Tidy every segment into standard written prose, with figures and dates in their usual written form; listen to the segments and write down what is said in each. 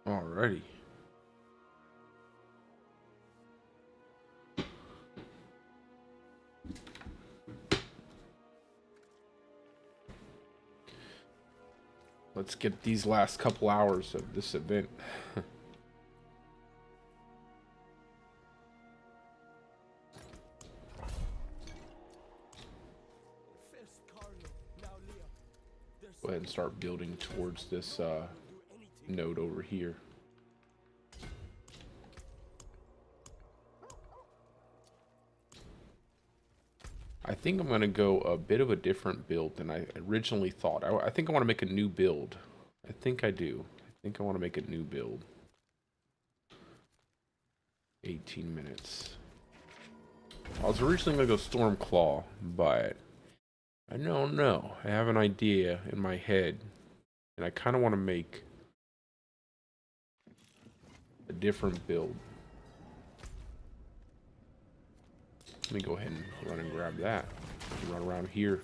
Alrighty. Let's get these last couple hours of this event. Go ahead and start building towards this node over here. I think I'm going to go a bit of a different build than I originally thought. I think I want to make a new build. I think I do. I think I want to make a new build. 18 minutes. I was originally going to go Stormclaw, but I don't know. I have an idea in my head, and I kind of want to make a different build. Let me go ahead and run and grab that. Run around here.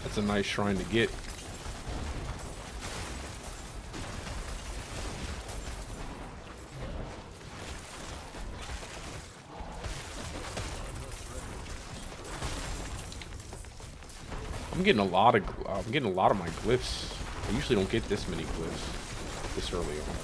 That's a nice shrine to get. I'm getting a lot of my glyphs. I usually don't get this many glyphs this early on.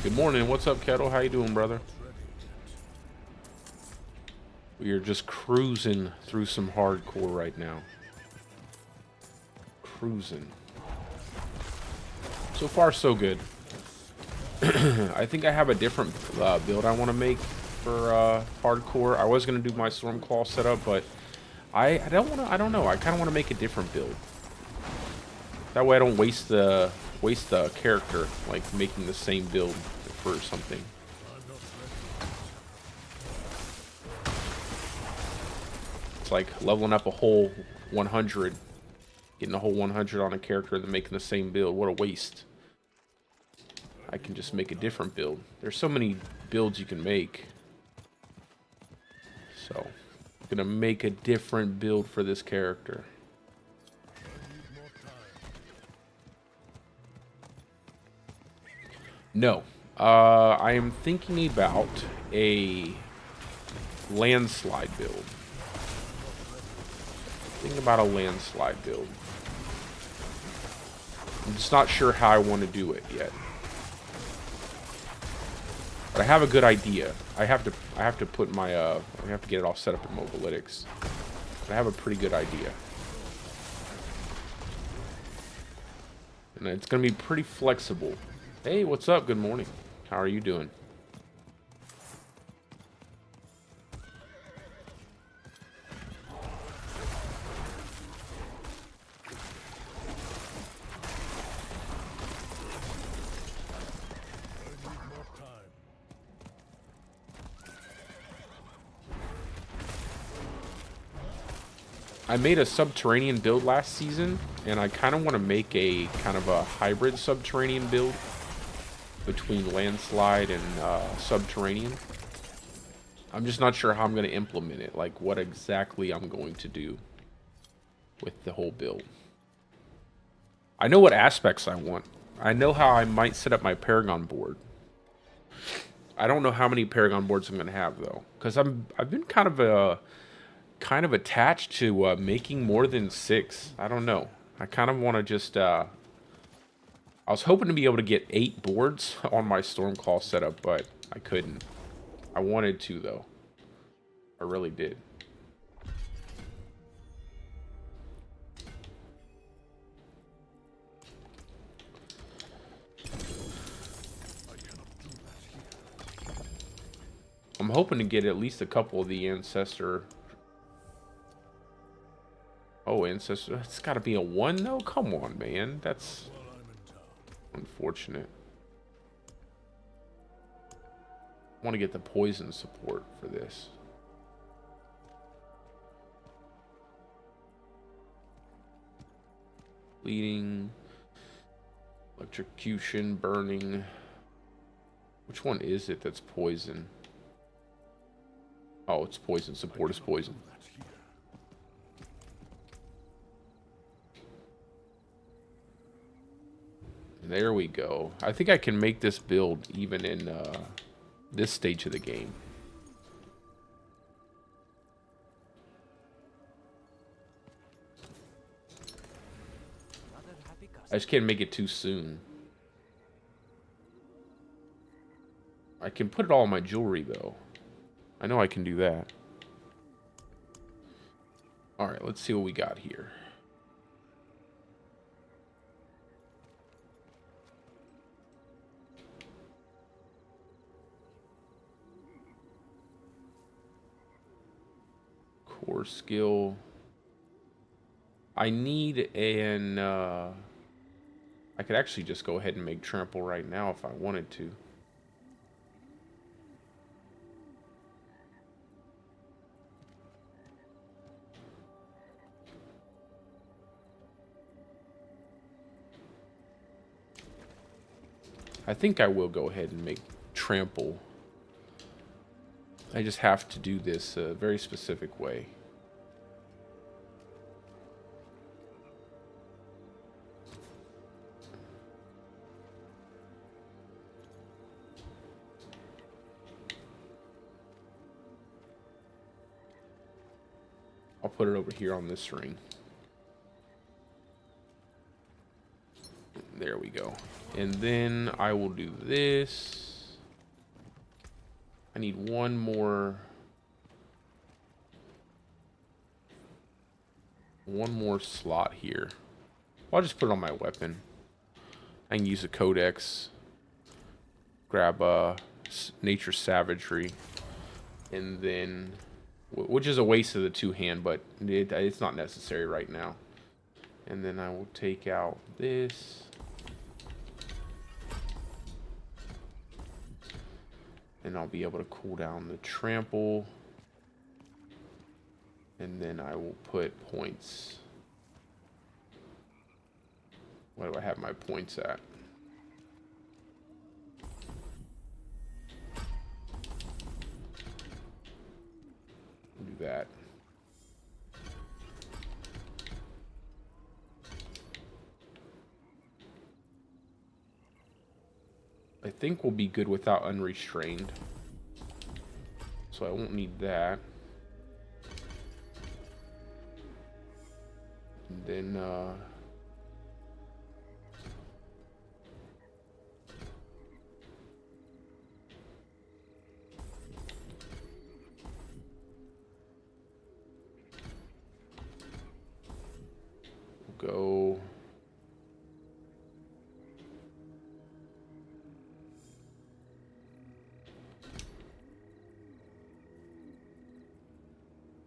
Good morning. What's up, Kettle? How you doing, brother? We are just cruising through some hardcore right now. Cruising. So far, so good. I think I have a different build I want to make for hardcore. I was gonna do my Stormclaw setup, but I don't want to. I don't know. I kind of want to make a different build. That way, I don't waste the character, like making the same build for something. It's like leveling up a whole 100, getting a whole 100 on a character, and then making the same build. What a waste. I can just make a different build. There's so many builds you can make. So, I'm gonna make a different build for this character. No. I am thinking about a landslide build. Thinking about a landslide build. I'm just not sure how I want to do it yet. But I have a good idea. I have to put my I have to get it all set up in Mobilytics. But I have a pretty good idea. And it's gonna be pretty flexible. Hey, what's up? Good morning. How are you doing? I made a subterranean build last season, and I kind of want to make a kind of a hybrid subterranean build between landslide and subterranean. I'm just not sure how I'm going to implement it, like what exactly I'm going to do with the whole build. I know what aspects I want. I know how I might set up my Paragon board. I don't know how many Paragon boards I'm going to have though, because I've been kind of attached to making more than 6. I don't know. I kind of want to just I was hoping to be able to get 8 boards on my Stormclaw setup, but I couldn't. I wanted to, though. I really did. hoping to get at least a couple of the ancestor. Oh, ancestor. It's got to be a 1 though. Come on, man. That's unfortunate. I want to get the poison support for this. Bleeding, electrocution, burning. Which one is it that's poison? Oh, it's poison. Support is poison. There we go. I think I can make this build even in this stage of the game. I just can't make it too soon. I can put it all in my jewelry, though. I know I can do that. Alright, let's see what we got here. Core skill. I need an... I could actually just go ahead and make trample right now if I wanted to. I think I will go ahead and make trample. I just have to do this a very specific way. I'll put it over here on this ring. There we go. And then I will do this. I need one more slot here. I'll just put it on my weapon. I can use a codex. Grab nature savagery. And then, which is a waste of the 2-hand, but it's not necessary right now. And then I will take out this. And I'll be able to cool down the trample. And then I will put points. Where do I have my points at? Do that. I think we'll be good without unrestrained. So I won't need that. And then we'll go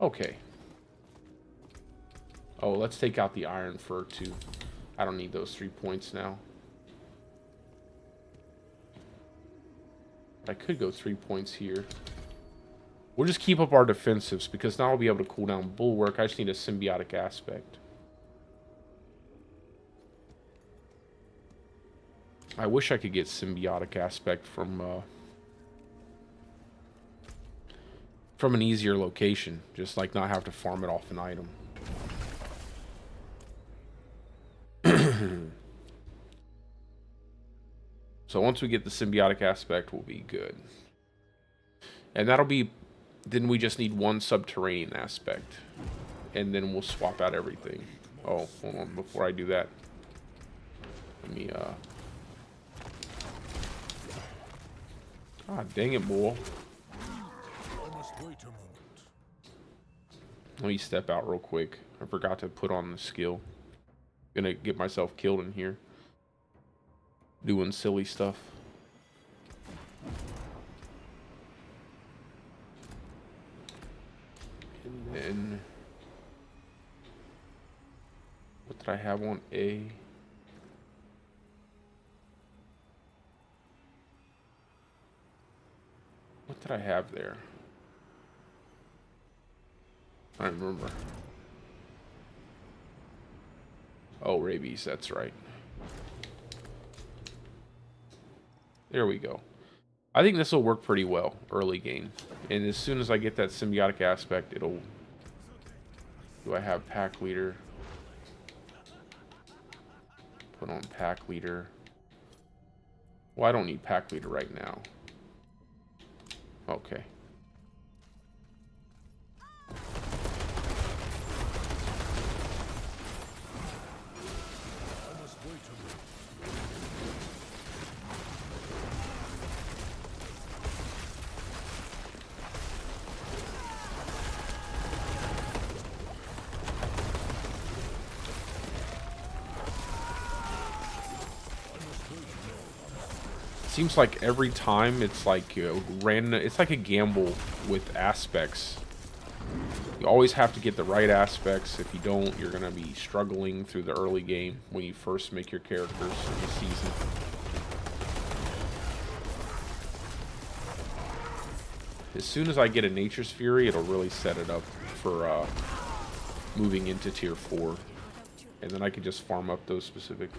okay. Oh, let's take out the iron fur too. I don't need those 3 points now. I could go 3 points here. We'll just keep up our defensives because now I'll be able to cool down bulwark. I just need a symbiotic aspect. I wish I could get symbiotic aspect from an easier location, just like not have to farm it off an item. So once we get the symbiotic aspect, we'll be good. And that'll be, then we just need one subterranean aspect. And then we'll swap out everything. Oh, hold on, before I do that. Let me, God dang it, boy. Let me step out real quick. I forgot to put on the skill. Gonna get myself killed in here. Doing silly stuff. then what did I have on A? What did I have there? I don't remember. Oh, rabies, that's right. There we go. I think this will work pretty well early game. And as soon as I get that symbiotic aspect, it'll... Do I have pack leader? Put on pack leader. Well, I don't need pack leader right now. Okay. Seems like every time it's like random. It's like a gamble with aspects. You always have to get the right aspects. If you don't, you're gonna be struggling through the early game when you first make your characters in the season. As soon as I get a Nature's Fury, it'll really set it up for moving into tier 4, and then I can just farm up those specific.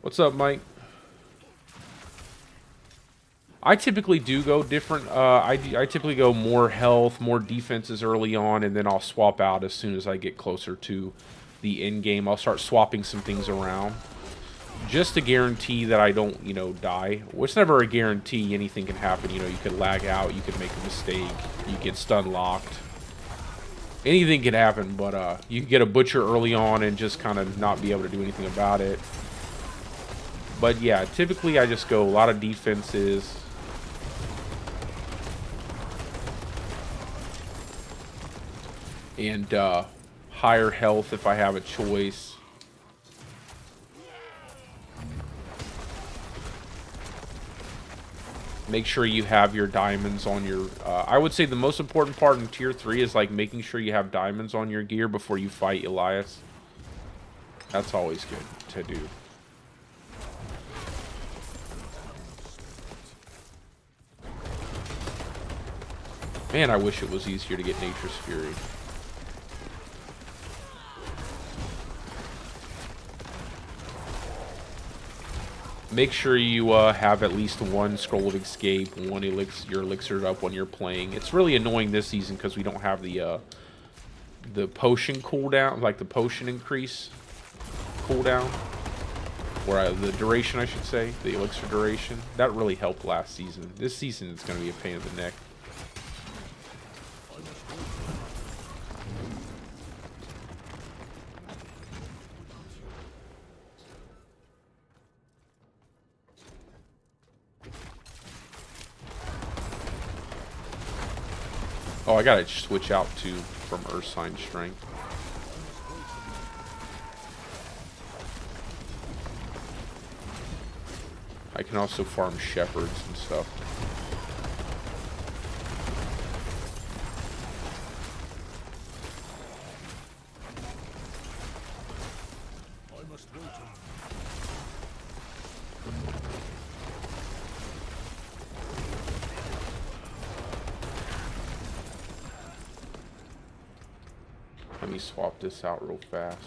What's up, Mike? I typically do go different. I typically go more health, more defenses early on, and then I'll swap out as soon as I get closer to the end game. I'll start swapping some things around just to guarantee that I don't, you know, die. Well, it's never a guarantee. Anything can happen. You know, you could lag out, you could make a mistake, you get stun locked. Anything can happen, but you can get a butcher early on and just kind of not be able to do anything about it. But yeah, typically I just go a lot of defenses. And higher health if I have a choice. Make sure you have your diamonds on your... I would say the most important part in tier 3 is like making sure you have diamonds on your gear before you fight Elias. That's always good to do. Man, I wish it was easier to get Nature's Fury. Make sure you have at least one scroll of escape, one elixir, your elixir up when you're playing. It's really annoying this season because we don't have the potion cooldown, like the potion increase cooldown, or the duration, I should say, the elixir duration. That really helped last season. This season it's going to be a pain in the neck. Oh, I gotta switch out to from Earthsign Strength. I can also farm Shepherds and stuff. Let me swap this out real fast.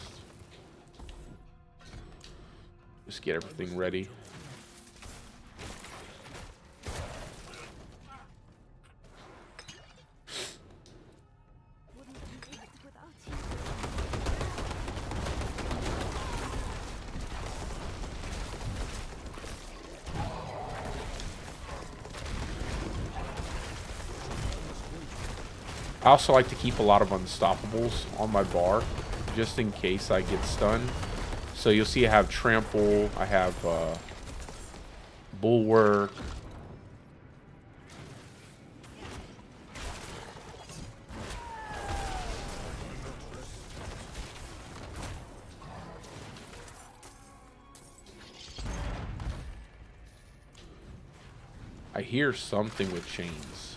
Just get everything ready. I also like to keep a lot of unstoppables on my bar, just in case I get stunned. So you'll see I have trample, I have bulwark. I hear something with chains.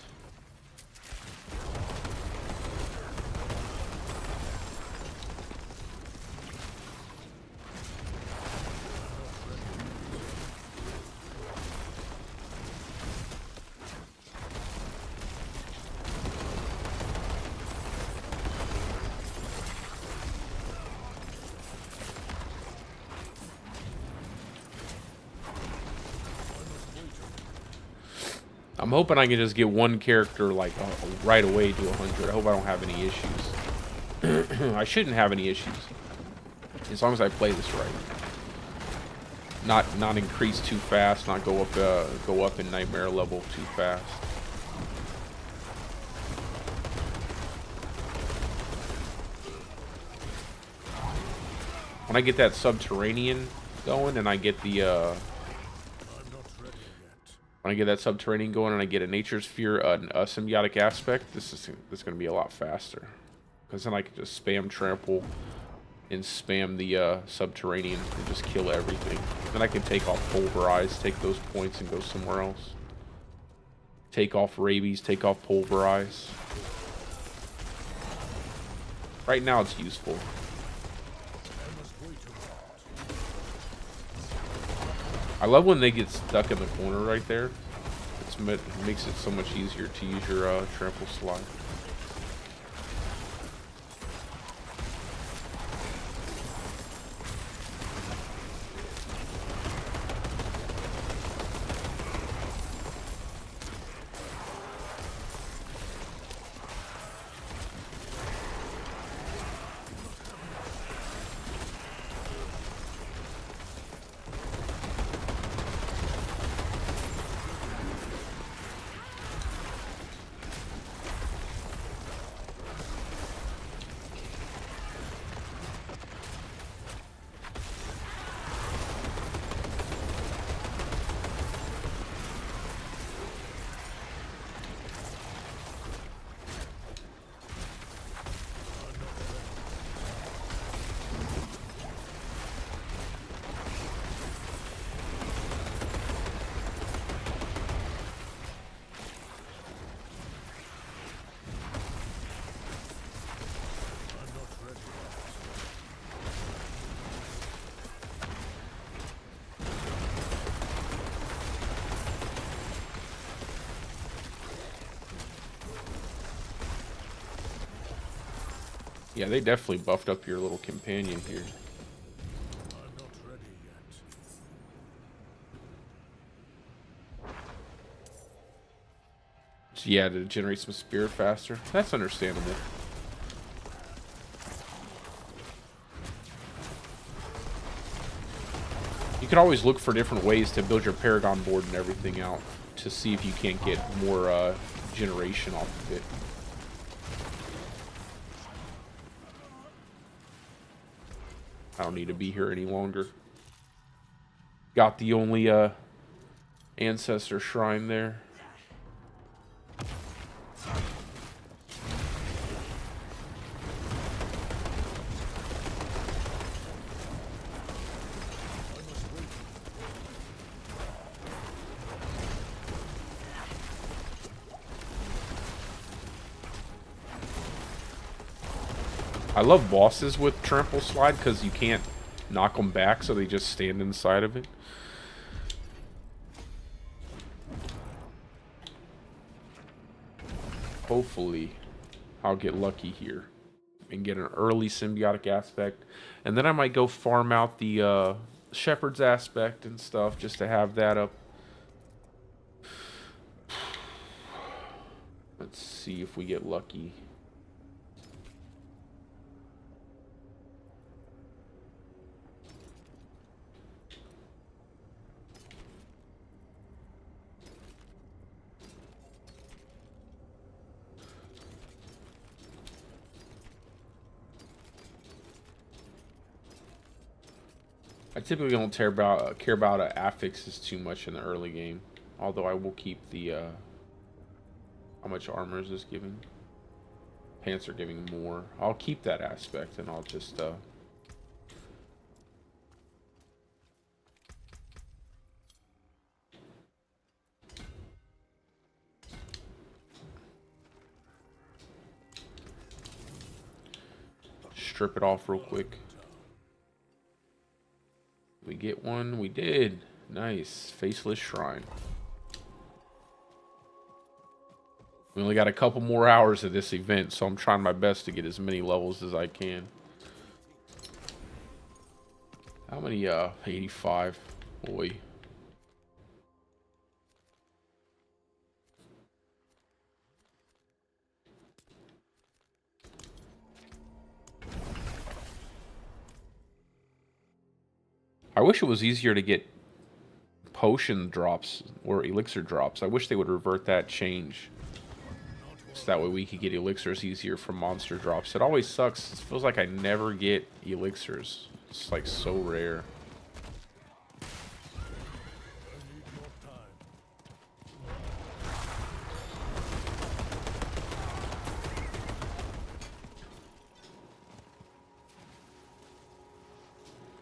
I'm hoping I can just get one character like right away to 100. I hope I don't have any issues. I shouldn't have any issues as long as I play this right. Not increase too fast. Not go up in nightmare level too fast. When I get that subterranean going and I get the when I get that subterranean going and I get a nature sphere, a symbiotic aspect, this is going to be a lot faster. Because then I can just spam trample and spam the subterranean and just kill everything. Then I can take off pulverize, take those points and go somewhere else. Take off rabies, take off pulverize. Right now it's useful. I love when they get stuck in the corner right there. It makes it so much easier to use your trample slide. Yeah, they definitely buffed up your little companion here. I'm not ready yet. So yeah, to generate some spirit faster. That's understandable. You can always look for different ways to build your Paragon board and everything out to see if you can't get more generation off of it. I don't need to be here any longer. Got the only ancestor shrine there. I love bosses with trample slide because you can't knock them back, so they just stand inside of it. Hopefully, I'll get lucky here and get an early symbiotic aspect. And then I might go farm out the shepherd's aspect and stuff just to have that up. Let's see if we get lucky. I typically don't care about affixes too much in the early game, although I will keep the how much armor is this giving? Pants are giving more. I'll keep that aspect, and I'll just strip it off real quick. We get one. We did. Nice. Faceless Shrine. We only got a couple more hours of this event, so I'm trying my best to get as many levels as I can. How many? 85. Boy. wish it was easier to get potion drops or elixir drops. I wish they would revert that change. So that way we could get elixirs easier from monster drops. It always sucks. It feels like I never get elixirs. It's like so rare.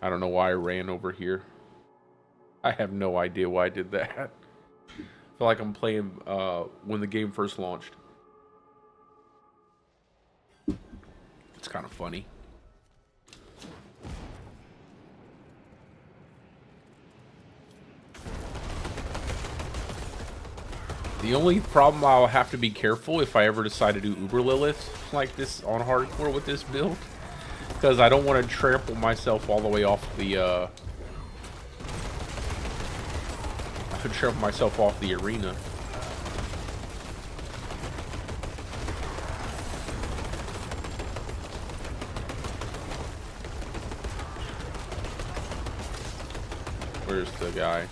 I don't know why I ran over here. I have no idea why I did that. I feel like I'm playing when the game first launched. It's kind of funny. The only problem I'll have to be careful if I ever decide to do Uber Lilith like this on hardcore with this build. Because I don't want to trample myself all the way off the, trample myself off the arena. Where's the guy?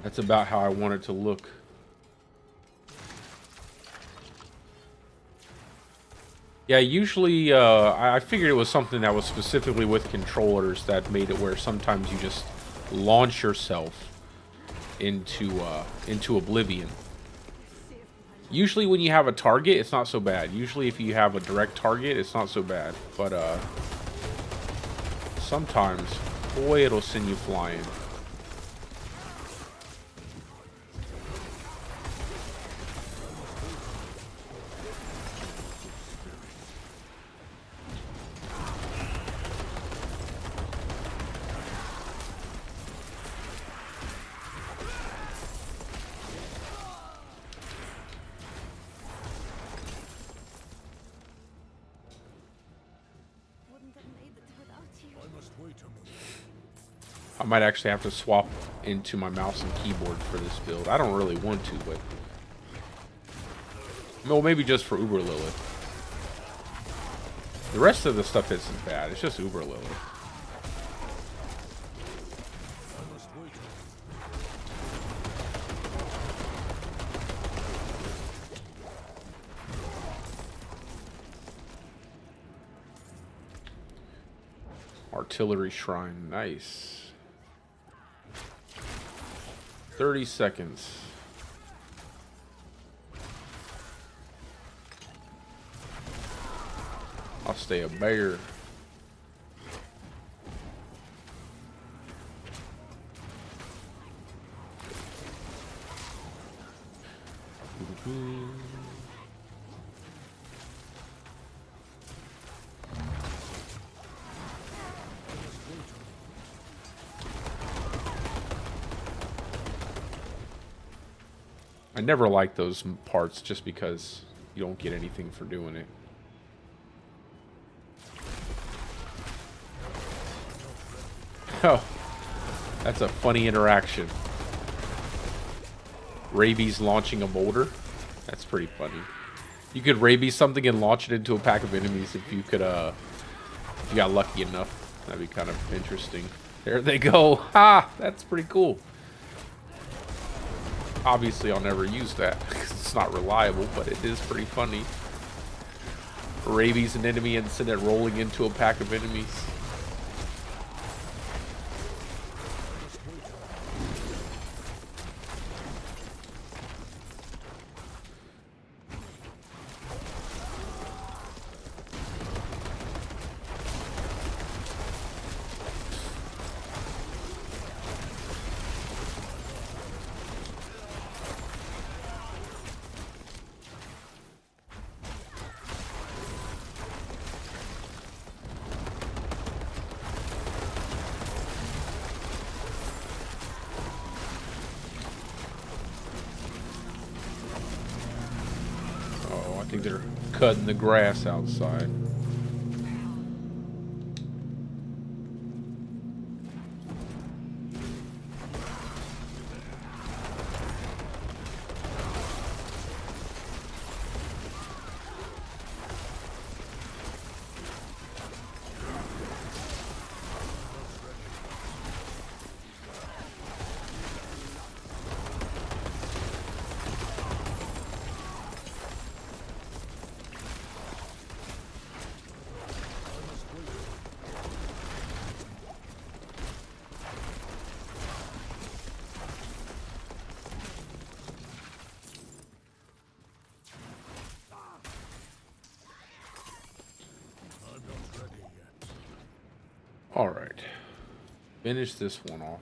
That's about how I want it to look. Yeah, usually I figured it was something that was specifically with controllers that made it where sometimes you just launch yourself into oblivion. Usually when you have a target, it's not so bad. Usually if you have a direct target, it's not so bad. But sometimes, boy, it'll send you flying. I might actually have to swap into my mouse and keyboard for this build. I don't really want to, but... well, maybe just for Uber Lilith. The rest of the stuff isn't bad. It's just Uber Lilith. Artillery Shrine. Nice. 30 seconds. I'll stay a bear. I never like those parts just because you don't get anything for doing it. Oh, that's a funny interaction. Rabies launching a boulder. That's pretty funny. You could rabies something and launch it into a pack of enemies if you could, if you got lucky enough. That'd be kind of interesting. There they go. Ha! That's pretty cool. Obviously, I'll never use that because it's not reliable, but it is pretty funny. Rabies an enemy and send it rolling into a pack of enemies. think they're cutting the grass outside. Alright. Finish this one off.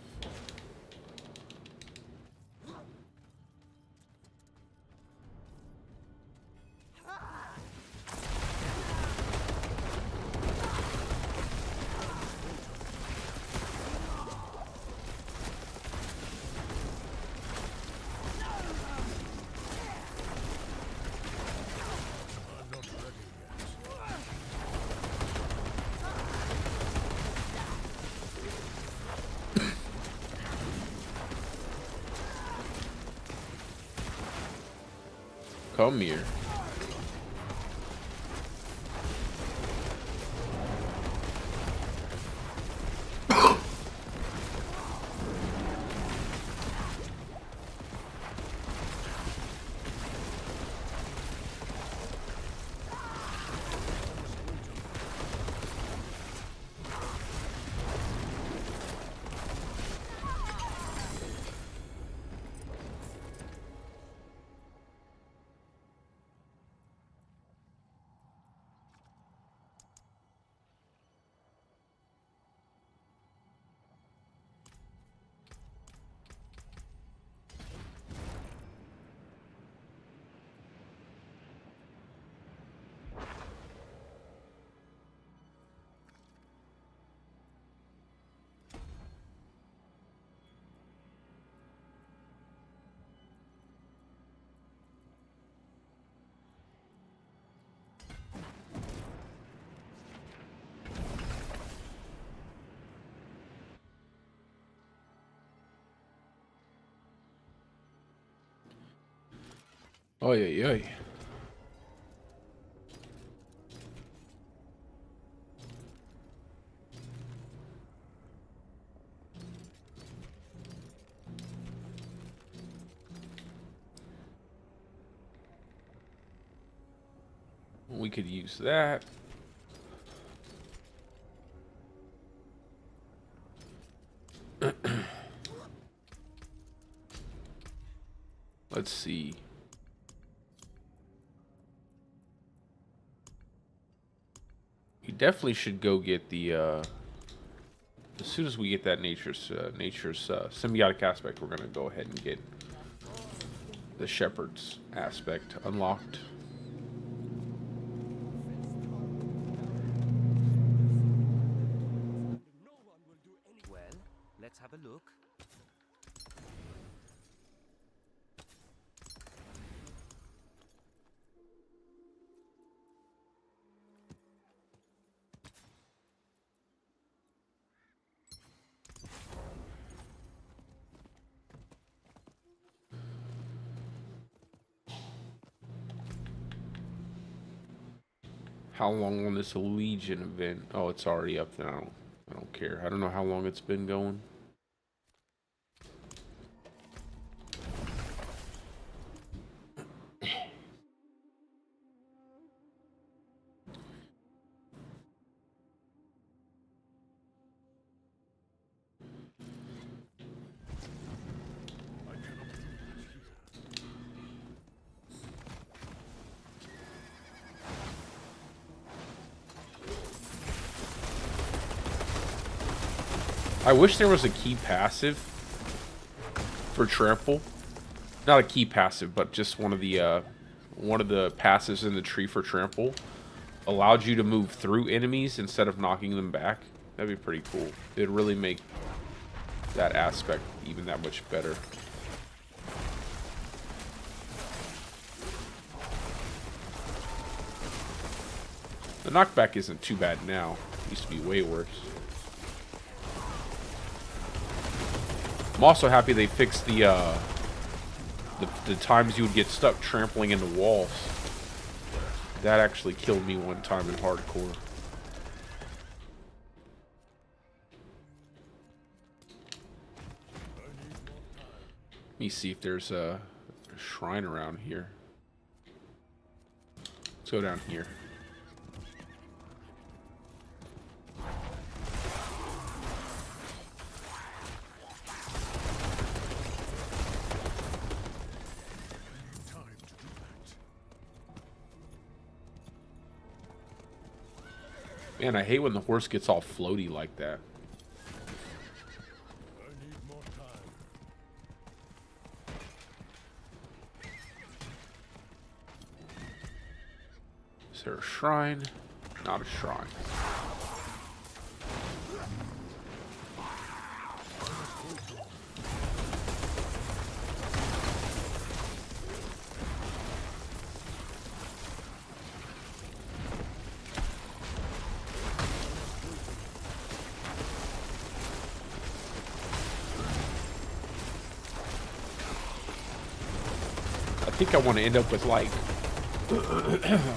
Come here. Oy, oy, oy. We could use that. Let's see. You definitely should go get the, as soon as we get that nature's symbiotic aspect, we're gonna go ahead and get the shepherd's aspect unlocked. Well, let's have a look. How long on this Legion event? Oh, it's already up there. I don't care. I don't know how long it's been going. I wish there was a key passive for trample. Not a key passive, but just one of the passives in the tree for trample allowed you to move through enemies instead of knocking them back. That'd be pretty cool. It'd really make that aspect even that much better. The knockback isn't too bad now. It used to be way worse. I'm also happy they fixed the times you would get stuck trampling into walls. That actually killed me one time in hardcore. Let me see if there's a shrine around here. Let's go down here. Man, I hate when the horse gets all floaty like that. I need more time. Is there a shrine? Not a shrine. I think I want to end up with like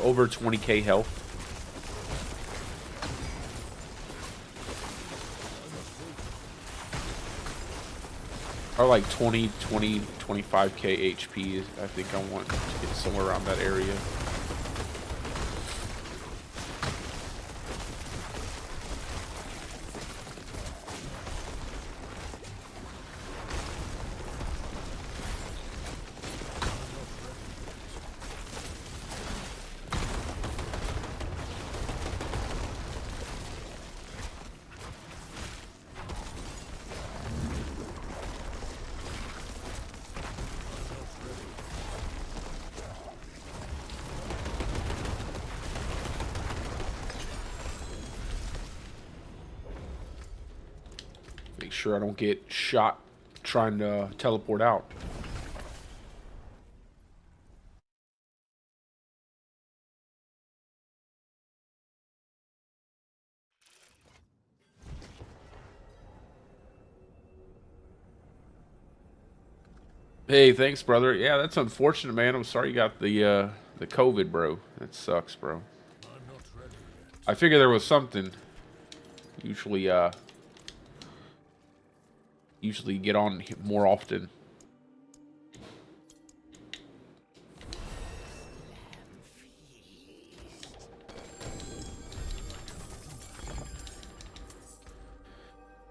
over 20k health. Or like 25k HP. I think I want to get somewhere around that area. Make sure I don't get shot trying to teleport out. Hey, thanks, brother. Yeah, that's unfortunate, man. I'm sorry you got the COVID, bro. That sucks, bro. I'm not ready yet. I figure there was something. Usually get on more often.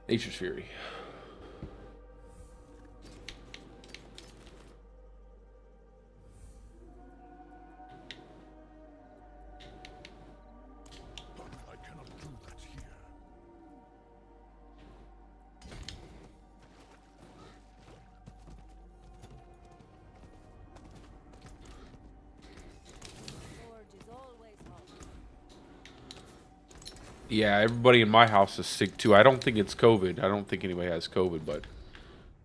Nature's Fury. I cannot do that here. Yeah, everybody in my house is sick too. I don't think it's COVID. I don't think anybody has COVID, but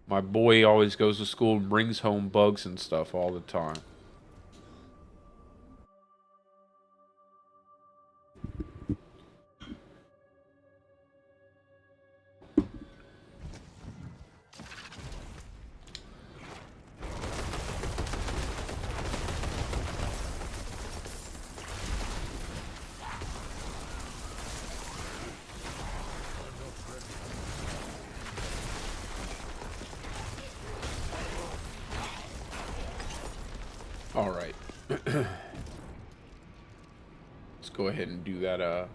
my boy always goes to school and brings home bugs and stuff all the time. All right. Let's go ahead and do that.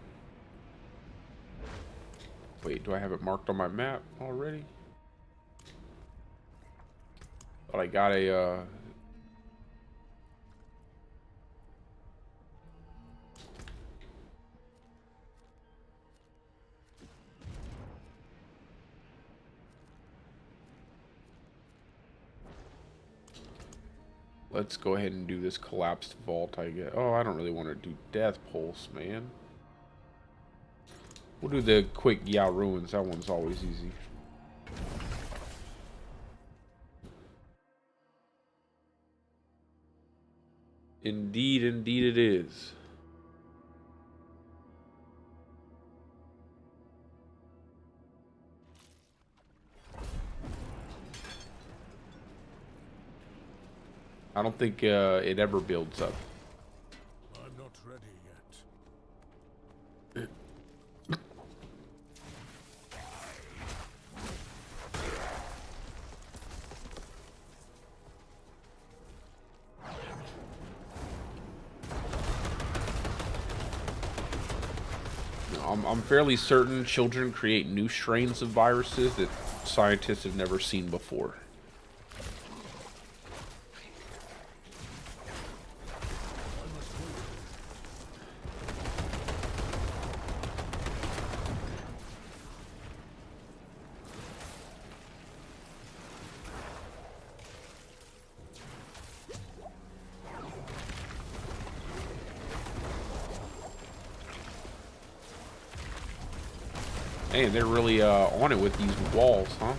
Wait, do I have it marked on my map already? Thought I got a, Let's go ahead and do this collapsed vault, I guess. Oh, I don't really want to do Death Pulse, man. We'll do the quick Yao Ruins. That one's always easy. Indeed, indeed it is. I don't think it ever builds up. I'm not ready yet. I'm fairly certain children create new strains of viruses that scientists have never seen before. Hey, they're really on it with these walls, huh?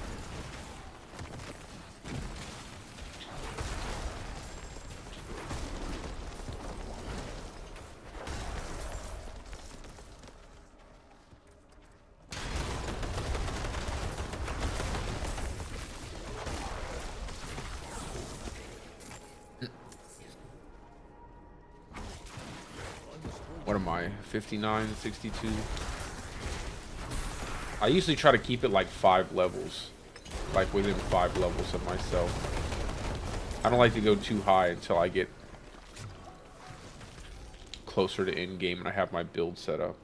What am I? 59, 62? I usually try to keep it like 5 levels. Like within 5 levels of myself. I don't like to go too high until I get closer to endgame and I have my build set up.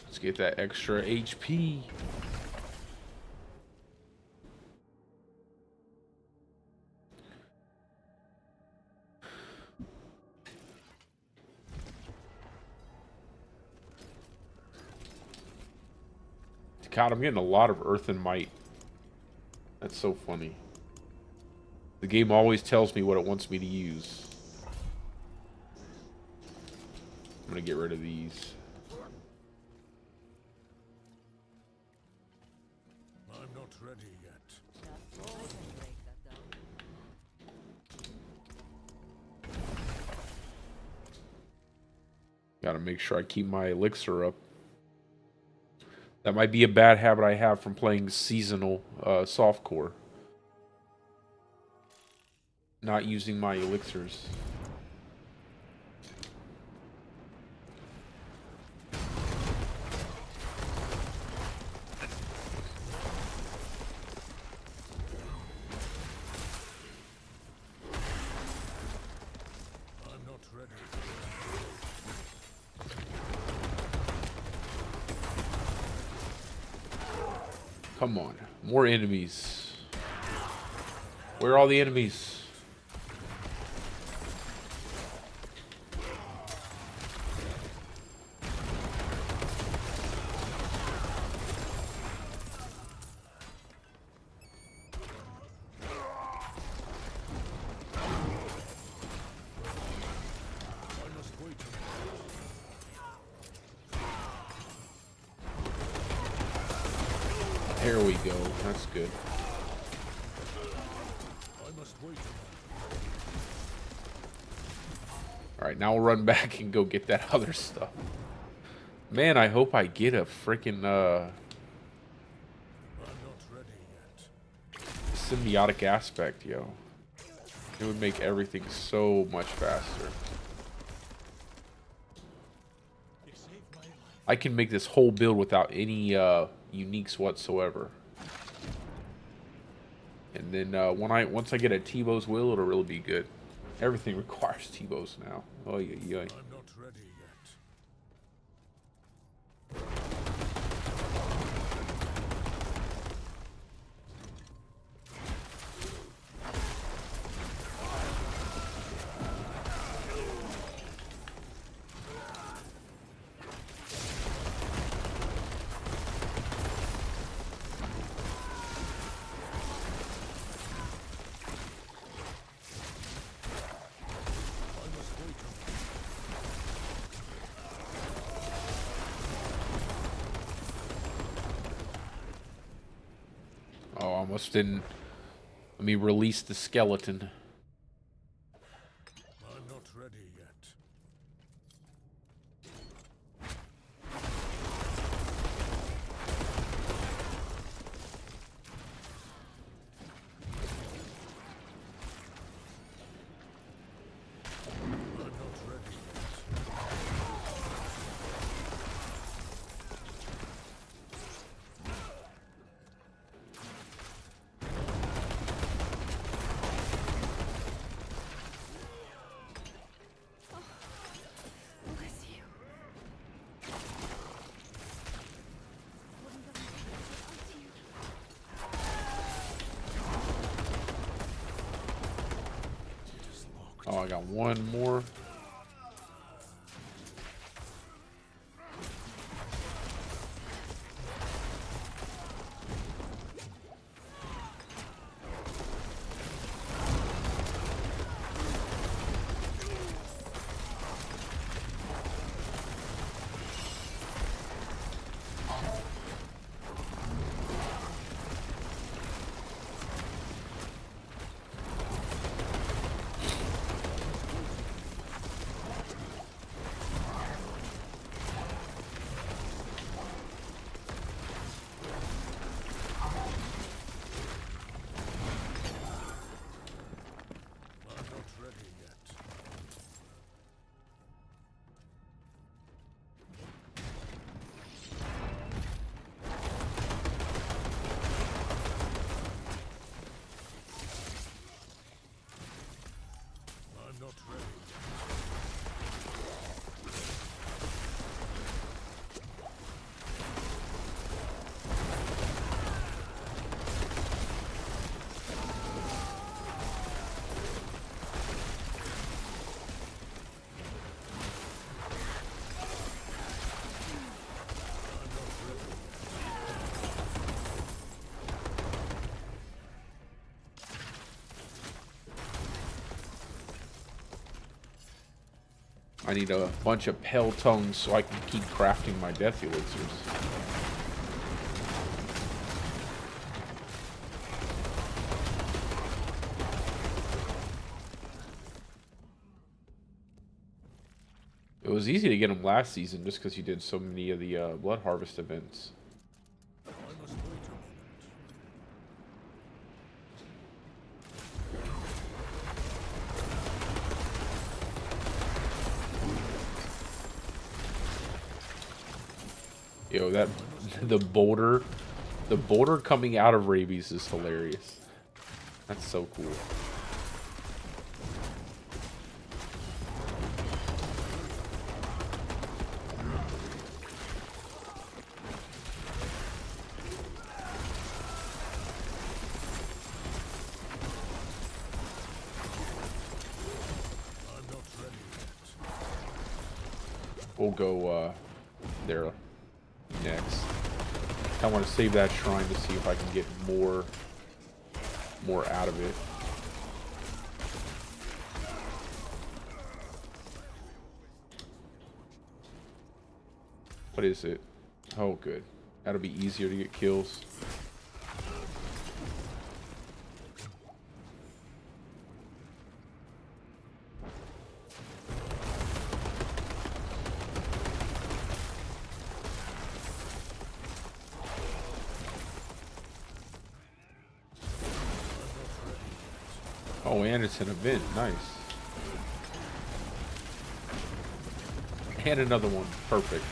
Let's get that extra HP. God, I'm getting a lot of Earth and Might. That's so funny. The game always tells me what it wants me to use. I'm gonna get rid of these. I'm not ready yet. Gotta make sure I keep my elixir up. That might be a bad habit I have from playing seasonal softcore. Not using my elixirs. I'm not ready. Come on, more enemies. Where are all the enemies? I must wait. There we go. That's good. I must wait. Alright, now we'll run back and go get that other stuff. Man, I hope I get a freaking I'm not ready yet. symbiotic aspect, yo. It would make everything so much faster. I can make this whole build without any uniques whatsoever. And then once I get a T-Bow's Will, it'll really be good. Everything requires T-Bows now. Oh yeah, yeah. I'm not ready yet. almost didn't. Let me release the skeleton. I'm not ready yet. I'm not ready yet. Bless you. Wouldn't have been you. It is locked. Oh, I got one more. I'm not ready yet. I'm not ready yet. I need a bunch of pale tongues so I can keep crafting my death elixirs. It was easy to get them last season just because you did so many of the Blood Harvest events. I must wait a moment. Yo, that the boulder coming out of rabies is hilarious. That's so cool. I'm not ready yet. We'll go there next. I want to save that shrine to see if I can get more out of it. What is it? Oh, good. That'll be easier to get kills. Oh, and it's an event. Nice. And another one. Perfect.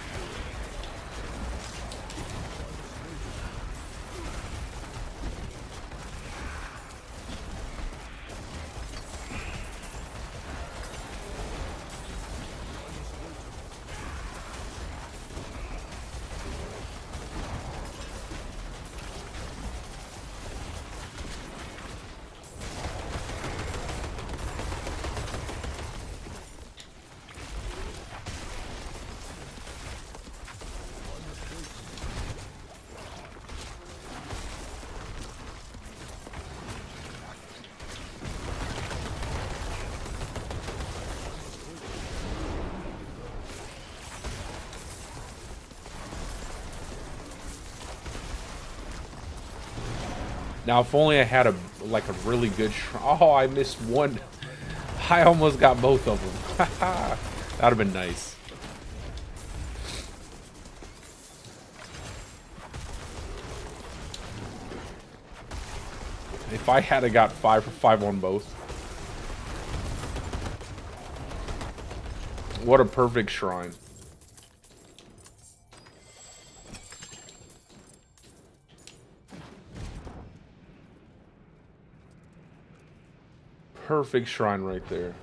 Now, if only I had a really good oh, I missed one. I almost got both of them. That'd have been nice. If I had got 5 for 5 on both. What a perfect shrine. Perfect shrine right there.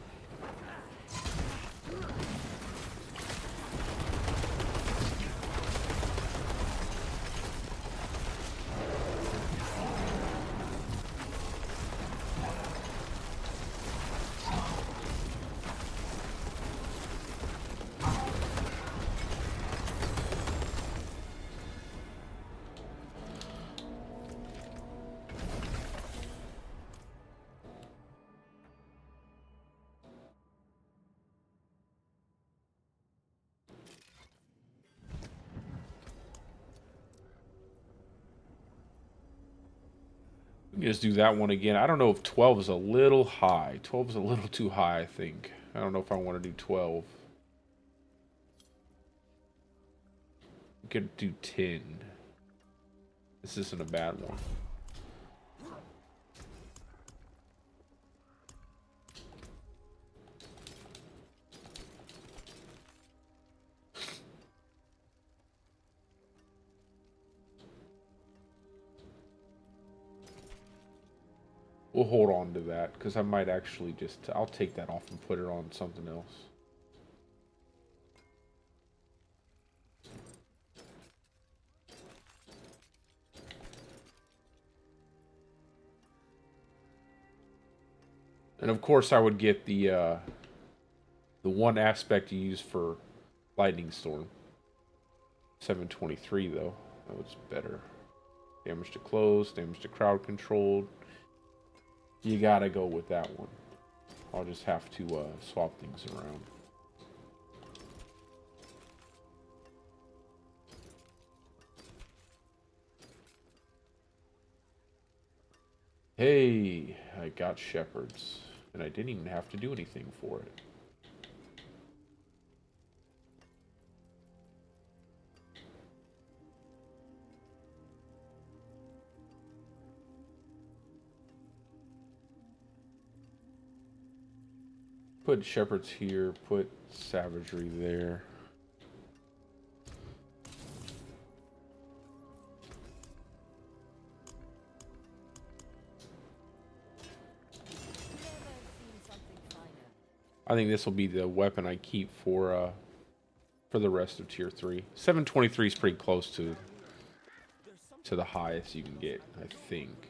Just do that one again. I don't know if 12 is a little high. 12 is a little too high, I think. I don't know if I want to do 12. We could do 10. This isn't a bad one. We'll hold on to that, because I might actually just... I'll take that off and put it on something else. And of course I would get the one aspect you use for Lightning Storm. 723 though. That was better. Damage to close, damage to crowd controlled. You gotta go with that one. I'll just have to swap things around. Hey, I got shepherds, and I didn't even have to do anything for it. Put shepherds here, put savagery there. I think this will be the weapon I keep for the rest of tier 3. 723 is pretty close to the highest you can get, I think.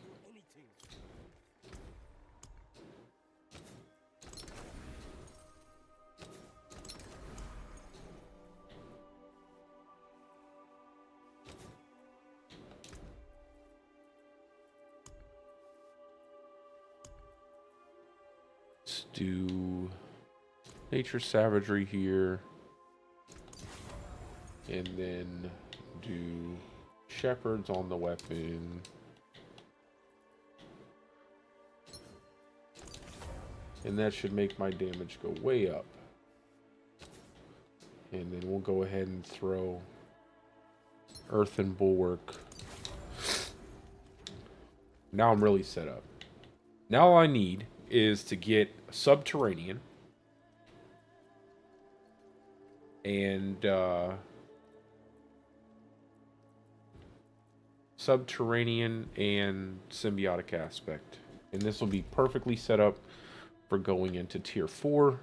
Let's do nature savagery here, and then do shepherds on the weapon, and that should make my damage go way up. And then we'll go ahead and throw earthen bulwark. Now I'm really set up. Now all I need is to get subterranean and symbiotic aspect, and this will be perfectly set up for going into tier 4,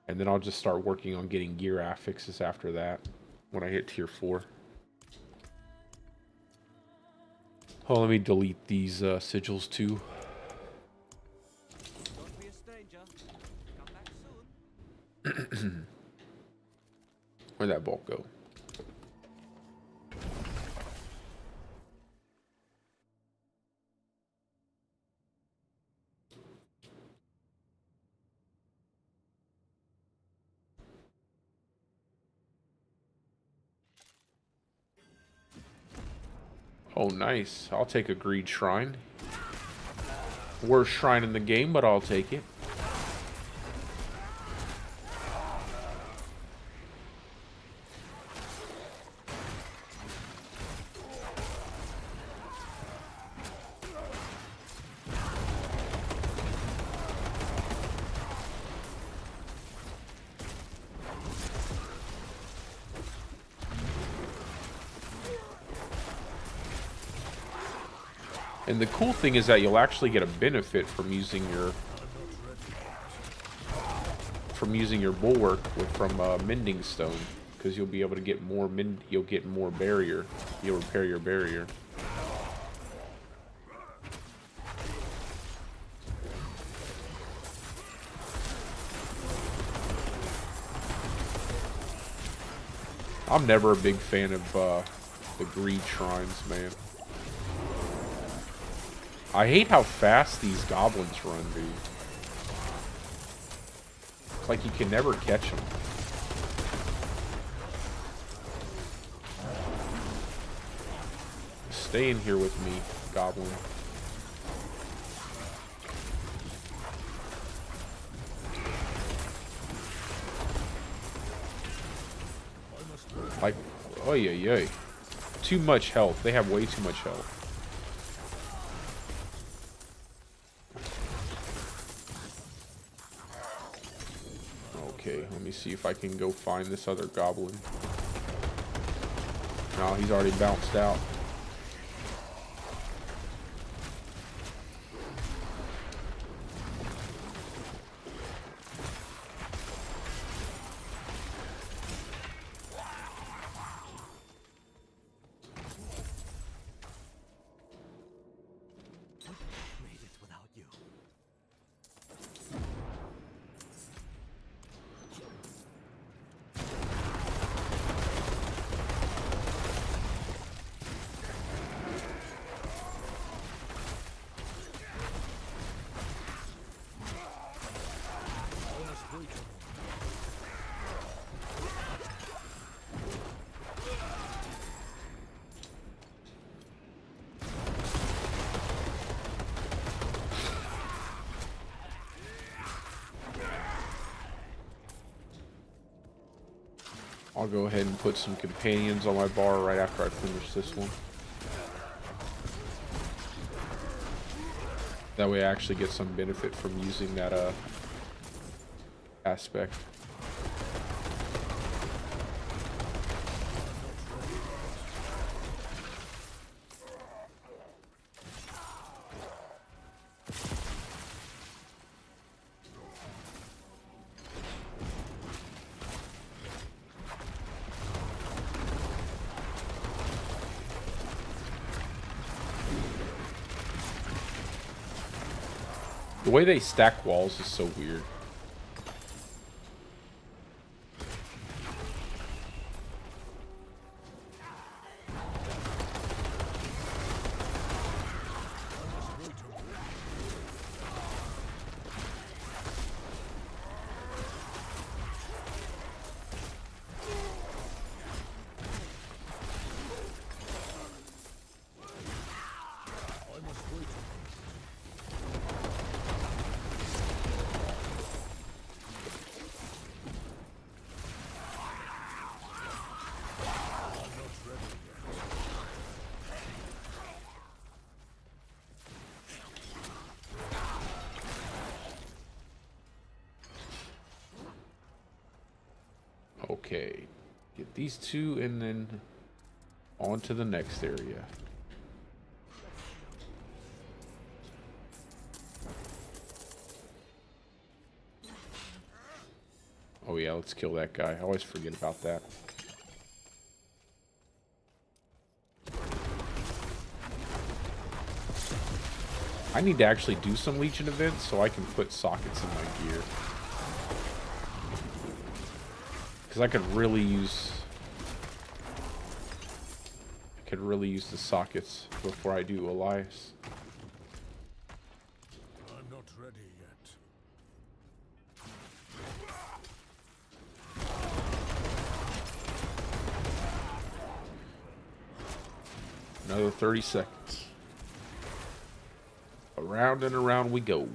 and then I'll just start working on getting gear affixes after that when I hit tier 4. Oh, let me delete these sigils too. Don't be a stranger. Come back soon. Where'd that bolt go? Oh, nice. I'll take a greed shrine. Worst shrine in the game, but I'll take it. And the cool thing is that you'll actually get a benefit from using your bulwark from mending stone, because you'll be able to get more you'll get more barrier. You'll repair your barrier. I'm never a big fan of the greed shrines, man. I hate how fast these goblins run, dude. It's like you can never catch them. Stay in here with me, goblin. Like, oh yeah. Too much health. They have way too much health. Okay, let me see if I can go find this other goblin. No, he's already bounced out. Made it without you. I'll go ahead and put some companions on my bar right after I finish this one. That way I actually get some benefit from using that aspect. The way they stack walls is so weird. Okay, get these two and then on to the next area. Oh yeah, let's kill that guy. I always forget about that. I need to actually do some Legion events so I can put sockets in my gear. Because I could really use the sockets before I do Elias. I'm not ready yet. Another 30 seconds. Around and around we go.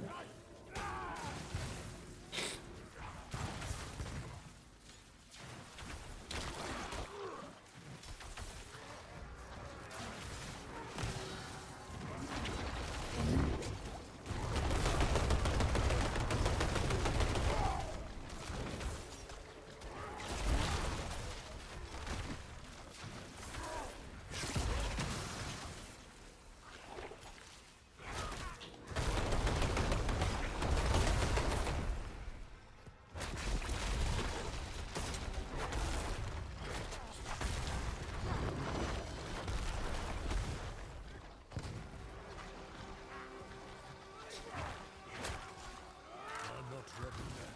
I'm not ready yet.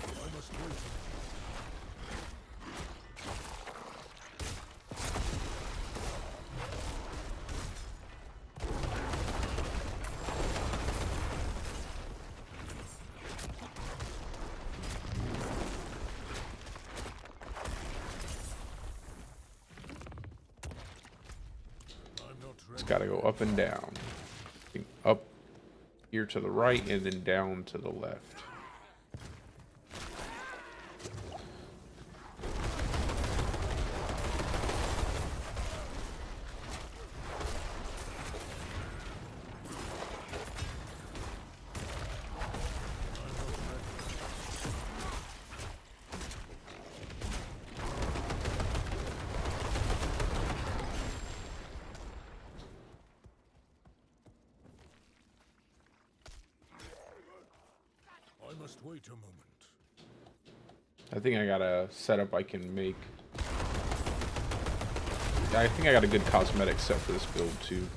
I must wait. I'm not It's ready. got to go up and down. Up here to the right and then down to the left. I must wait a moment. I think I got a setup I can make. I think I got a good cosmetic set for this build too.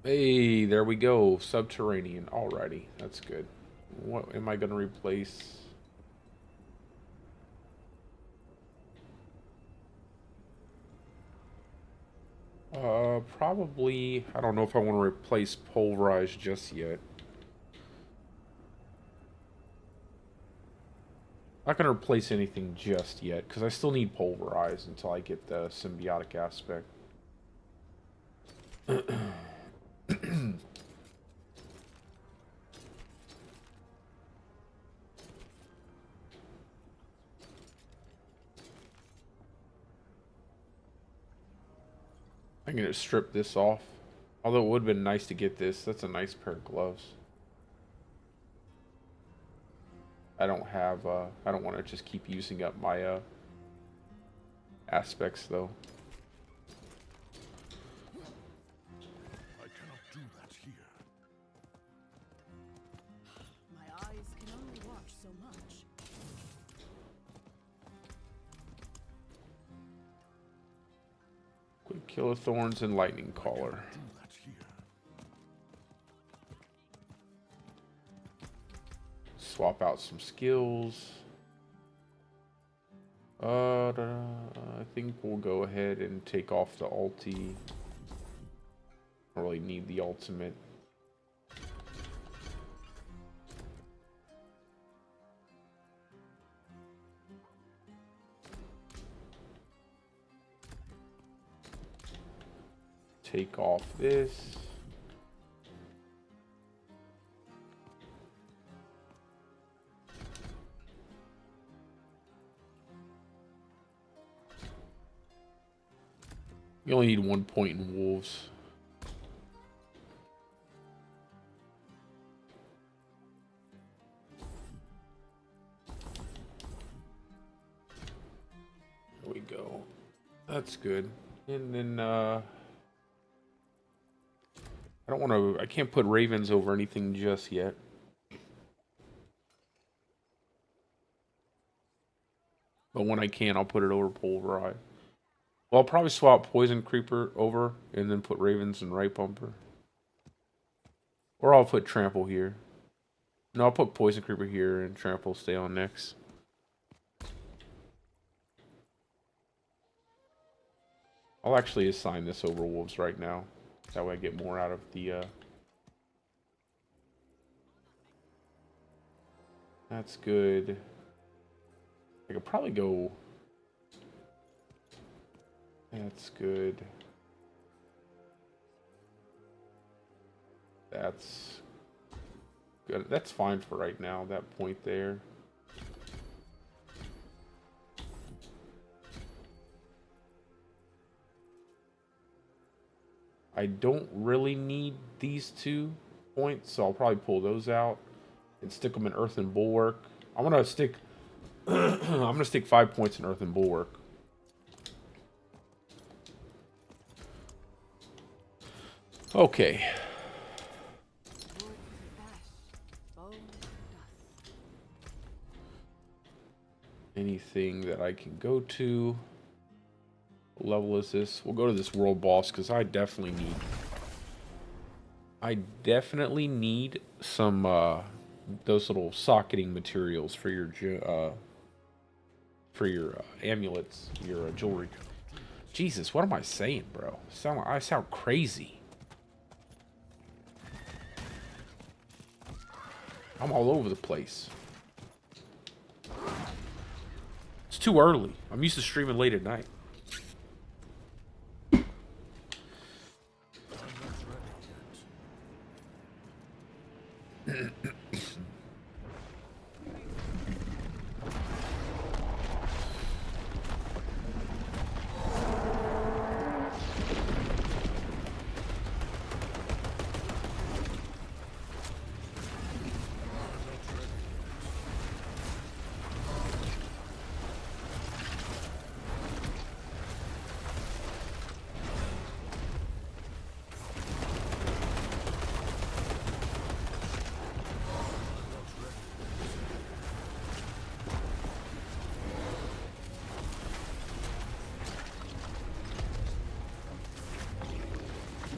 Hey, there we go. Subterranean. Alrighty, that's good. What am I going to replace? Probably, I don't know if I want to replace Pulverize just yet. Not going to replace anything just yet, because I still need Pulverize until I get the symbiotic aspect. I'm going to strip this off. Although it would have been nice to get this. That's a nice pair of gloves. I don't have, I don't want to just keep using up my, aspects, though. I cannot do that here. My eyes can only watch so much. Quick Killer Thorns and Lightning Caller. Do that here. Swap out some skills. I think we'll go ahead and take off the ulti. I don't really need the ultimate. Take off this. You only need 1 point in wolves. go. That's good. And then, I don't want to... I can't put ravens over anything just yet. But when I can, I'll put it over pulverize. Well, I'll probably swap poison creeper over and then put ravens and right bumper. Or I'll put trample here. No, I'll put poison creeper here and trample stay on next. I'll actually assign this over wolves right now. That way I get more out of the... That's good. I could probably go... That's good. That's good. That's fine for right now, that point there. I don't really need these 2 points, so I'll probably pull those out and stick them in Earth and Bulwark. I'm gonna stick I'm gonna stick 5 points in Earth and Bulwark. Okay. Anything that I can go to. What level is this? We'll go to this world boss because I definitely need some those little socketing materials for your amulets, your jewelry. Jesus, what am I saying, bro? I sound crazy. I'm all over the place. It's too early. I'm used to streaming late at night.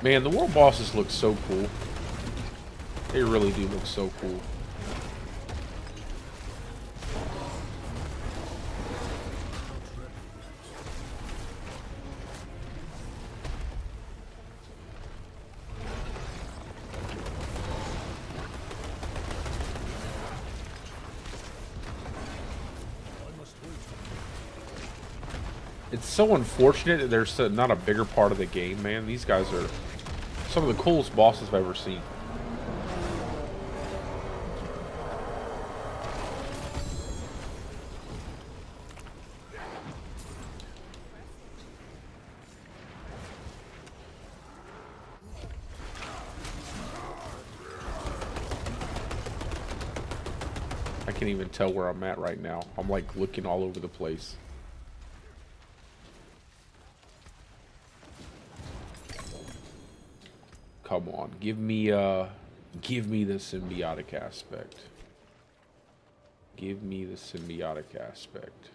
Man, the world bosses look so cool. They really do look so cool. It's so unfortunate that there's not a bigger part of the game, man. These guys are some of the coolest bosses I've ever seen. I can't even tell where I'm at right now. I'm like looking all over the place. Come on, give me the symbiotic aspect. Give me the symbiotic aspect.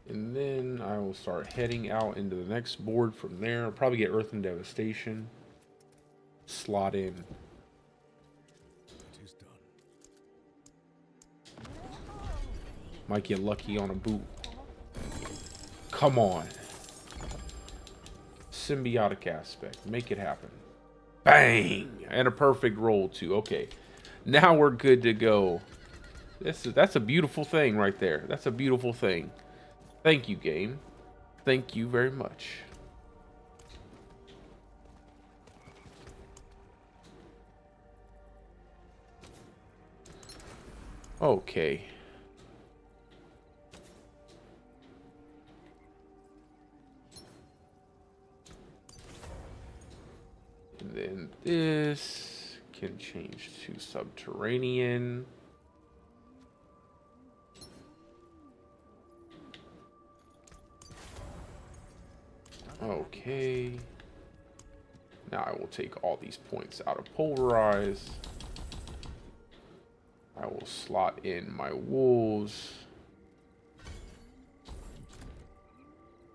And then I will start heading out into the next board from there. I'll probably get Earth and Devastation. Slot in. It is done. Might get lucky on a boot. Come on. Symbiotic aspect. Make it happen. Bang! And a perfect roll too. Okay. Now we're good to go. That's a beautiful thing right there. That's a beautiful thing. Thank you, game. Thank you very much. Okay. And then this can change to subterranean. Okay. Now I will take all these points out of pulverize. I will slot in my wolves.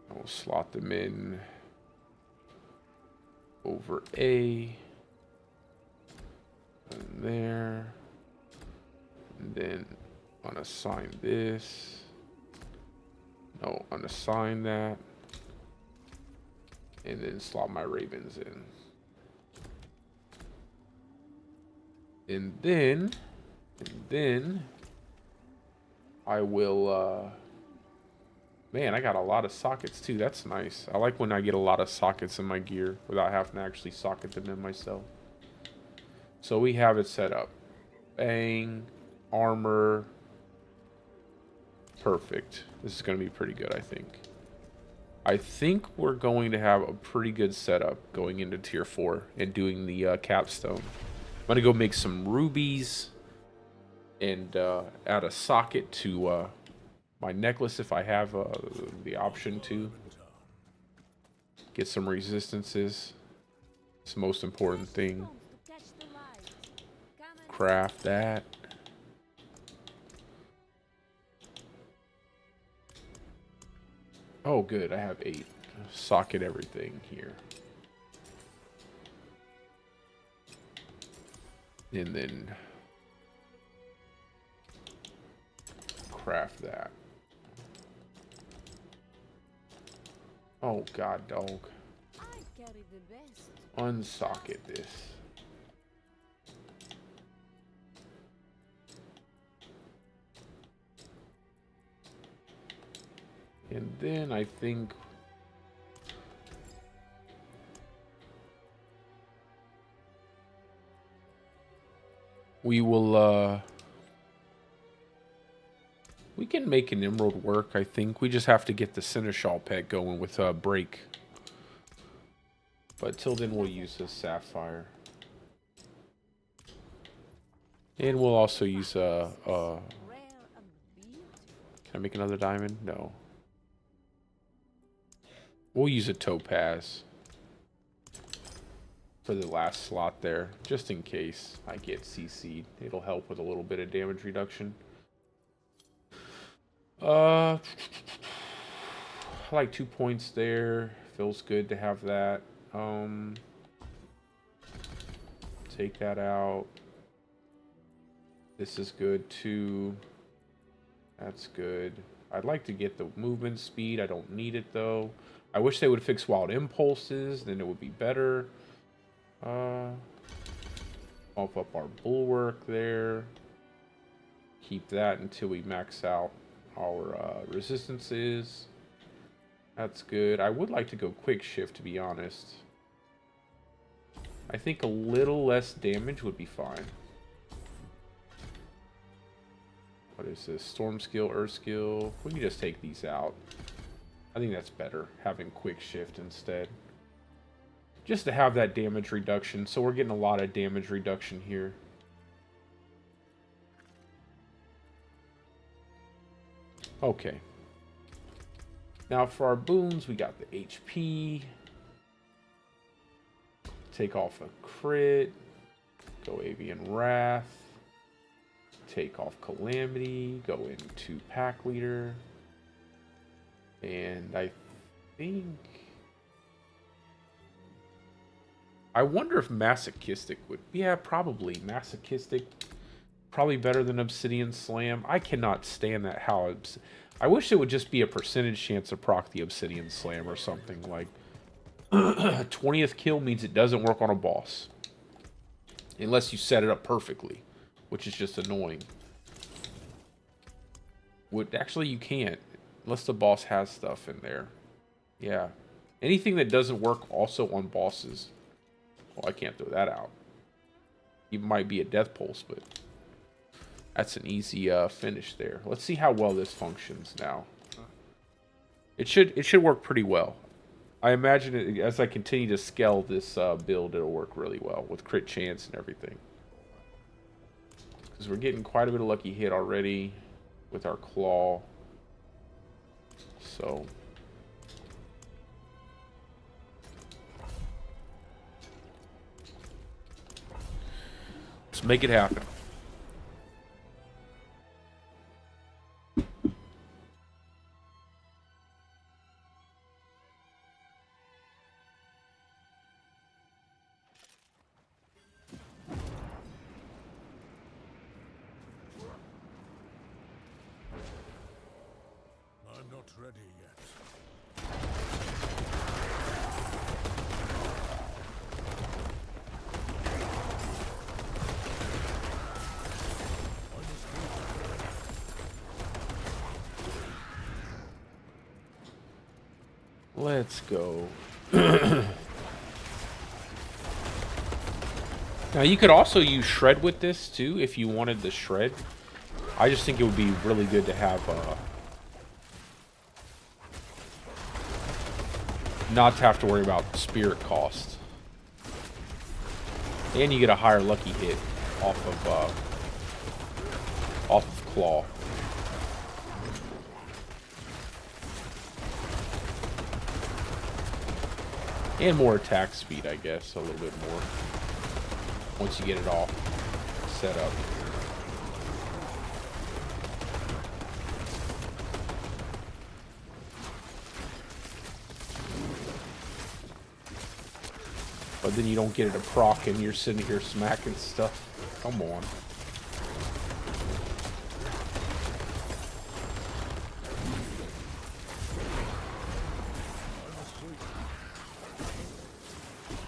I will slot them in over A. And there. And then unassign this. No, unassign that. And then slot my ravens in. And then I will, man, I got a lot of sockets too. That's nice. I like when I get a lot of sockets in my gear without having to actually socket them in myself. So we have it set up. Bang, armor. Perfect. This is going to be pretty good, I think. I think we're going to have a pretty good setup going into tier 4 and doing the capstone. I'm going to go make some rubies and add a socket to my necklace if I have the option to. Get some resistances. It's the most important thing. Craft that. Oh, good. I have 8. Socket everything here. And then craft that. Oh, God, dog. I carry the best. Unsocket this. And then I think we will, we can make an emerald work, I think. We just have to get the seneschal pet going with break. But till then, we'll use a sapphire. And we'll also use a can I make another diamond? No. We'll use a topaz for the last slot there, just in case I get CC'd. It'll help with a little bit of damage reduction. I like 2 points there. Feels good to have that. Take that out. This is good too. That's good. I'd like to get the movement speed. I don't need it though. I wish they would fix wild impulses, then it would be better. Bump up our bulwark there. Keep that until we max out our resistances. That's good. I would like to go quick shift, to be honest. I think a little less damage would be fine. What is this? Storm skill, earth skill. We can just take these out. I think that's better, having quick shift instead. Just to have that damage reduction. So we're getting a lot of damage reduction here. Okay. Now for our boons, we got the HP. Take off a crit. Go Avian Wrath. Take off Calamity. Go into Pack Leader. And I think... I wonder if Masochistic would... Yeah, probably. Masochistic. Probably better than Obsidian Slam. I cannot stand that how... I wish it would just be a percentage chance to proc the Obsidian Slam or something. Like, 20th kill means it doesn't work on a boss. Unless you set it up perfectly. Which is just annoying. Actually, you can't. Unless the boss has stuff in there. Yeah. Anything that doesn't work also on bosses. Well, I can't throw that out. It might be a death pulse, but that's an easy finish there. Let's see how well this functions now. It should work pretty well. I imagine it, as I continue to scale this build, it'll work really well with crit chance and everything. Because we're getting quite a bit of lucky hit already with our claw. So let's make it happen. I'm not ready yet. Let's go. Now you could also use shred with this too if you wanted the shred. I just think it would be really good to have not to have to worry about spirit cost. And you get a higher lucky hit off of claw. And more attack speed, I guess, a little bit more. Once you get it all set up. But then you don't get it a proc and you're sitting here smacking stuff. Come on.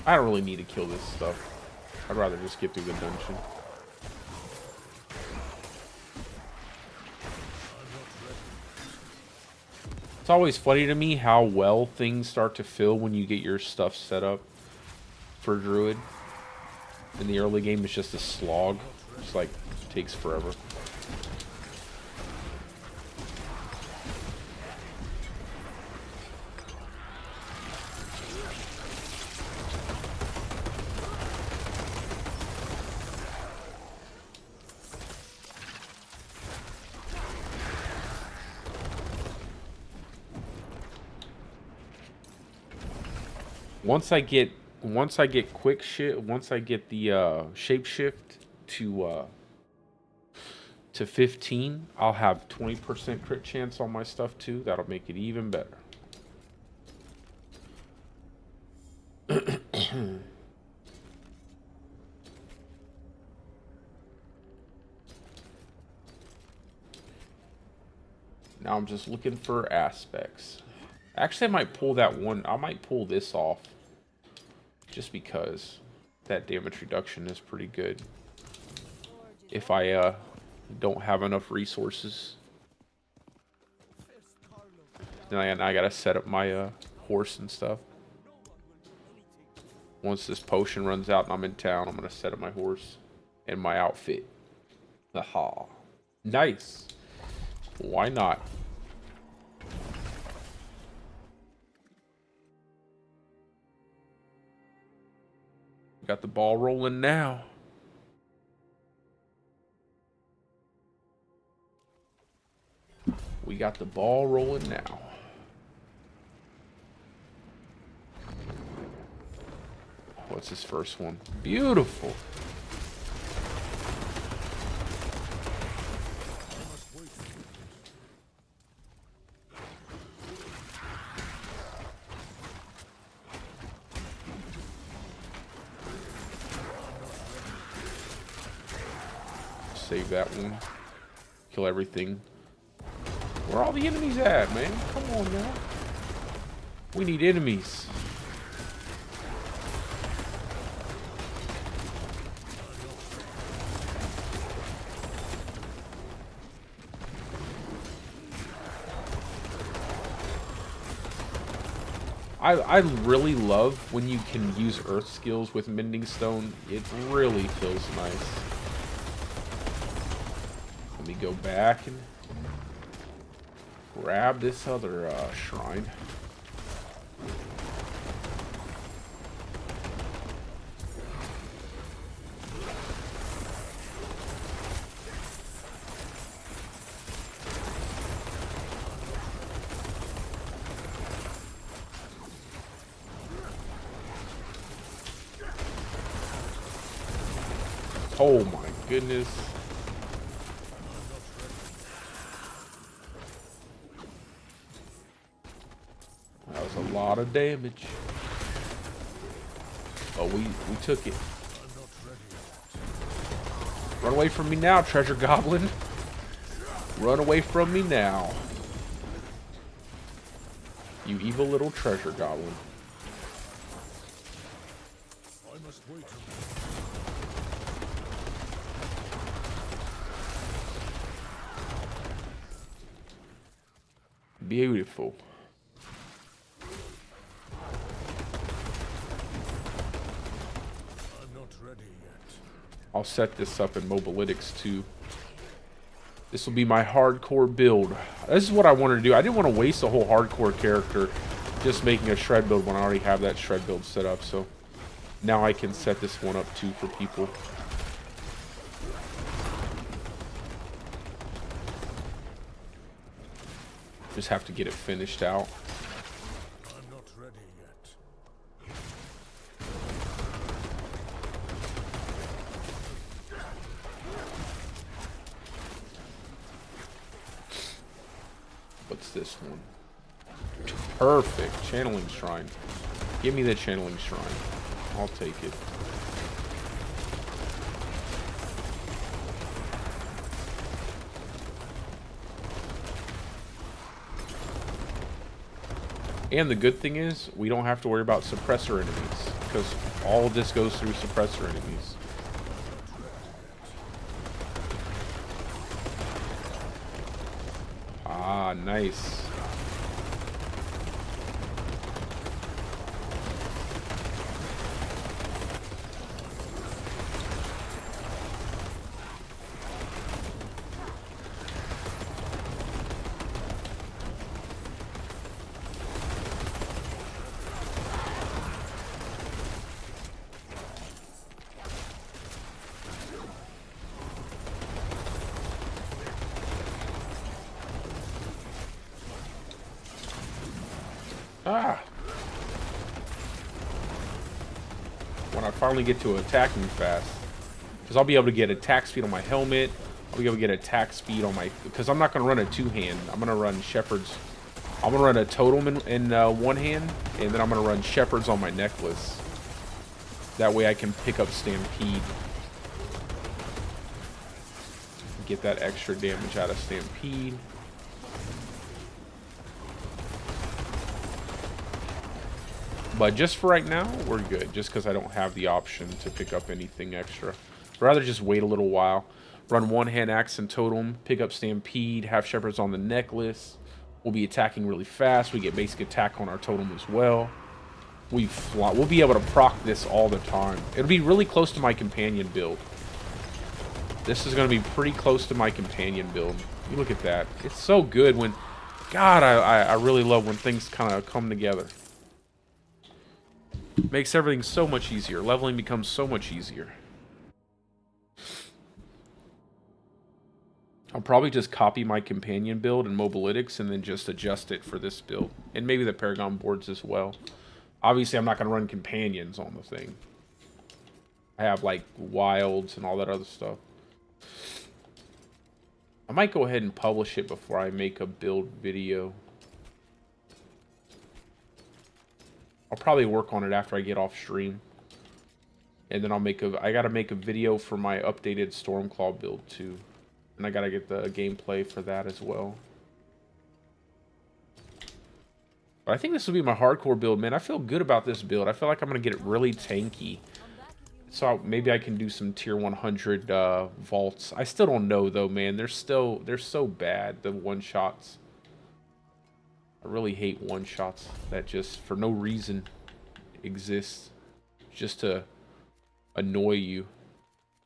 I don't really need to kill this stuff. I'd rather just get through the dungeon. It's always funny to me how well things start to feel when you get your stuff set up for Druid. In the early game, it's just a slog. It's like, takes forever. Once I get the shapeshift to 15, I'll have 20% crit chance on my stuff too. That'll make it even better. Now I'm just looking for aspects. Actually, I might pull that one. I might pull this off. Just because that damage reduction is pretty good. If I don't have enough resources. Then I gotta set up my horse and stuff. Once this potion runs out and I'm in town, I'm gonna set up my horse and my outfit. Aha. Nice. Why not? Got the ball rolling now. We got the ball rolling now. What's his first one? Beautiful. Save that one. Kill everything. Where are all the enemies at, man? Come on now. We need enemies. I really love when you can use earth skills with mending stone. It really feels nice. Let me go back and grab this other shrine. Oh my goodness. That was a lot of damage. Oh, we took it. Run away from me now, treasure goblin. Run away from me now. You evil little treasure goblin. I must wait. Beautiful. I'm not ready yet. I'll set this up in Mobalytics too. This will be my hardcore build. This is what I wanted to do. I didn't want to waste a whole hardcore character just making a shred build when I already have that shred build set up. So now I can set this one up too for people. Just have to get it finished out. I'm not ready yet. What's this one? Perfect. Channeling Shrine. Give me the Channeling Shrine. I'll take it. And the good thing is, we don't have to worry about suppressor enemies, because all of this goes through suppressor enemies. Ah, nice. Ah! When I finally get to attacking fast. Because I'll be able to get attack speed on my helmet. I'll be able to get attack speed on my... Because I'm not going to run a two-hand. I'm going to run shepherds. I'm going to run a totem in one hand. And then I'm going to run shepherds on my necklace. That way I can pick up Stampede. Get that extra damage out of Stampede. But just for right now, we're good. Just because I don't have the option to pick up anything extra. I'd rather just wait a little while. Run one-hand axe and totem. Pick up Stampede. Have shepherds on the necklace. We'll be attacking really fast. We get basic attack on our totem as well. We'll be able to proc this all the time. It'll be really close to my companion build. This is going to be pretty close to my companion build. You look at that. It's so good when... God, I really love when things kind of come together. Makes everything so much easier. Leveling becomes so much easier. I'll probably just copy my companion build in Mobalytics and then just adjust it for this build. And maybe the Paragon boards as well. Obviously, I'm not going to run companions on the thing. I have, like, wilds and all that other stuff. I might go ahead and publish it before I make a build video. I'll probably work on it after I get off stream. And then I gotta make a video for my updated Stormclaw build too. And I gotta get the gameplay for that as well. But I think this will be my hardcore build, man. I feel good about this build. I feel like I'm gonna get it really tanky. So maybe I can do some tier 100 vaults. I still don't know though, man. They're so bad, the one shots. I really hate one-shots that just, for no reason, exist. Just to annoy you.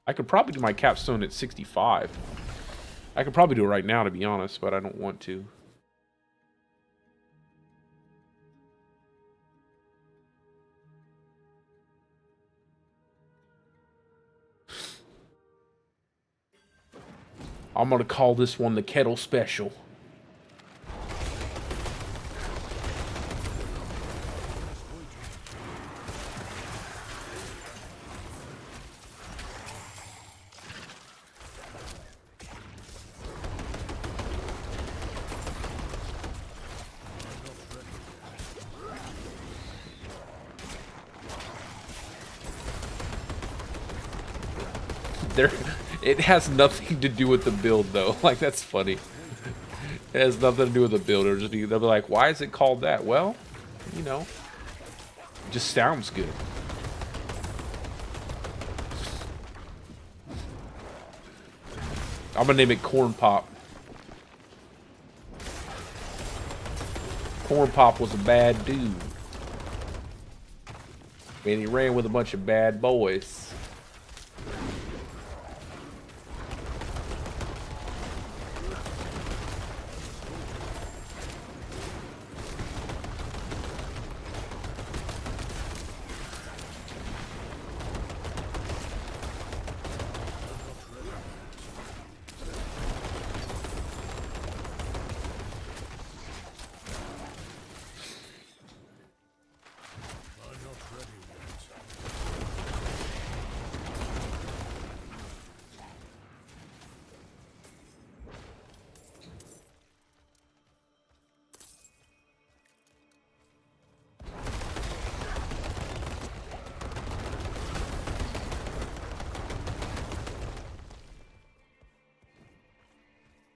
I could probably do my capstone at 65. I could probably do it right now, to be honest, but I don't want to. I'm gonna call this one the Kettle Special. There, it has nothing to do with the build though. Like, that's funny. It has nothing to do with the build. It'll just be, they'll be like, why is it called that? Well, you know, it just sounds good. I'm gonna name it Corn Pop. Corn Pop was a bad dude. And he ran with a bunch of bad boys.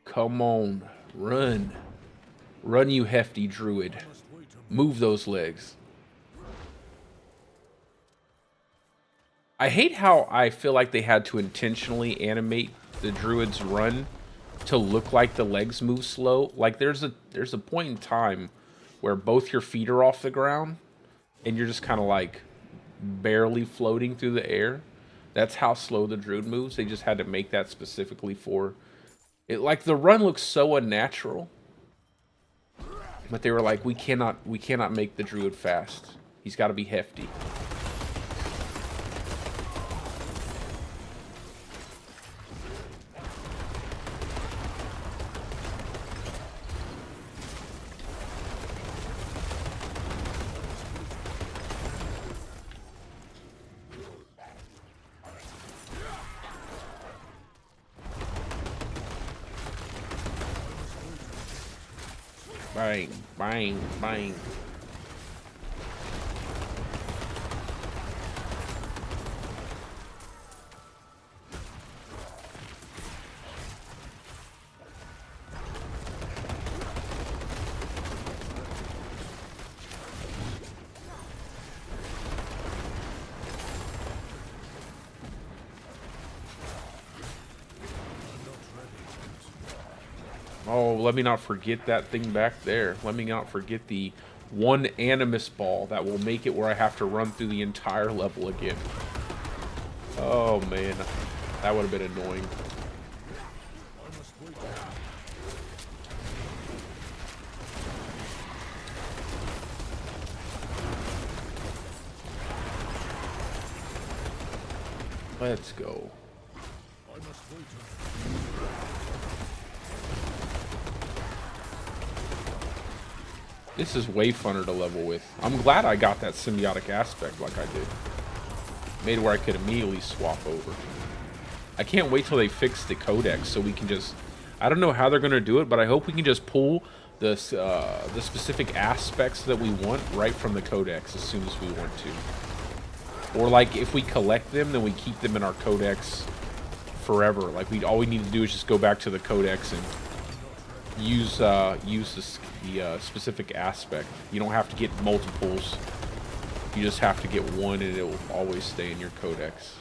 Come on, run. Run, you hefty druid. Move those legs. I hate how I feel like they had to intentionally animate the druid's run to look like the legs move slow. Like, there's a point in time where both your feet are off the ground and you're just kind of like barely floating through the air. That's how slow the druid moves. They just had to make that specifically for it. Like, the run looks so unnatural, but they were like, we cannot make the druid fast. He's got to be hefty. Bang, bang, bang. Oh, let me not forget that thing back there. Let me not forget the one animus ball that will make it where I have to run through the entire level again. Oh, man. That would have been annoying. Let's go. This is way funner to level with. I'm glad I got that symbiotic aspect like I did. Made it where I could immediately swap over. I can't wait till they fix the codex so we can just... I don't know how they're going to do it, but I hope we can just pull the specific aspects that we want right from the codex as soon as we want to. Or, like, if we collect them, then we keep them in our codex forever. Like, all we need to do is just go back to the codex and use the specific aspect. You don't have to get multiples. You just have to get one, and it will always stay in your codex.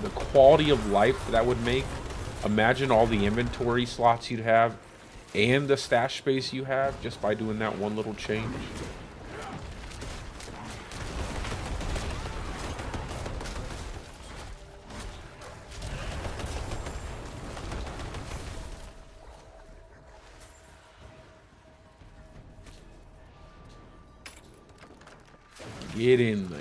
The quality of life that would make Imagine all the inventory slots you'd have and the stash space you have just by doing that one little change. Get in there.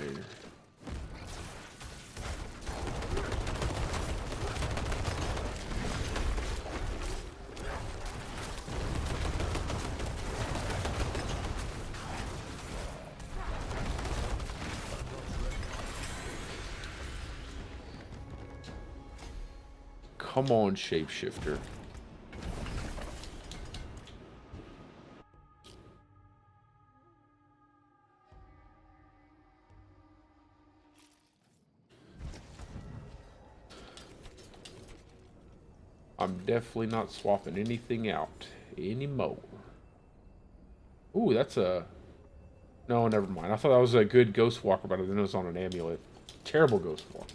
Come on, shapeshifter. I'm definitely not swapping anything out anymore. Ooh, that's a... No, never mind. I thought that was a good Ghost Walker, but then it was on an amulet. Terrible Ghost Walker.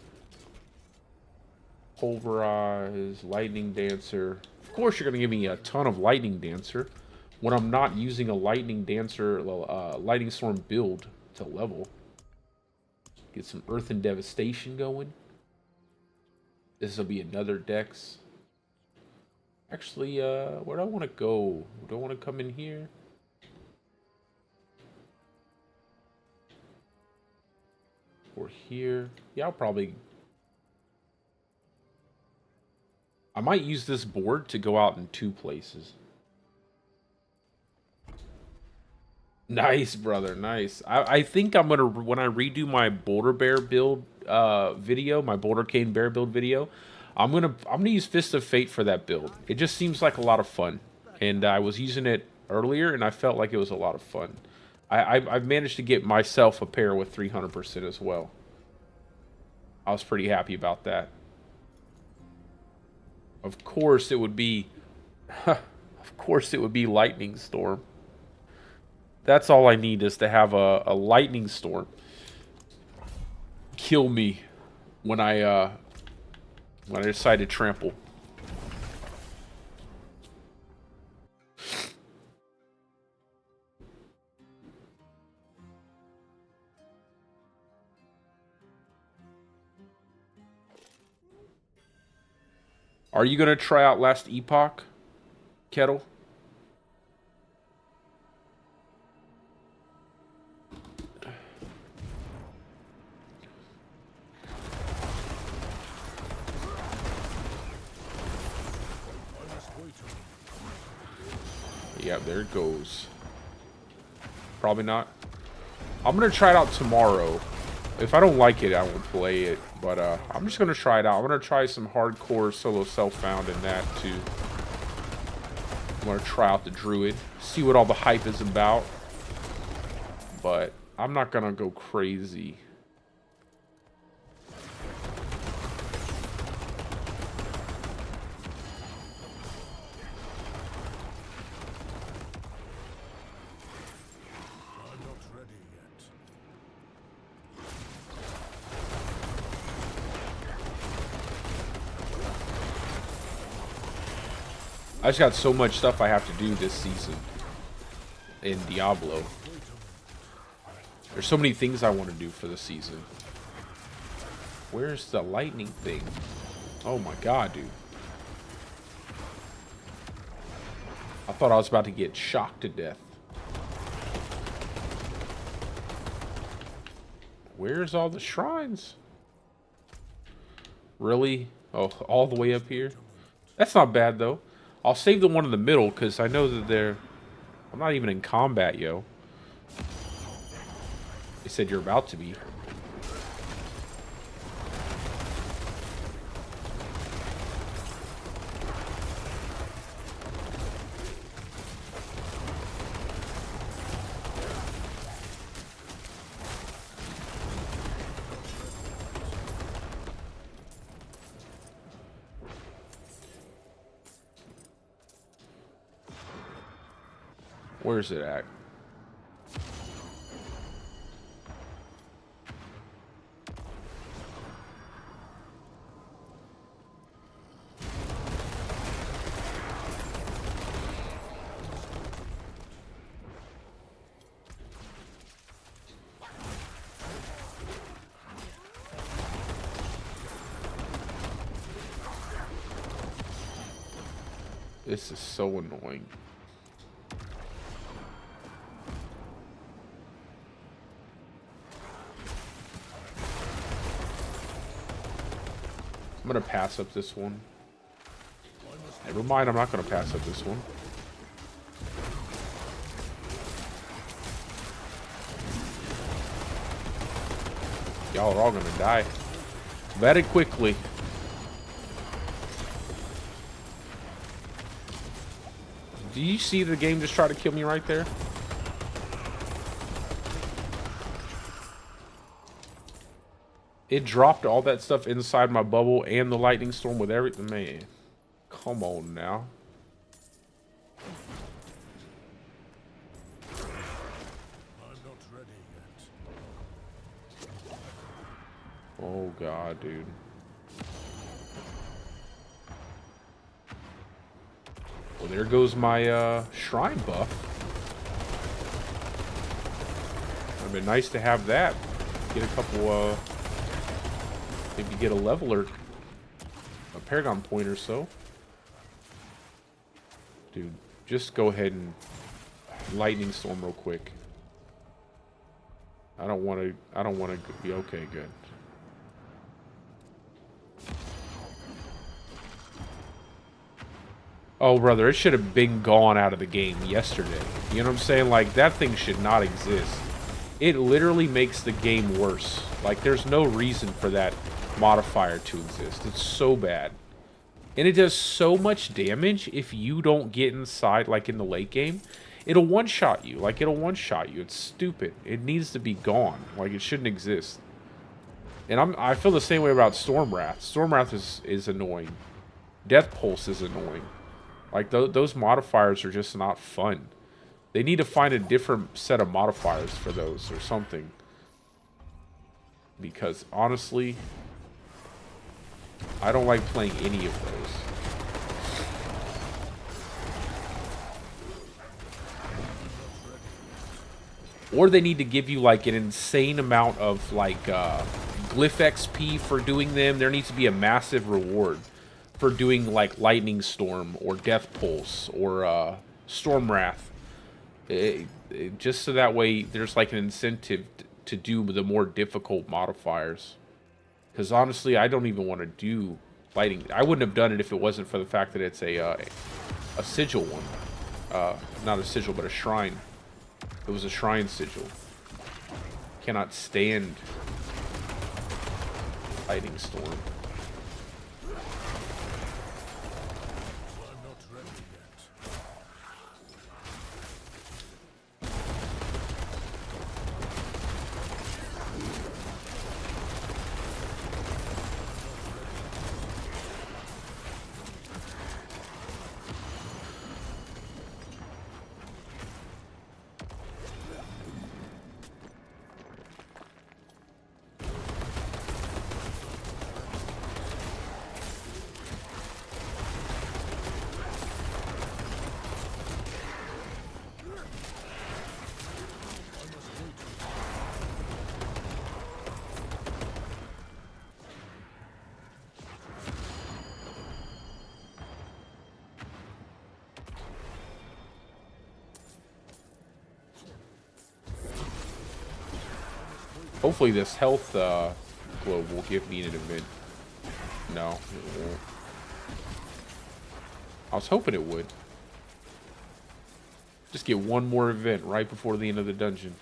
Pulverize, Lightning Dancer. Of course you're going to give me a ton of Lightning Dancer when I'm not using a Lightning Dancer, Lightning Storm build to level. Get some Earth and Devastation going. This will be another Dex. Actually, where do I want to go? Do I want to come in here? Or here? Yeah, I'll probably... I might use this board to go out in 2 places. Nice, brother. Nice. I think I'm going to... When I redo my Boulder Bear build video, my Boulder Cane Bear build video, I'm gonna use Fist of Fate for that build. It just seems like a lot of fun, and I was using it earlier, and I felt like it was a lot of fun. I've managed to get myself a pair with 300% as well. I was pretty happy about that. Of course, it would be, of course, it would be Lightning Storm. That's all I need is to have a Lightning Storm kill me when I decide to trample. Are you going to try out Last Epoch, Kettle? Yeah, there it goes. Probably not. I'm going to try it out tomorrow. If I don't like it, I won't play it. But I'm just going to try it out. I'm going to try some hardcore solo self-found in that, too. I'm going to try out the Druid. See what all the hype is about. But I'm not going to go crazy. I just got so much stuff I have to do this season in Diablo. There's so many things I want to do for the season. Where's the lightning thing? Oh my god, dude. I thought I was about to get shocked to death. Where's all the shrines? Really? Oh, all the way up here? That's not bad, though. I'll save the one in the middle, because I know that they're... I'm not even in combat, yo. They said you're about to be. Where's it at? This is so annoying. I'm gonna pass up this one. Never mind, I'm not gonna pass up this one. Y'all are all gonna die very quickly. Do you see the game just try to kill me right there? It dropped all that stuff inside my bubble and the lightning storm with everything. Man, come on now. I'm not ready yet. Oh god, dude. Well, there goes my shrine buff. It'd been nice to have that. Get a couple maybe get a level or a Paragon point or so. Dude, just go ahead and lightning storm real quick. I don't want to be okay, good. Oh, brother, it should have been gone out of the game yesterday. You know what I'm saying? Like, that thing should not exist. It literally makes the game worse. Like, there's no reason for that modifier to exist. It's so bad. And it does so much damage if you don't get inside, like, in the late game. It'll one-shot you. Like, it'll one-shot you. It's stupid. It needs to be gone. Like, it shouldn't exist. And I feel the same way about Stormwrath. Stormwrath is annoying. Death Pulse is annoying. Like, those modifiers are just not fun. They need to find a different set of modifiers for those or something. Because, honestly, I don't like playing any of those. Or they need to give you, like, an insane amount of, like, glyph XP for doing them. There needs to be a massive reward for doing, like, Lightning Storm or Death Pulse or Stormwrath. Just so that way there's, like, an incentive to do the more difficult modifiers. Because, honestly, I don't even want to do Lightning. I wouldn't have done it if it wasn't for the fact that it's a sigil one. Not a sigil, but a shrine. It was a shrine sigil. Cannot stand Lightning Storm. I'm not ready yet. Hopefully this health globe will give me an event. No, it won't. I was hoping it would. Just get one more event right before the end of the dungeon.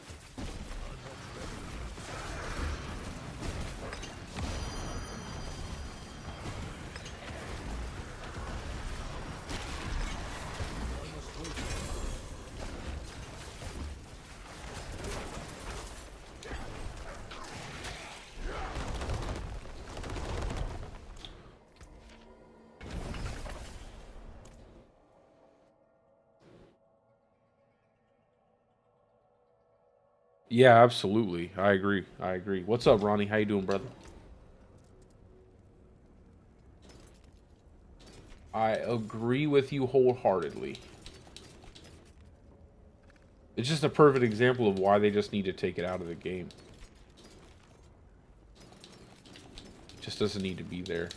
Yeah, absolutely. I agree. I agree. What's up, Ronnie? How you doing, brother? I agree with you wholeheartedly. It's just a perfect example of why they just need to take it out of the game. It just doesn't need to be there.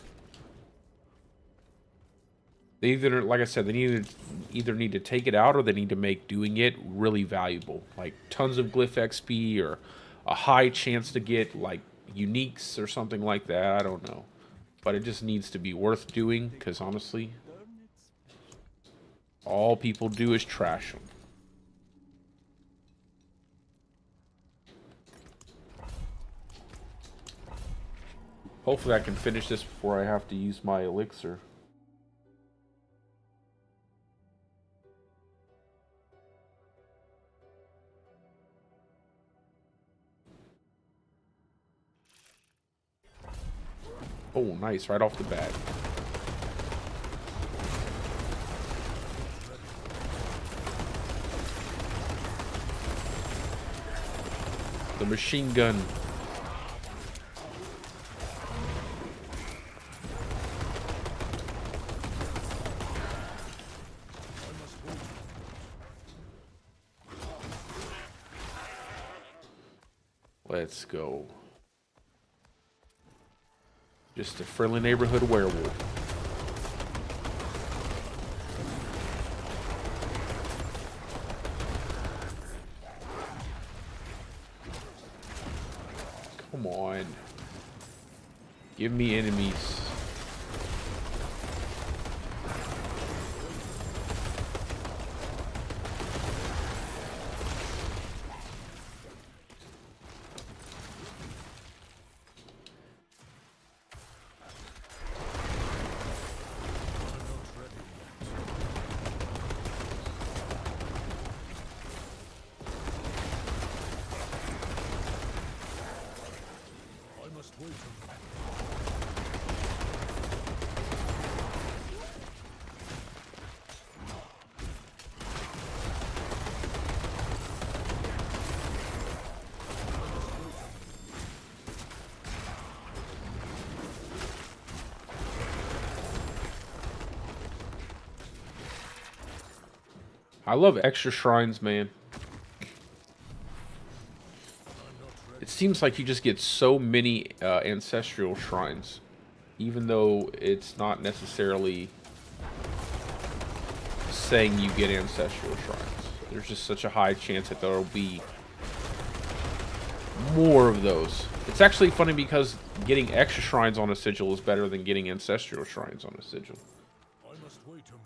They either, like I said, they either need to take it out or they need to make doing it really valuable. Like tons of glyph XP or a high chance to get like uniques or something like that. I don't know. But it just needs to be worth doing because honestly, all people do is trash them. Hopefully I can finish this before I have to use my elixir. Oh, nice, right off the bat. The machine gun. Let's go. Just a friendly neighborhood werewolf. Come on. Give me enemies. I love extra shrines, man. It seems like you just get so many ancestral shrines, even though it's not necessarily saying you get ancestral shrines. There's just such a high chance that there will be more of those. It's actually funny because getting extra shrines on a sigil is better than getting ancestral shrines on a sigil. I must wait a moment.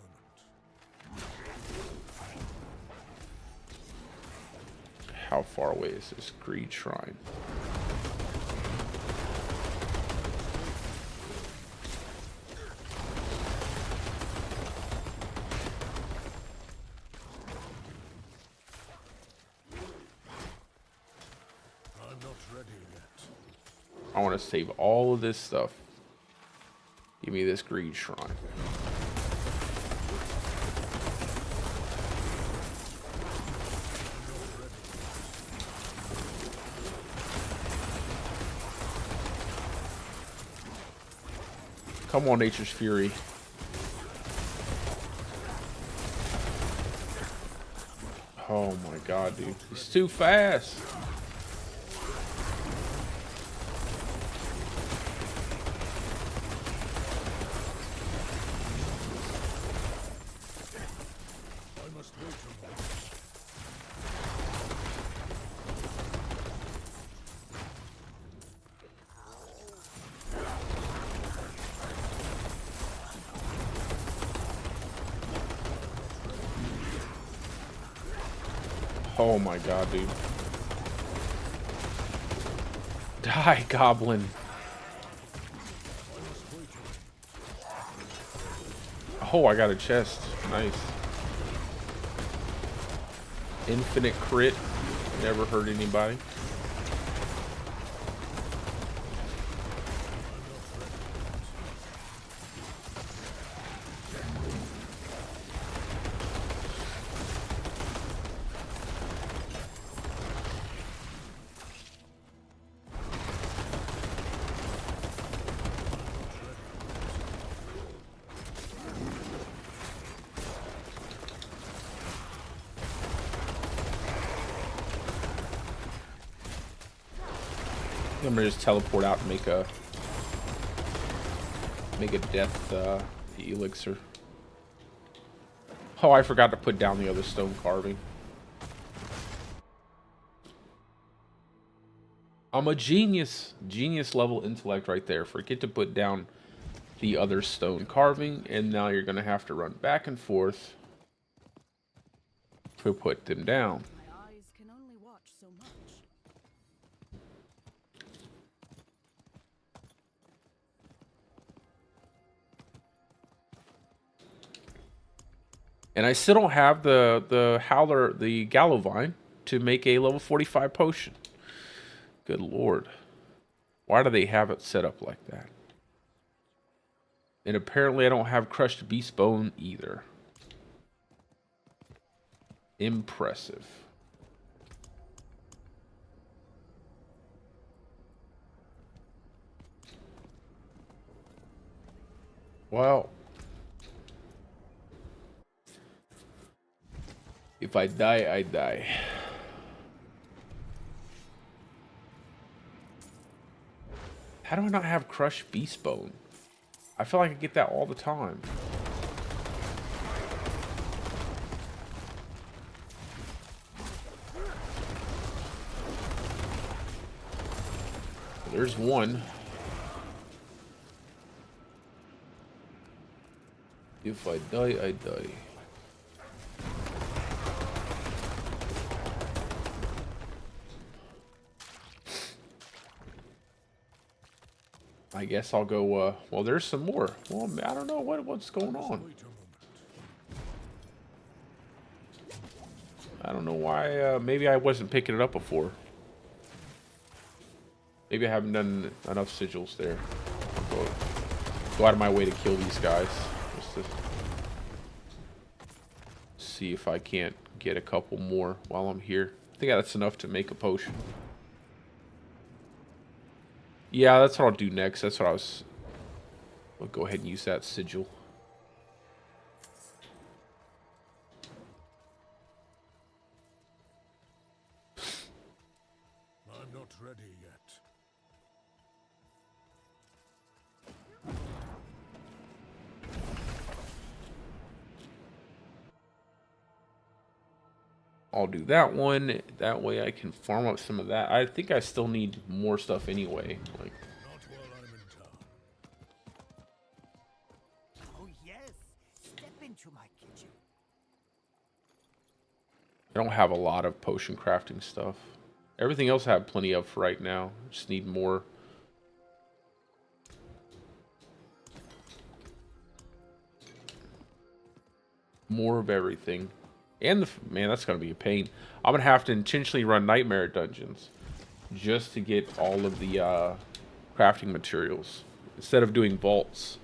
How far away is this greed shrine? I'm not ready yet. I want to save all of this stuff. Give me this greed shrine. Come on, Nature's Fury. Oh my god, dude. He's too fast. I must wait a moment. Oh my god, dude. Die, goblin. Oh, I got a chest. Nice. Infinite crit. Never hurt anybody. I'm gonna just teleport out and make a death elixir. Oh, I forgot to put down the other stone carving. I'm a genius. Genius level intellect right there. Forget to put down the other stone carving, and now you're going to have to run back and forth to put them down. My eyes can only watch so much. And I still don't have the howler, the Gallovine, to make a level 45 potion. Good lord. Why do they have it set up like that? And apparently I don't have crushed beast bone either. Impressive. Well, if I die, I die. How do I not have crushed beast bone? I feel like I get that all the time. There's one. If I die, I die. I guess I'll go, well, there's some more. Well, I don't know what's going on. Wait a moment. I don't know why, maybe I wasn't picking it up before. Maybe I haven't done enough sigils there. I'll go out of my way to kill these guys. Just to see if I can't get a couple more while I'm here. I think that's enough to make a potion. Yeah, that's what I'll do next. That's what I'll go ahead and use that sigil. I'm not ready yet. I'll do that one. That way I can farm up some of that. I think I still need more stuff anyway. Like, Not while I'm in town. Oh yes, step into my kitchen. I don't have a lot of potion crafting stuff. Everything else I have plenty of for right now. Just need more. More of everything. And man, that's gonna be a pain. I'm gonna have to intentionally run nightmare dungeons just to get all of the crafting materials instead of doing vaults.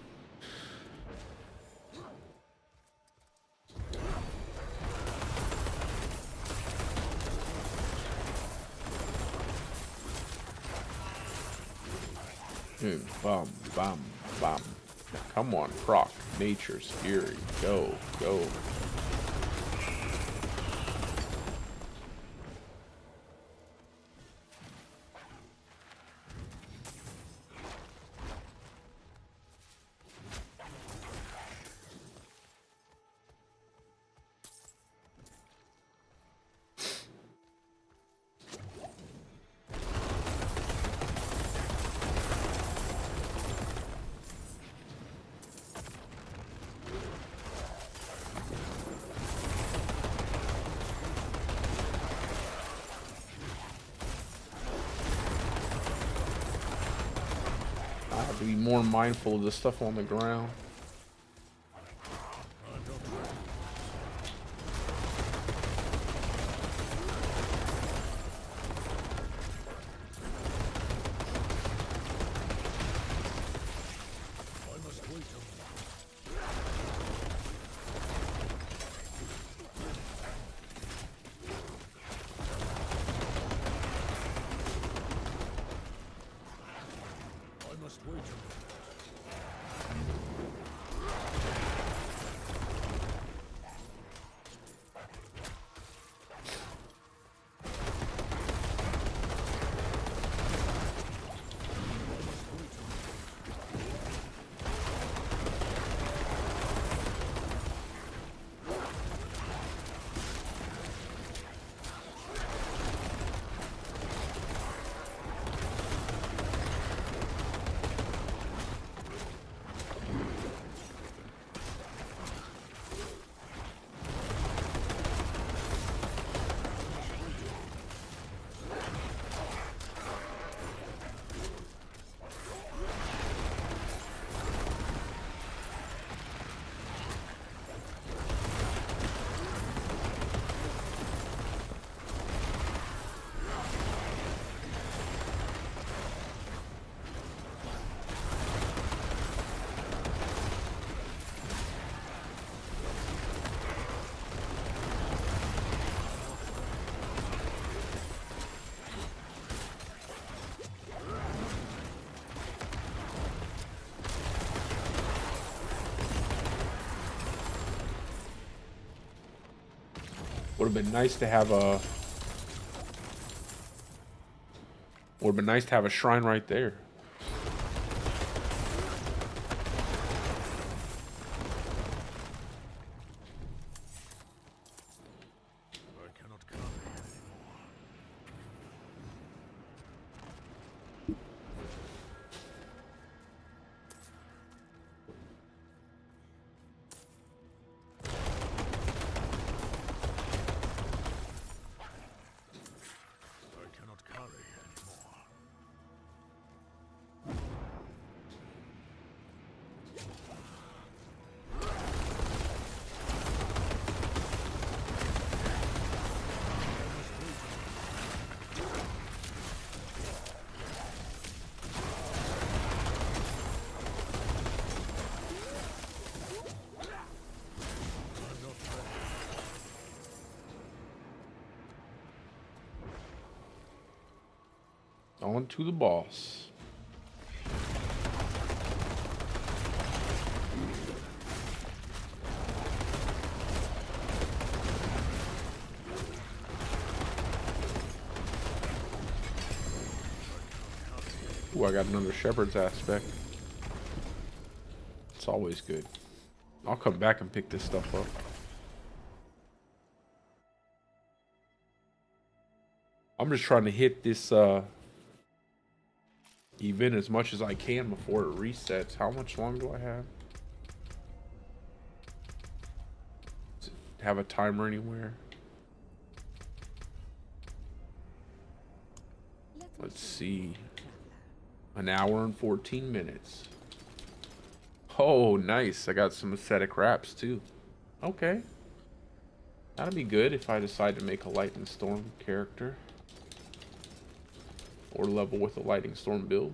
Bum, bum, bum. Come on, proc. Nature's Fury. Go, go. I have to be more mindful of the stuff on the ground. I must wait a moment. I must wait a moment. Would have been nice to have a. Would have been nice to have a shrine right there. I cannot carry anymore. I cannot carry anymore. On to the boss. Ooh, I got another shepherd's aspect. It's always good. I'll come back and pick this stuff up. I'm just trying to hit this event as much as I can before it resets. How much longer do I have? Does it have a timer anywhere? Let's see. An hour and 14 minutes. Oh, nice. I got some aesthetic wraps too. Okay. That'll be good if I decide to make a Lightning Storm character. Or level with a Lightning Storm build.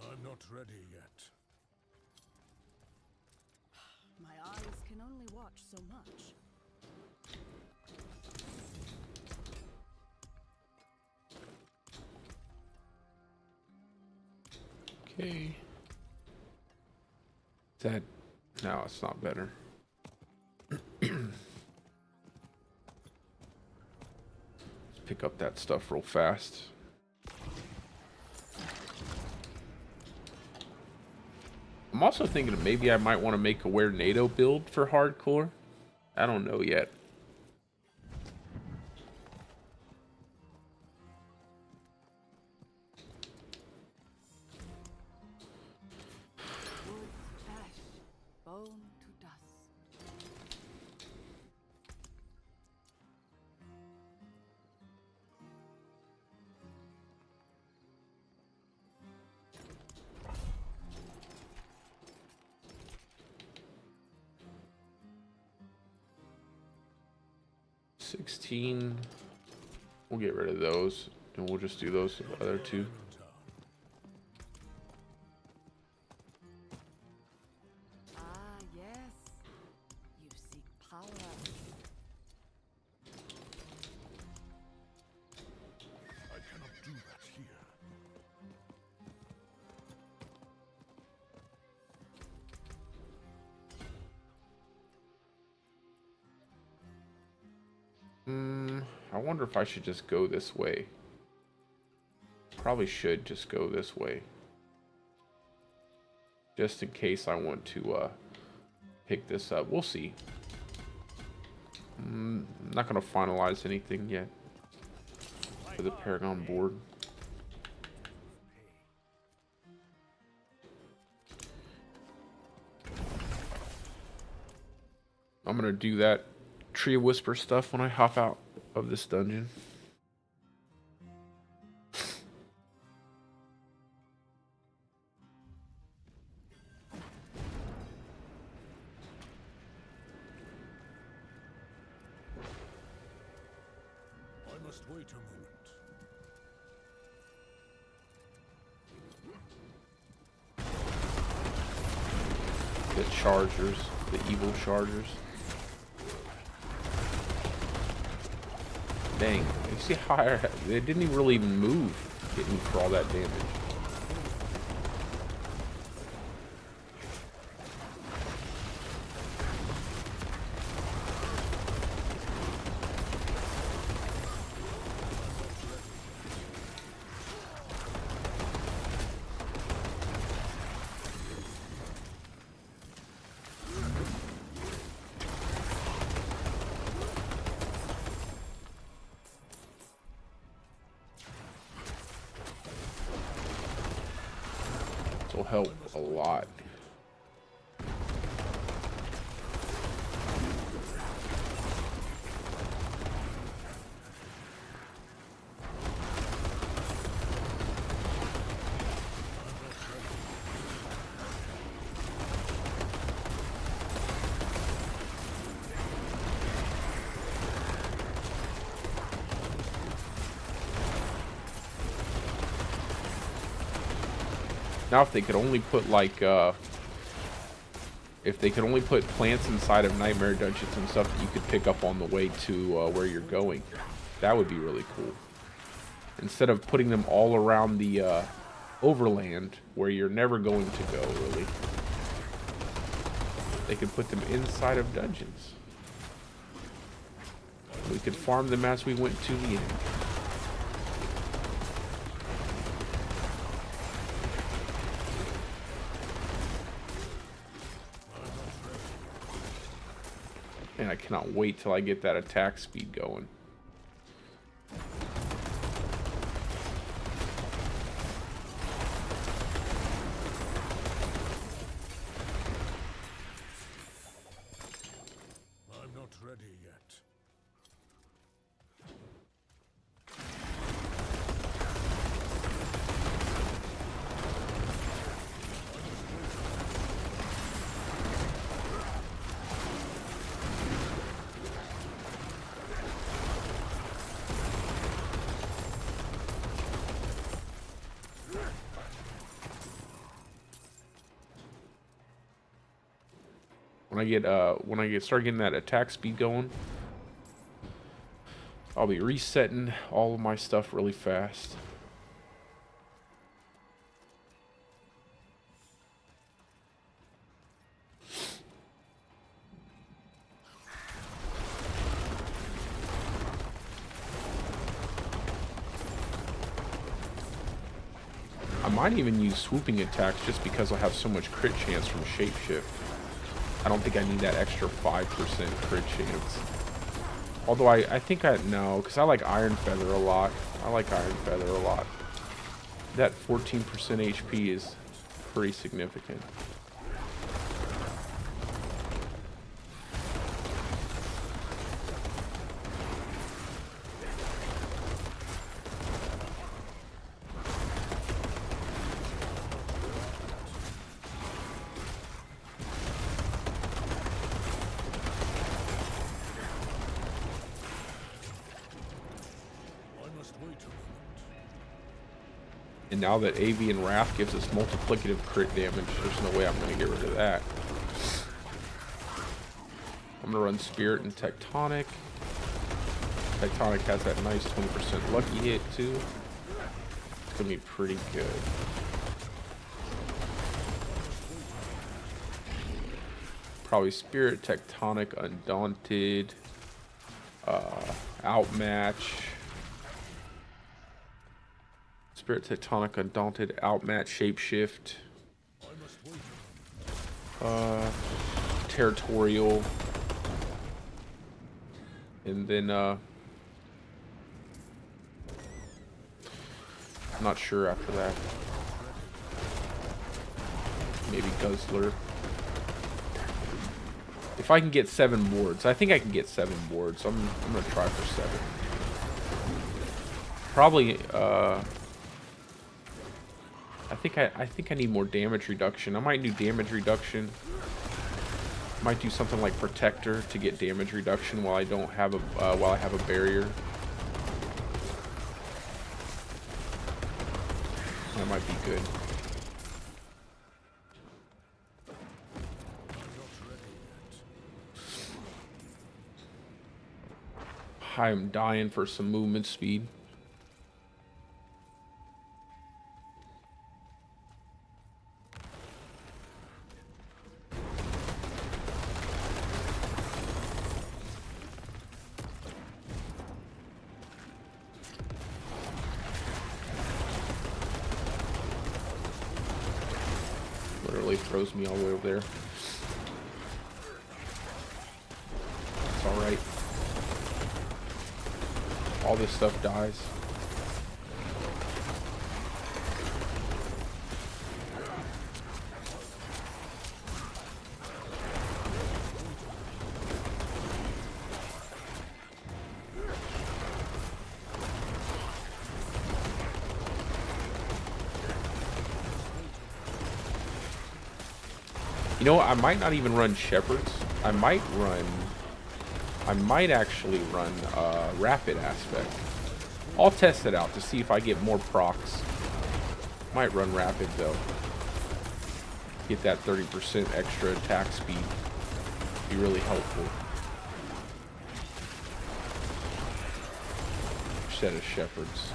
I'm not ready yet. My eyes can only watch so much. Okay. Is that... No, it's not better. Let's pick up that stuff real fast. I'm also thinking of maybe I might want to make a Wear NATO build for hardcore. I don't know yet. Wood to ash, bone to dust. We'll get rid of those, and we'll just do those to the other two. Ah, yes. You seek power. I cannot do that here. I wonder if I should just go this way. Probably should just go this way. Just in case I want to pick this up. We'll see. I'm not going to finalize anything yet for the Paragon board. I'm going to do that Tree of Whisper stuff when I hop out of this dungeon. I must wait a moment. The chargers, the evil chargers. Dang. You see how they didn't even really move getting for all that damage. Will help a lot. Now, if they could only put like, if they could only put plants inside of nightmare dungeons and stuff that you could pick up on the way to where you're going, that would be really cool. Instead of putting them all around the overland where you're never going to go, really, they could put them inside of dungeons. We could farm them as we went to the end. And I cannot wait till I get that attack speed going. I'm not ready yet. When I start getting that attack speed going, I'll be resetting all of my stuff really fast. I might even use swooping attacks just because I have so much crit chance from shapeshift. I don't think I need that extra 5% crit chance. Although I think I know, because I like Iron Feather a lot. I like Iron Feather a lot. That 14% HP is pretty significant. And now that Avian Wrath gives us multiplicative crit damage, there's no way I'm going to get rid of that. I'm going to run Spirit and Tectonic. Tectonic has that nice 20% lucky hit too. It's going to be pretty good. Probably Spirit, Tectonic, Undaunted, Outmatch. Spirit, Tectonic, Undaunted, Outmatch, Shapeshift, Territorial, and then I'm not sure after that. Maybe Guzzler. If I can get 7 boards, I think I can get 7 boards. I'm gonna try for 7. Probably I think I need more damage reduction. I might do damage reduction. Might do something like Protector to get damage reduction while I don't have a while I have a barrier. That might be good. I'm dying for some movement speed. Literally throws me all the way over there. It's alright. All this stuff dies. You know what? I might not even run Shepherds. I might actually run Rapid Aspect. I'll test it out to see if I get more procs. Might run Rapid though. Get that 30% extra attack speed. Be really helpful. Instead of Shepherds.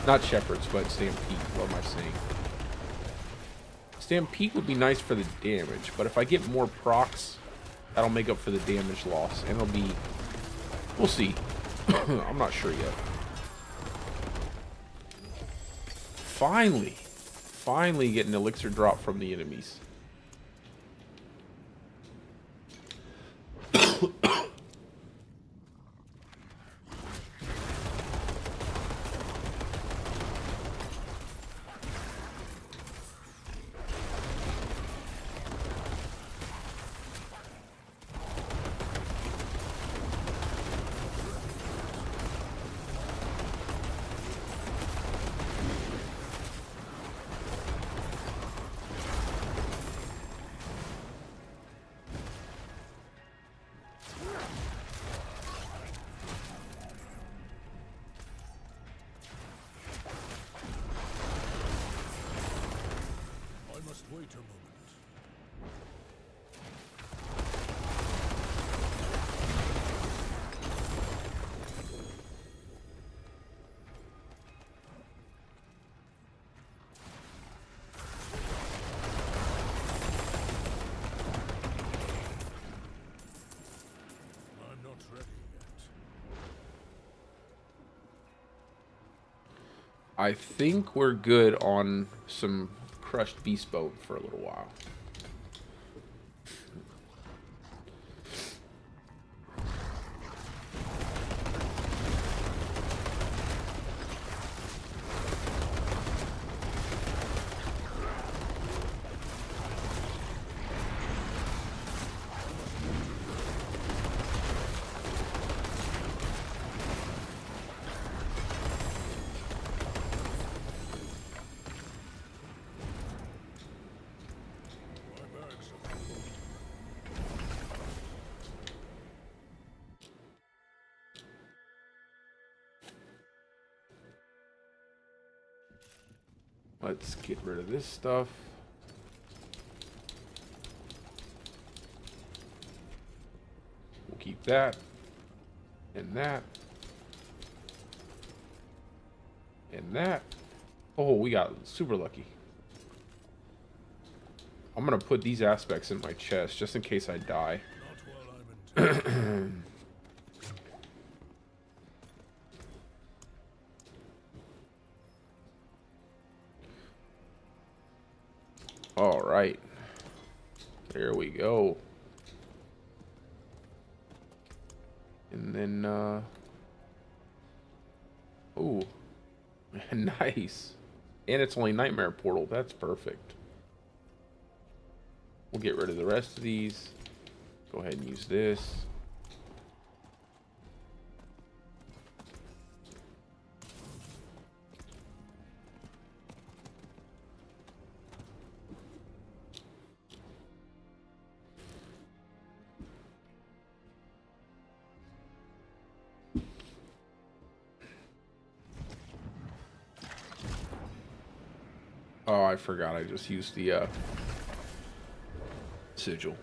Not Shepherds, but Stampede. What am I saying? Stampede would be nice for the damage, but if I get more procs, that'll make up for the damage loss, and it'll be... We'll see. I'm not sure yet. Finally get an elixir drop from the enemies. Wait a moment. I'm not ready yet. I think we're good on some crushed beast bone for a little while. Let's get rid of this stuff. We'll keep that. And that. And that. Oh, we got super lucky. I'm gonna put these aspects in my chest just in case I die. Not while I'm in All right. There we go. And then, ooh. Nice. And it's only Nightmare Portal. That's perfect. We'll get rid of the rest of these. Go ahead and use this. Oh, I forgot. I just used the sigil.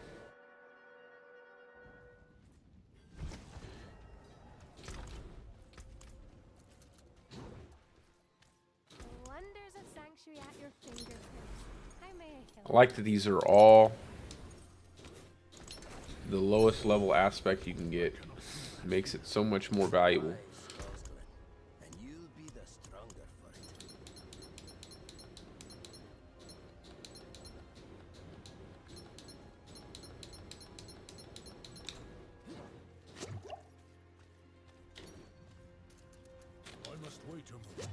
I like that these are all the lowest level aspect you can get. Makes it so much more valuable. And you'll be the stronger for it. I must wait a moment.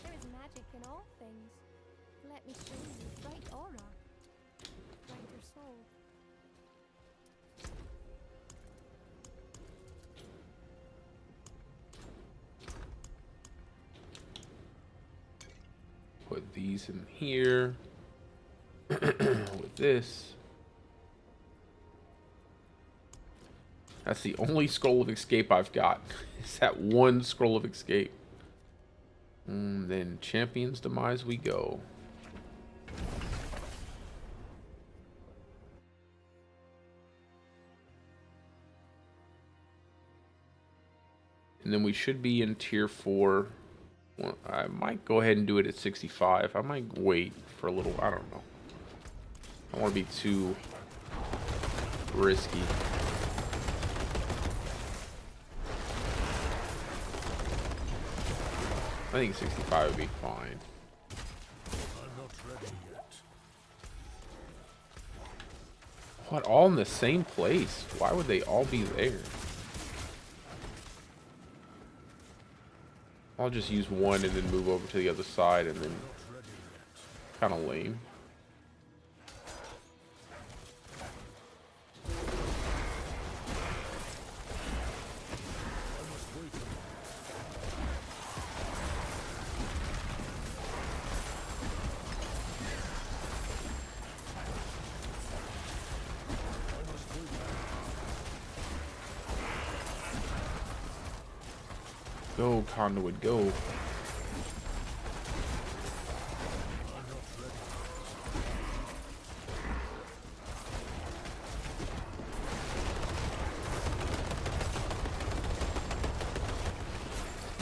There is magic in all things. Let me show you bright aura, brighter soul. Put these in here with this. That's the only scroll of escape I've got. Is that one scroll of escape. And then Champion's Demise we go. And then we should be in tier 4. Well, I might go ahead and do it at 65. I might wait for a little. I don't know. I don't want to be too risky. I think 65 would be fine. I'm not ready yet. What? All in the same place? Why would they all be there? I'll just use one and then move over to the other side, and then kind of lame. Go, Conduit, go.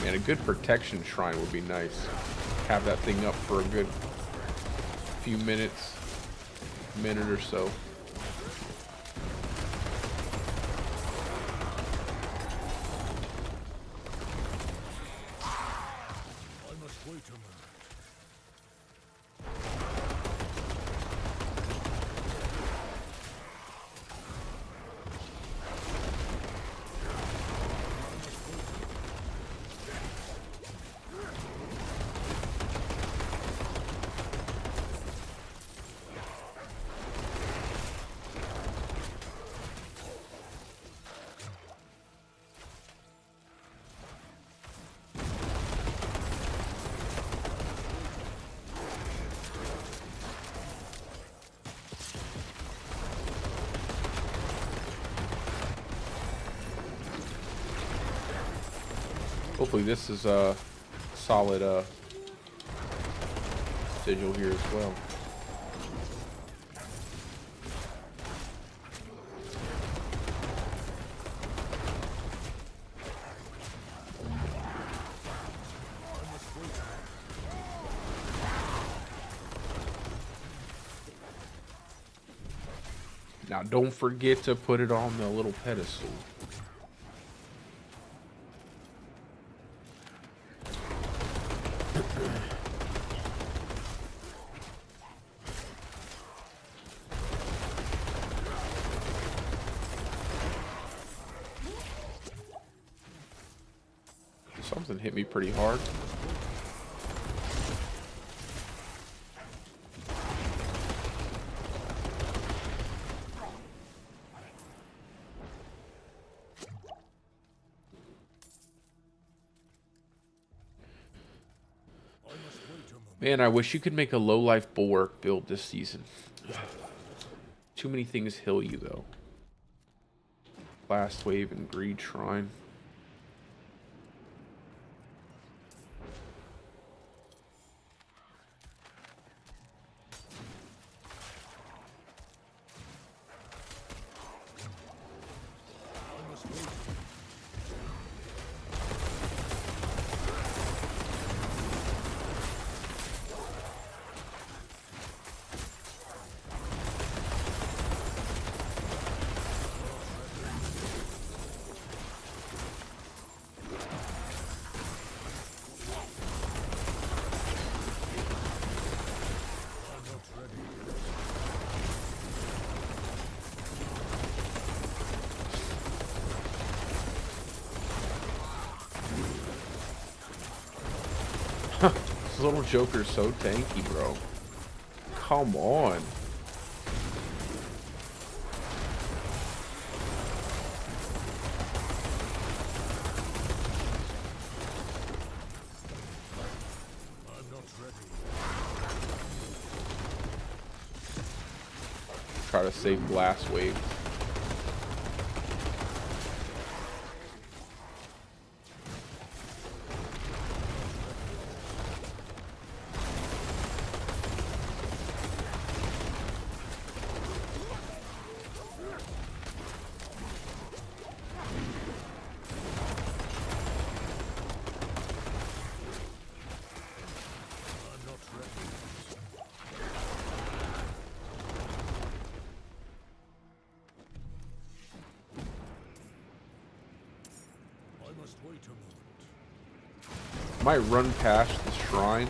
Man, a good protection shrine would be nice. Have that thing up for a good few minutes, minute or so. Wait a moment. Hopefully this is a solid sigil here as well. Now don't forget to put it on the little pedestal. Something hit me pretty hard. Man, I wish you could make a low-life bulwark build this season. Too many things heal you, though. Last wave and greed shrine. This little Joker's so tanky, bro. Come on. I'm not ready. Try to save blast wave. I'm not ready. I must wait a moment. Might run past the shrine.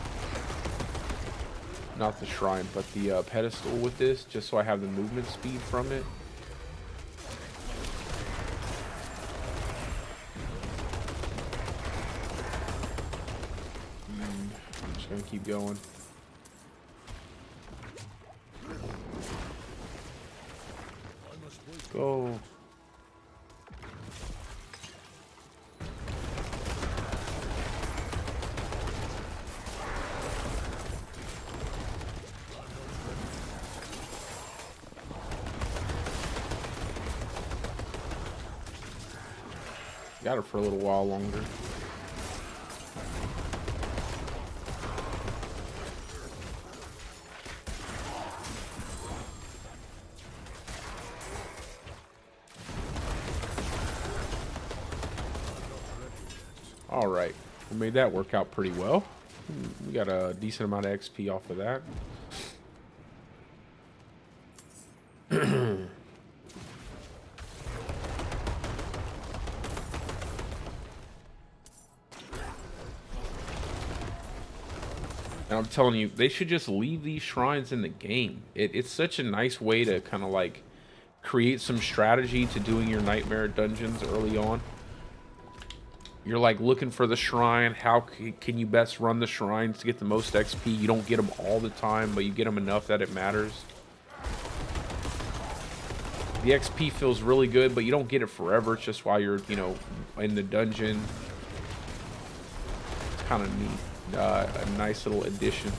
Not the shrine, but the pedestal with this, just so I have the movement speed from it. I'm just gonna keep going. I must wait. Go. Got it for a little while longer. All right, we made that work out pretty well. We got a decent amount of XP off of that. And I'm telling you, they should just leave these shrines in the game. It's such a nice way to kind of like create some strategy to doing your nightmare dungeons early on. You're like looking for the shrine. How can you best run the shrines to get the most XP? You don't get them all the time, but you get them enough that it matters. The XP feels really good, but you don't get it forever. It's just while you're, you know, in the dungeon. It's kind of neat. A nice little addition.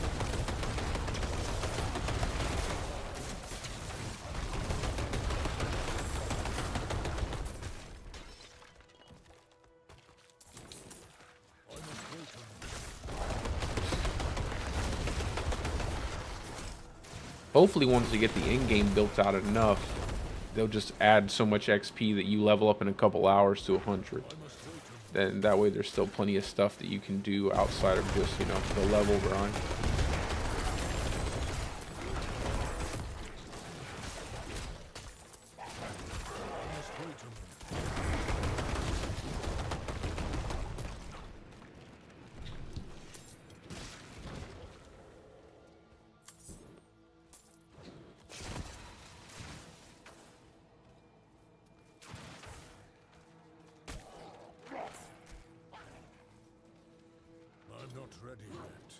Hopefully once you get the endgame built out enough, they'll just add so much XP that you level up in a couple hours to 100. Then that way there's still plenty of stuff that you can do outside of just, you know, the level grind. I'm not ready yet.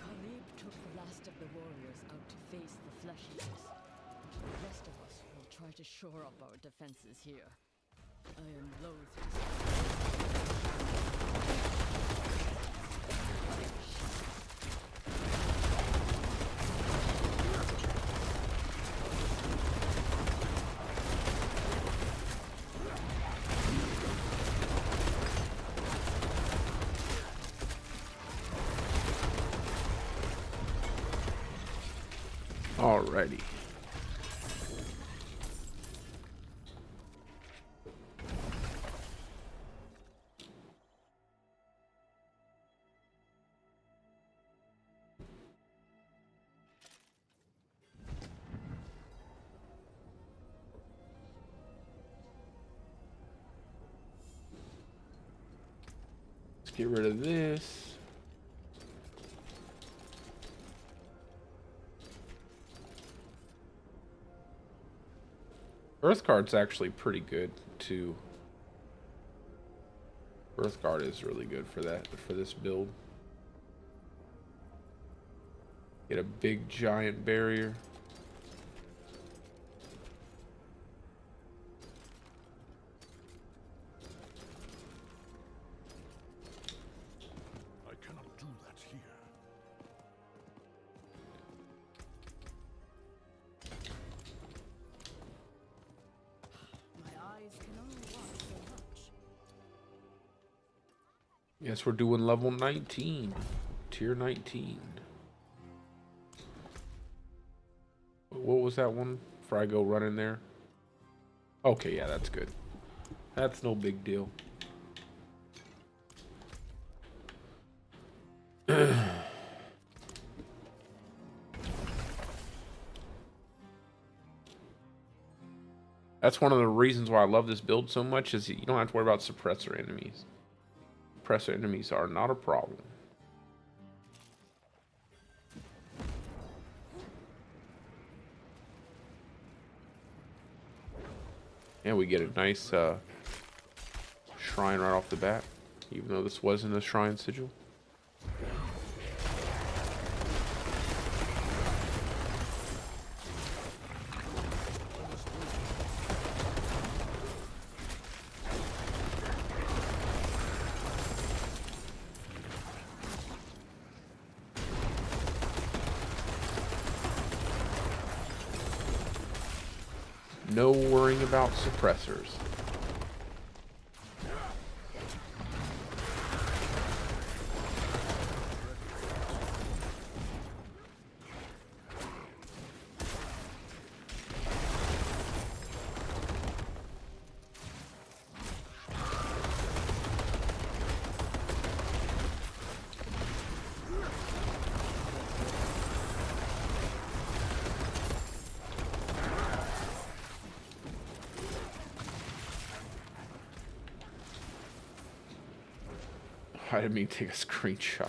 Khalib took the last of the warriors out to face the flesh eaters. The rest of us will try to shore up our defenses here. I am loath to Alrighty. Get rid of this. Earthguard's actually pretty good too. Earthguard is really good for this build. Get a big giant barrier. I cannot do that here. My eyes can only watch so much. Yes, we're doing level 19. Tier 19. What was that one? Before I go run in there? Okay, yeah, that's good. That's no big deal. That's one of the reasons why I love this build so much, is you don't have to worry about suppressor enemies. Suppressor enemies are not a problem. And we get a nice shrine right off the bat, even though this wasn't a shrine sigil. No worrying about suppressors. I didn't mean to take a screenshot.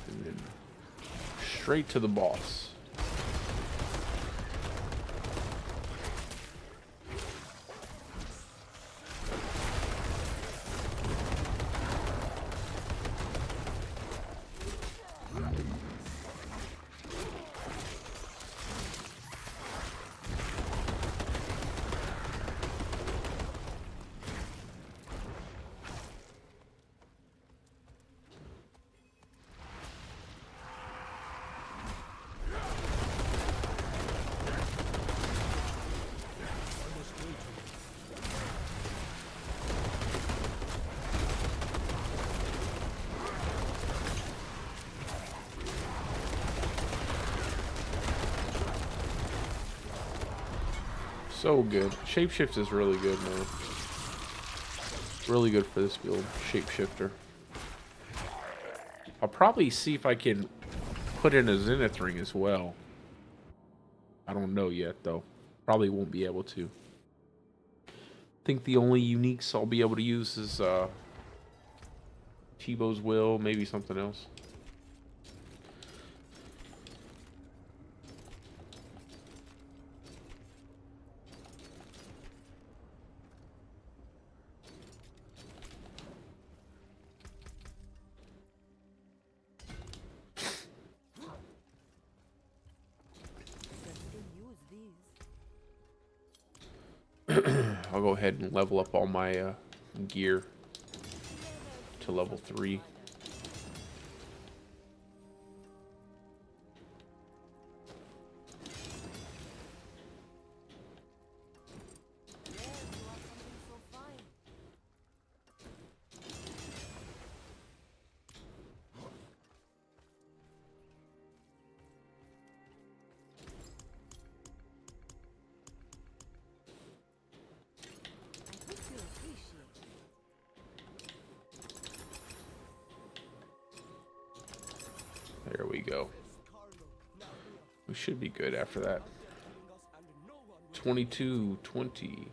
And then straight to the boss. So good. Shapeshift is really good, man. Really good for this build. Shapeshifter. I'll probably see if I can put in a Zenith ring as well. I don't know yet, though. Probably won't be able to. I think the only uniques I'll be able to use is Chibo's Will, maybe something else. I'll go ahead and level up all my gear to level 3. There we go. We should be good after that. 22-20.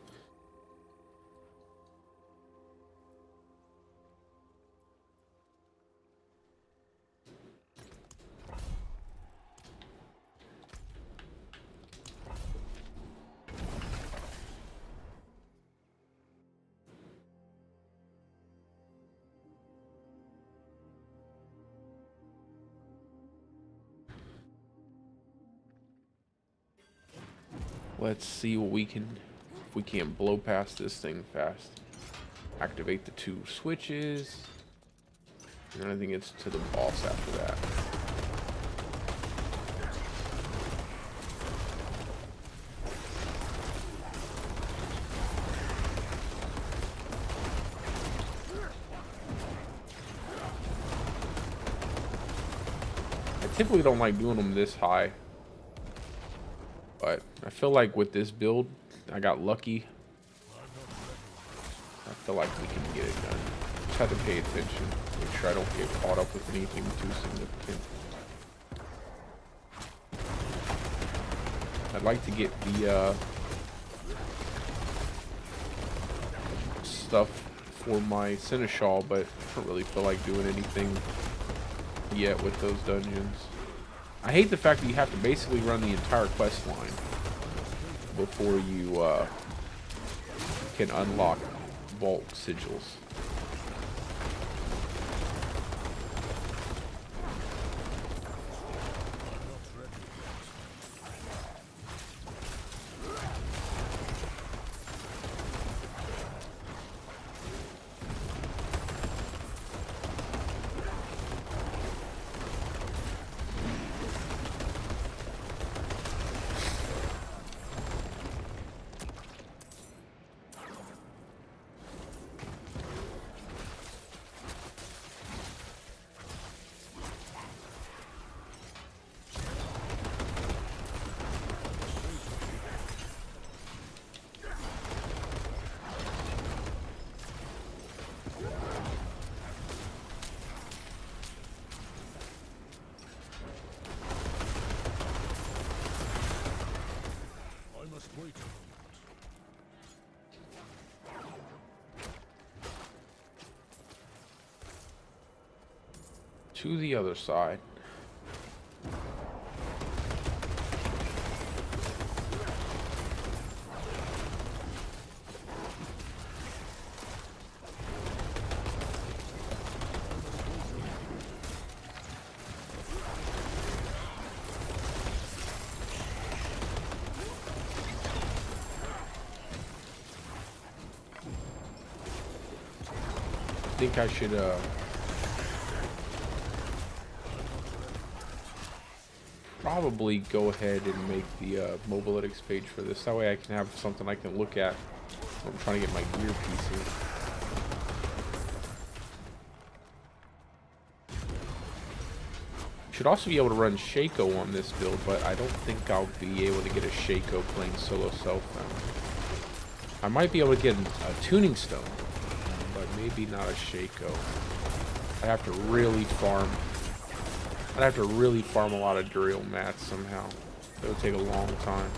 Let's see what we can, if we can't blow past this thing fast. Activate the 2 switches. And I think it's to the boss after that. I typically don't like doing them this high. But I feel like with this build, I got lucky. I feel like we can get it done. Just have to pay attention. Make sure I don't get caught up with anything too significant. I'd like to get the stuff for my Seneschal, but I don't really feel like doing anything yet with those dungeons. I hate the fact that you have to basically run the entire quest line before you can unlock vault sigils. To the other side. I think I should probably go ahead and make the Mobalytics page for this. That way I can have something I can look at when I'm trying to get my gear pieces. Should also be able to run Shaco on this build, but I don't think I'll be able to get a Shaco playing solo self now. I might be able to get a tuning stone, but maybe not a Shaco. I have to really farm. I'd have to really farm a lot of drill mats somehow. It would take a long time.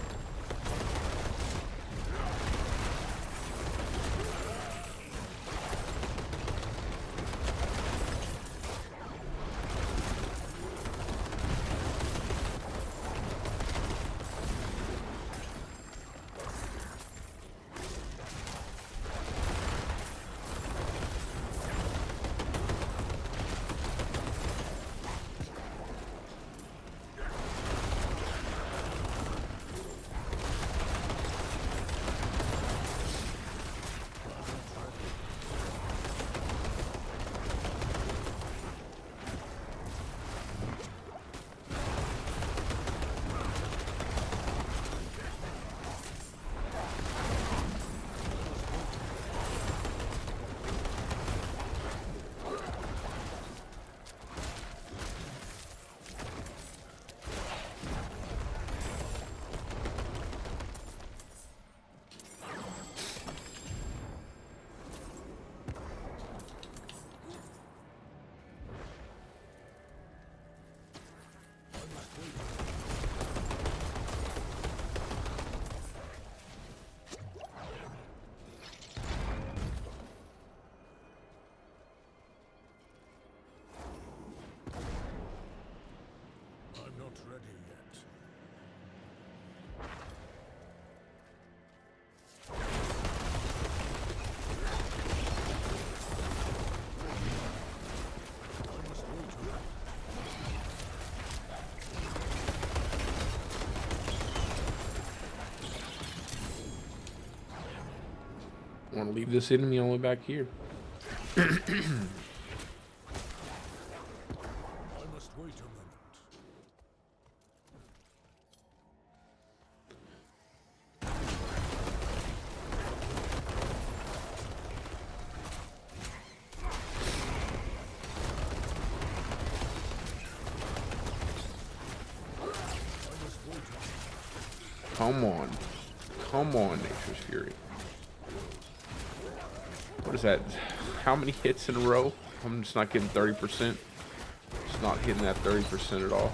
Want to leave this enemy all the way back here. I must wait a moment. Come on. Come on, Nature's Fury. What is that? How many hits in a row? I'm just not getting 30%. Just not hitting that 30% at all.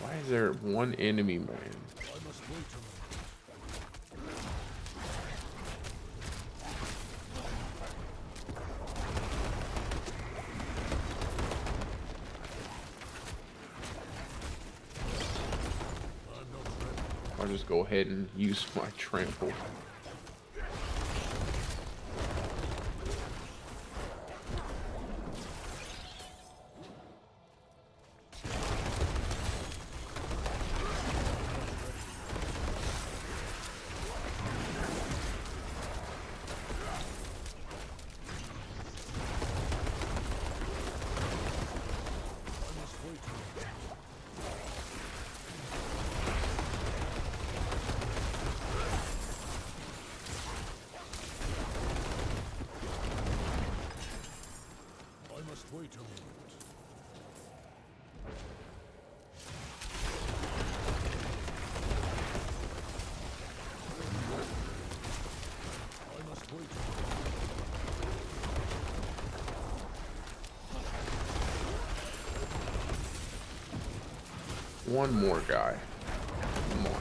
Why is there one enemy, man? I must wait a moment. I'll just go ahead and use my trample. Wait a moment. I must wait a moment. One more guy. Come on.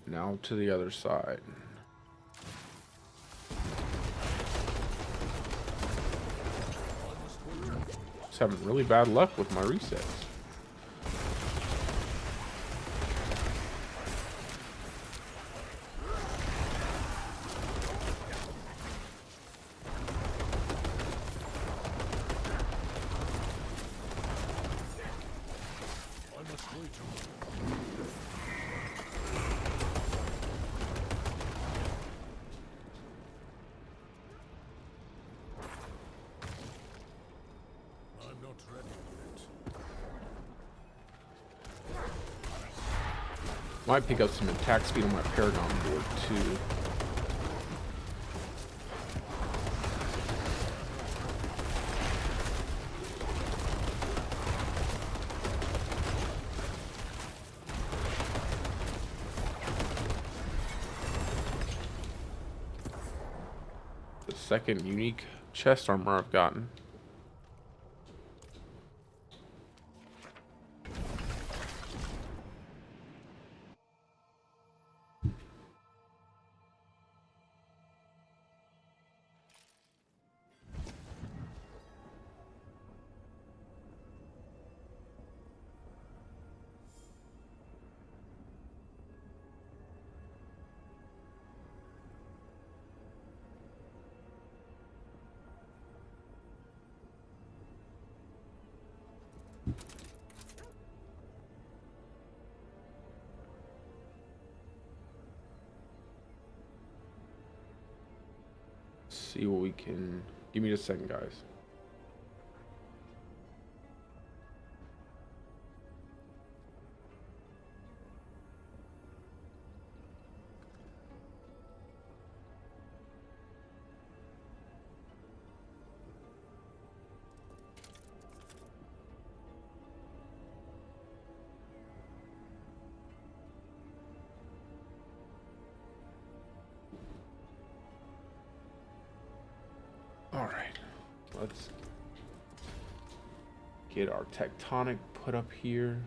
Now to the other side. Just having really bad luck with my resets. I must wait a moment. I'm not ready yet. Might pick up some attack speed on my Paragon board too. The second unique chest armor I've gotten. See what we can. Give me a second, guys. All right, let's get our tectonic put up here.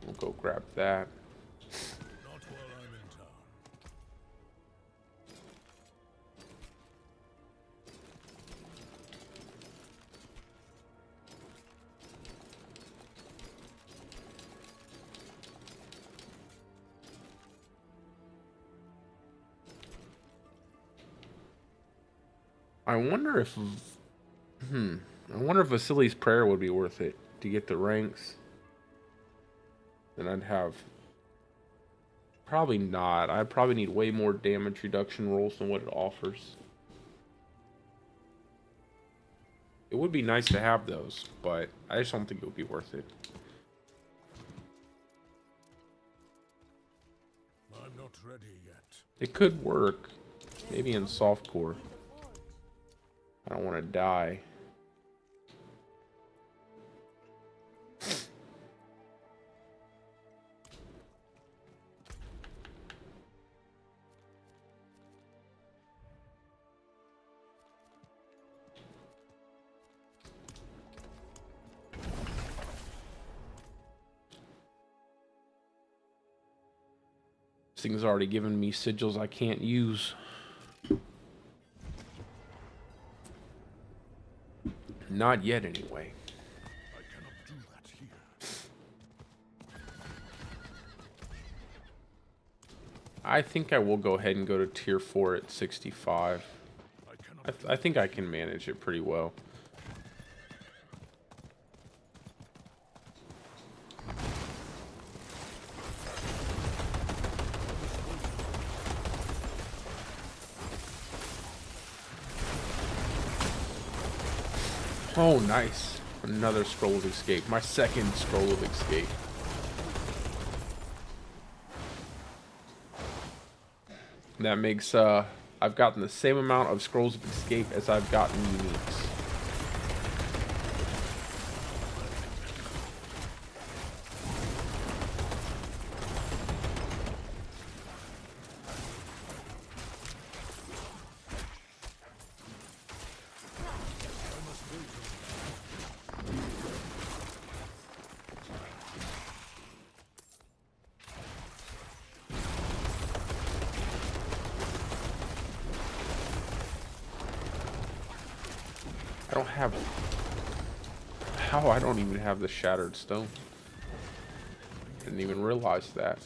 We'll go grab that. Not while I'm in town. I wonder if... I wonder if Vasily's Prayer would be worth it to get the ranks. Then I'd have... Probably not. I probably need way more damage reduction rolls than what it offers. It would be nice to have those, but I just don't think it would be worth it. I'm not ready yet. It could work. Maybe in softcore. I don't want to die. This thing's already given me sigils I can't use. Not yet, anyway. I cannot do that here. I think I will go ahead and go to tier 4 at 65. I think I can manage it pretty well. Oh, nice. Another scroll of escape. My second scroll of escape. That makes, I've gotten the same amount of scrolls of escape as I've gotten uniques. I don't have... How? I don't even have the Shattered Stone. Didn't even realize that.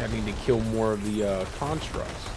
I need to kill more of the constructs.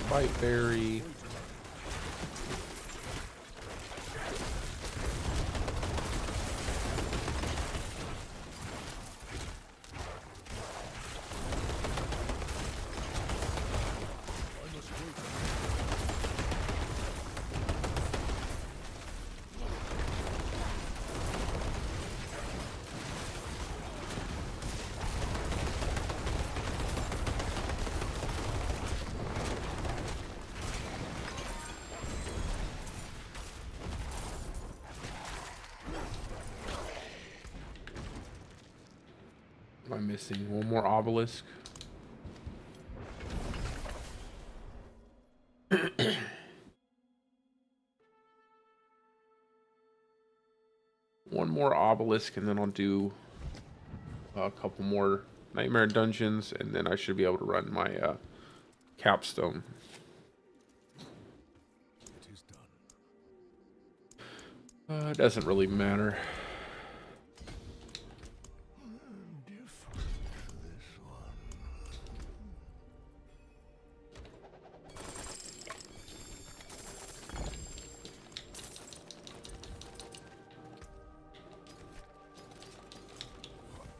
Bite berry. Am I missing one more obelisk? One more obelisk, and then I'll do a couple more Nightmare Dungeons, and then I should be able to run my Capstone. It is done. It doesn't really matter. Different this one.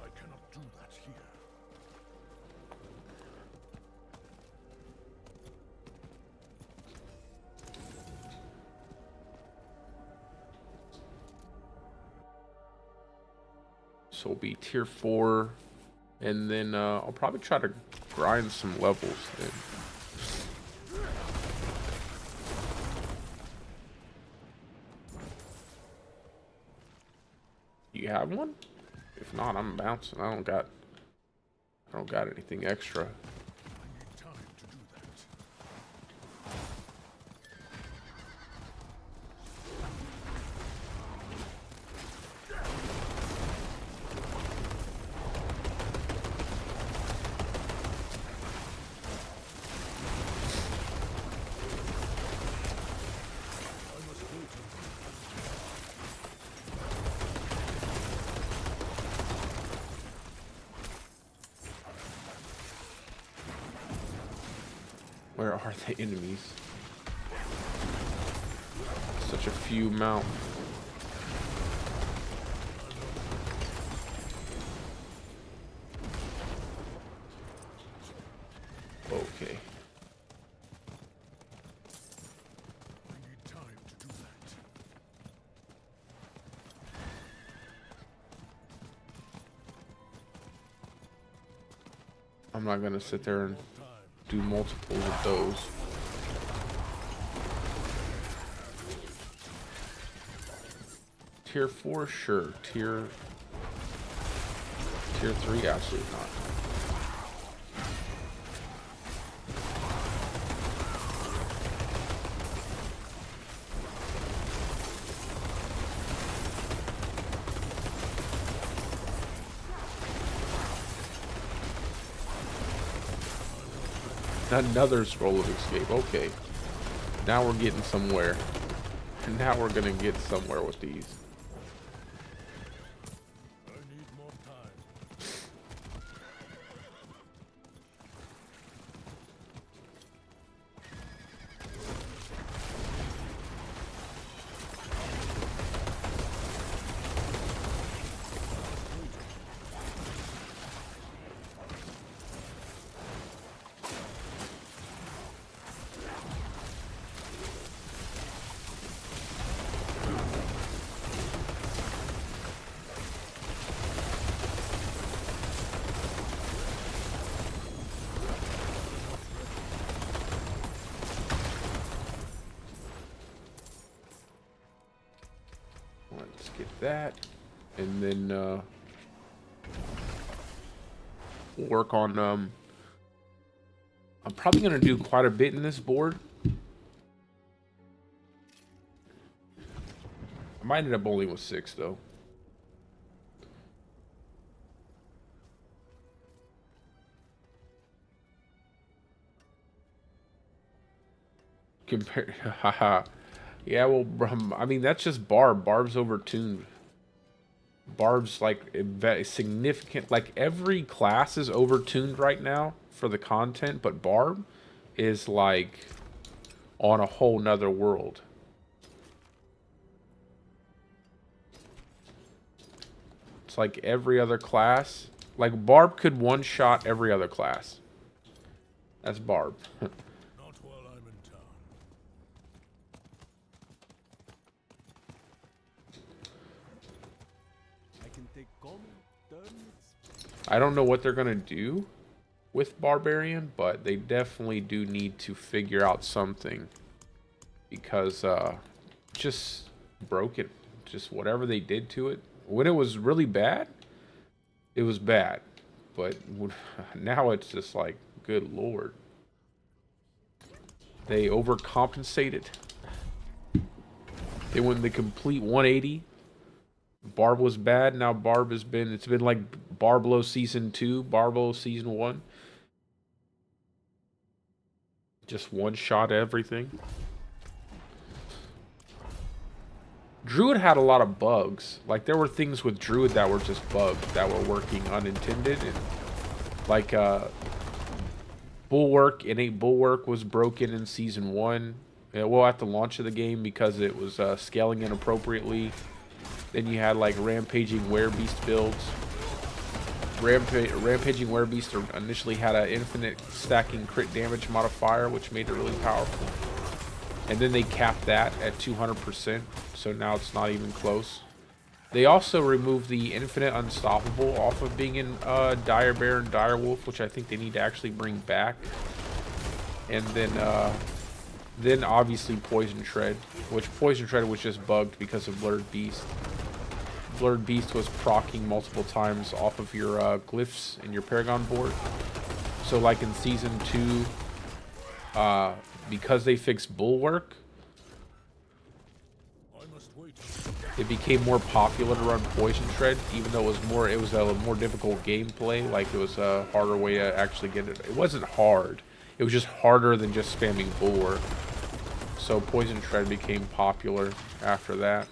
I cannot do that here. So it'll be tier 4, and then I'll probably try to grind some levels then. You have one? If not, I'm bouncing. I don't got anything extra. I need time to do that. I must go to Where are the enemies? Such a few amount. Okay. I need time to do that. I'm not gonna sit there and Time. do multiples of those. Tier 4, sure. Tier 3, absolutely not. Another scroll of escape. Okay. Now we're getting somewhere. Now we're gonna get somewhere with these. I need more time. Let's get that. And then we'll work on I'm probably gonna do quite a bit in this board. I might end up only with 6 though. Compare, haha. Yeah, well, I mean that's just Barb. Barb's overtuned. Barb's like significant. Like every class is overtuned right now for the content, but Barb is like on a whole nother world. It's like every other class. Like Barb could one-shot every other class. That's Barb. Not while I'm in town. I can take common turns. I don't know what they're gonna do with Barbarian, but they definitely do need to figure out something because just broke it. Just whatever they did to it when it was really bad, it was bad. But now it's just like, good lord, they overcompensated. They went the complete 180. Barb was bad. Now Barb has been, it's been like Barblow Season 2, Barblow Season 1. Just one-shot everything. Druid had a lot of bugs. Like, there were things with Druid that were just bugged, that were working unintended. And, like, Bulwark, innate Bulwark was broken in Season 1. Well, at the launch of the game because it was scaling inappropriately. Then you had, like, Rampaging Werebeast builds. Rampaging Werebeast initially had an infinite stacking crit damage modifier, which made it really powerful. And then they capped that at 200%, so now it's not even close. They also removed the infinite unstoppable off of being in Dire Bear and Dire Wolf, which I think they need to actually bring back. And then obviously Poison Tread, which Poison Tread was just bugged because of Blurred Beast. Blurred Beast was proccing multiple times off of your glyphs in your Paragon board. So like in Season 2, because they fixed Bulwark, it became more popular to run Poison Tread, even though it was a more difficult gameplay. Like, it was a harder way to actually get it. It wasn't hard. It was just harder than just spamming Bulwark. So Poison Tread became popular after that.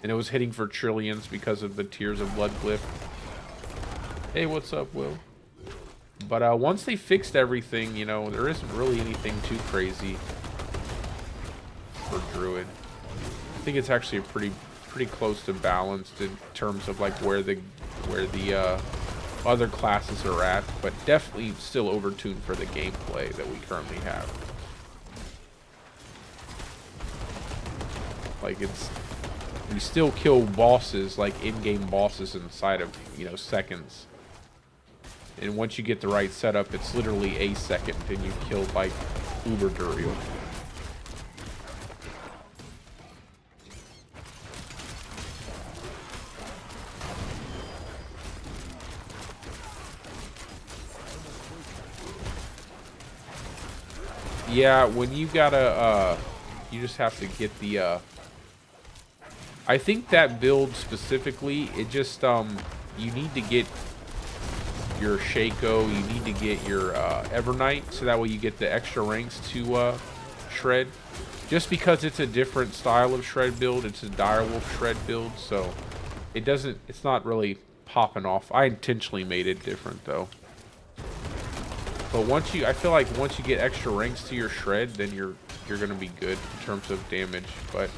And it was hitting for trillions because of the Tears of Blood glyph. Hey, what's up, Will? But once they fixed everything, you know, there isn't really anything too crazy for Druid. I think it's actually pretty close to balanced in terms of like where the other classes are at, but definitely still overtuned for the gameplay that we currently have. Like, we still kill bosses, like in-game bosses, inside of, you know, seconds. And once you get the right setup, it's literally a second and you've killed like Uber Duriel. Yeah, when you gotta, you just have to get the, I think that build specifically, it just, you need to get your Shaco, you need to get your Evernight, so that way you get the extra ranks to Shred. Just because it's a different style of Shred build, it's a Direwolf Shred build, so it's not really popping off. I intentionally made it different though. But I feel like once you get extra ranks to your Shred, then you're gonna be good in terms of damage. But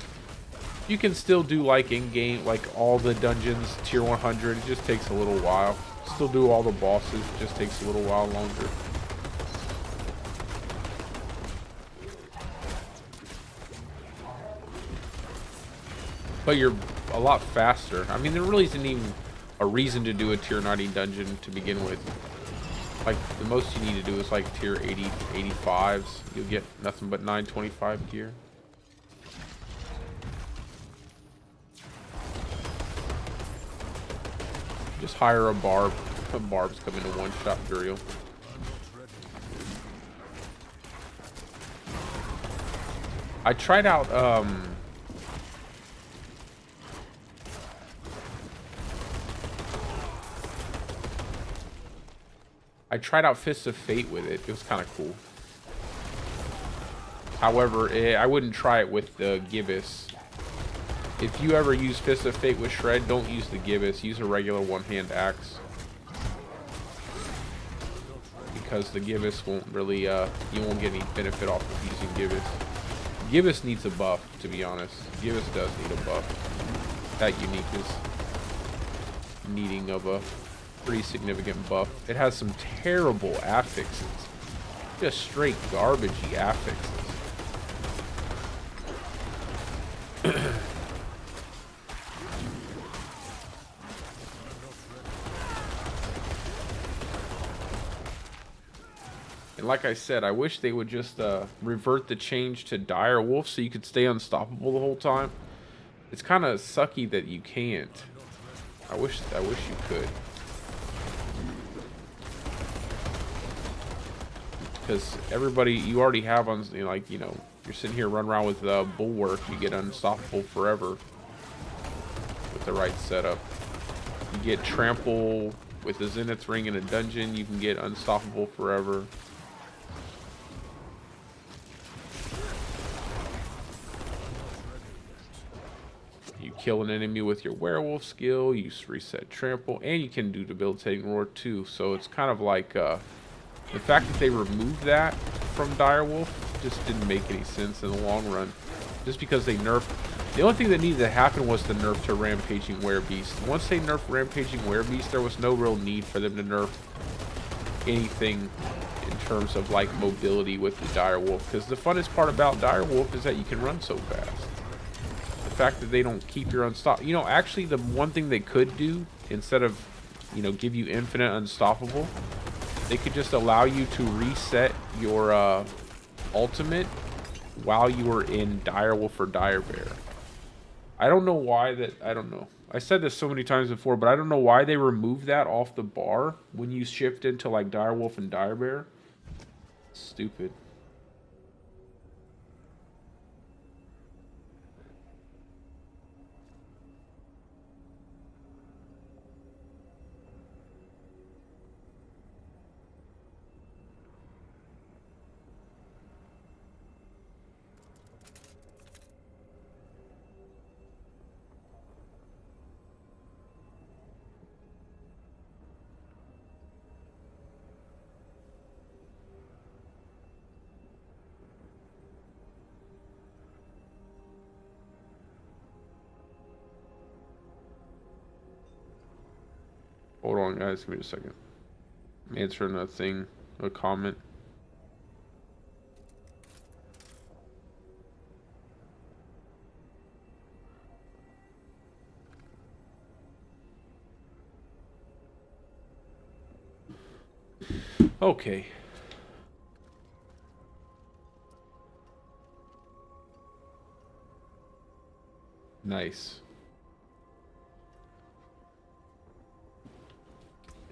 you can still do like in-game, like all the dungeons, tier 100, it just takes a little while. Still do all the bosses, it just takes a little while longer. But you're a lot faster. I mean, there really isn't even a reason to do a tier 90 dungeon to begin with. Like, the most you need to do is like tier 80, 85s. You'll get nothing but 925 gear. Just hire a barb. Barbs come into one-shot Duriel. I tried out, Fists of Fate with it. It was kind of cool. However, I wouldn't try it with the Gibbous. If you ever use Fists of Fate with Shred, don't use the Gibbous. Use a regular one-hand axe. Because the Gibbous won't really, you won't get any benefit off of using Gibbous. Gibbous needs a buff, to be honest. Gibbous does need a buff. That unique is needing of a pretty significant buff. It has some terrible affixes. Just straight garbagey affixes. And like I said, I wish they would just revert the change to Dire Wolf so you could stay unstoppable the whole time. It's kind of sucky that you can't. I wish you could. Because everybody, you already have on, like, you know, you're sitting here running around with Bulwark, you get unstoppable forever with the right setup. You get Trample With the Zenith Ring in a dungeon, you can get unstoppable forever. You kill an enemy with your werewolf skill, you reset trample, and you can do debilitating roar too. So it's kind of like the fact that they removed that from Direwolf just didn't make any sense in the long run. Just because they nerfed. The only thing that needed to happen was the nerf to Rampaging Werebeast. Once they nerfed Rampaging Werebeast, there was no real need for them to nerf anything in terms of like mobility with the Direwolf. Because the funnest part about Direwolf is that you can run so fast. The fact that they don't keep your unstoppable. You know, actually the one thing they could do, instead of, you know, give you infinite unstoppable, they could just allow you to reset your ultimate while you were in Direwolf or Dire Bear. I don't know why that, I don't know. I said this so many times before, but I don't know why they removed that off the bar when you shift into like Direwolf and Dire Bear. Stupid. Hold on, guys. Give me a second. I'm answering a thing, a comment. Okay. Nice.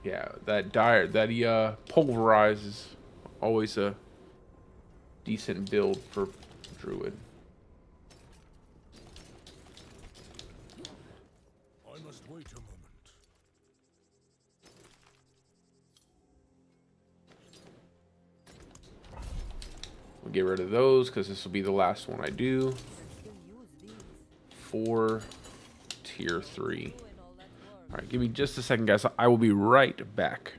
Yeah, that he pulverizes always a decent build for Druid. I must wait a moment. We'll get rid of those because this will be the last one I do. For tier 3. Alright, give me just a second, guys. I will be right back.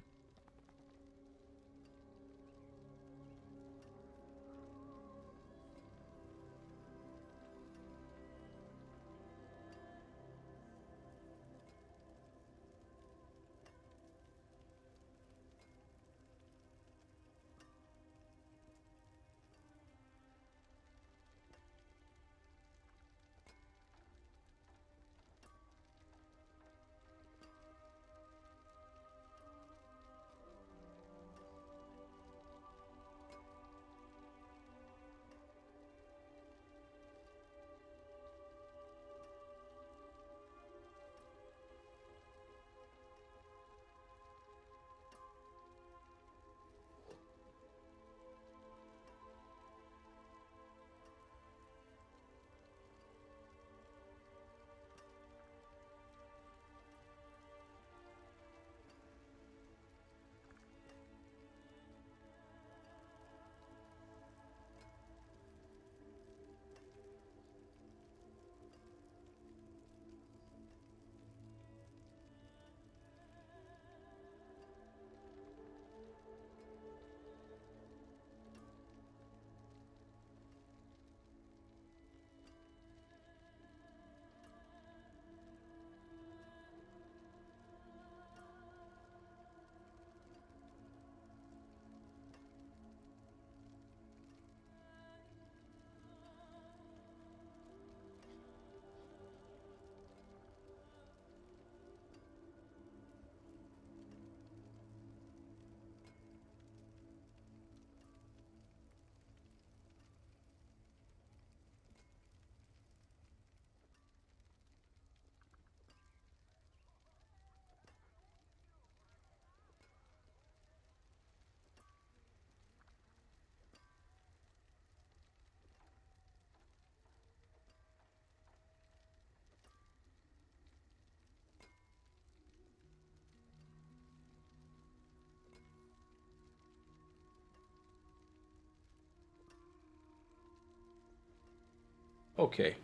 Okay.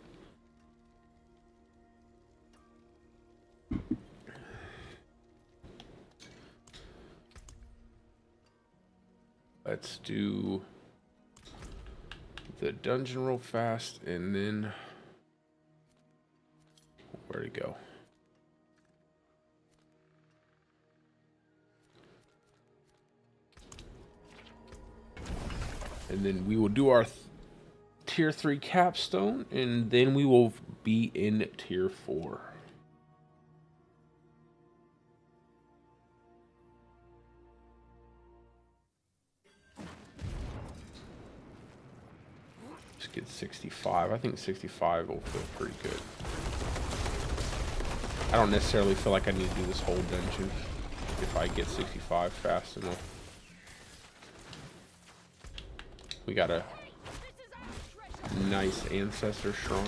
Let's do the dungeon real fast, and then where'd it go? And then we will do our tier 3 capstone, and then we will be in tier 4. Let's get 65. I think 65 will feel pretty good. I don't necessarily feel like I need to do this whole dungeon if I get 65 fast enough. We got a nice ancestor shrine.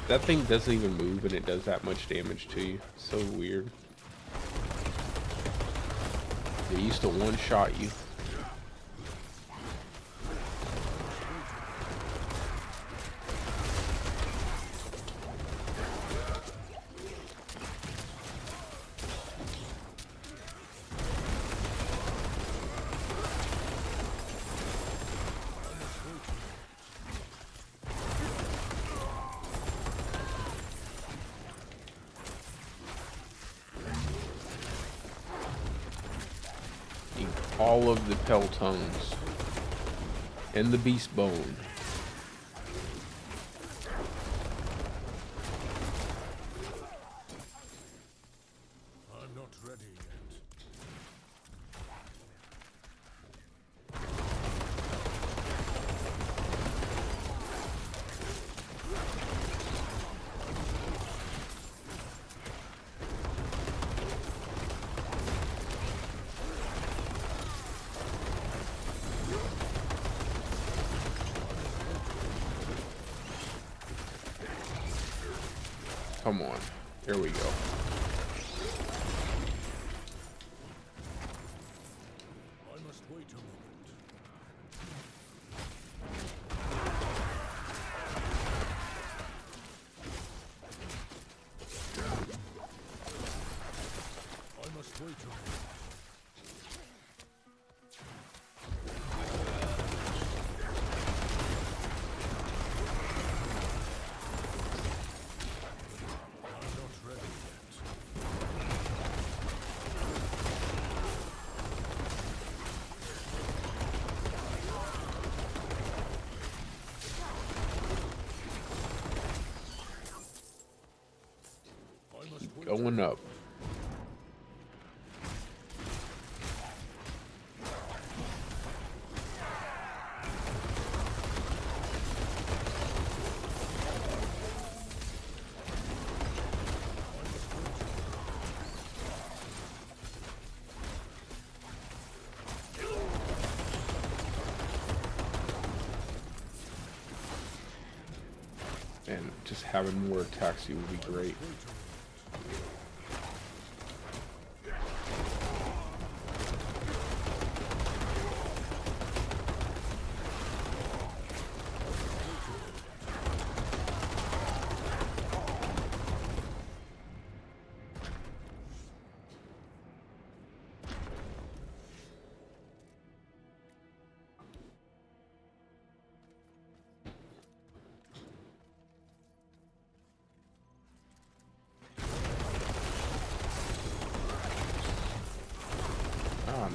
That thing doesn't even move and it does that much damage to you. So weird. It used to one-shot you. All of the Peltones and the Beast Bone. I'm not ready yet. Come on. There we go. I must wait a moment. I must wait a moment. Going up. And just having more attacks would be great.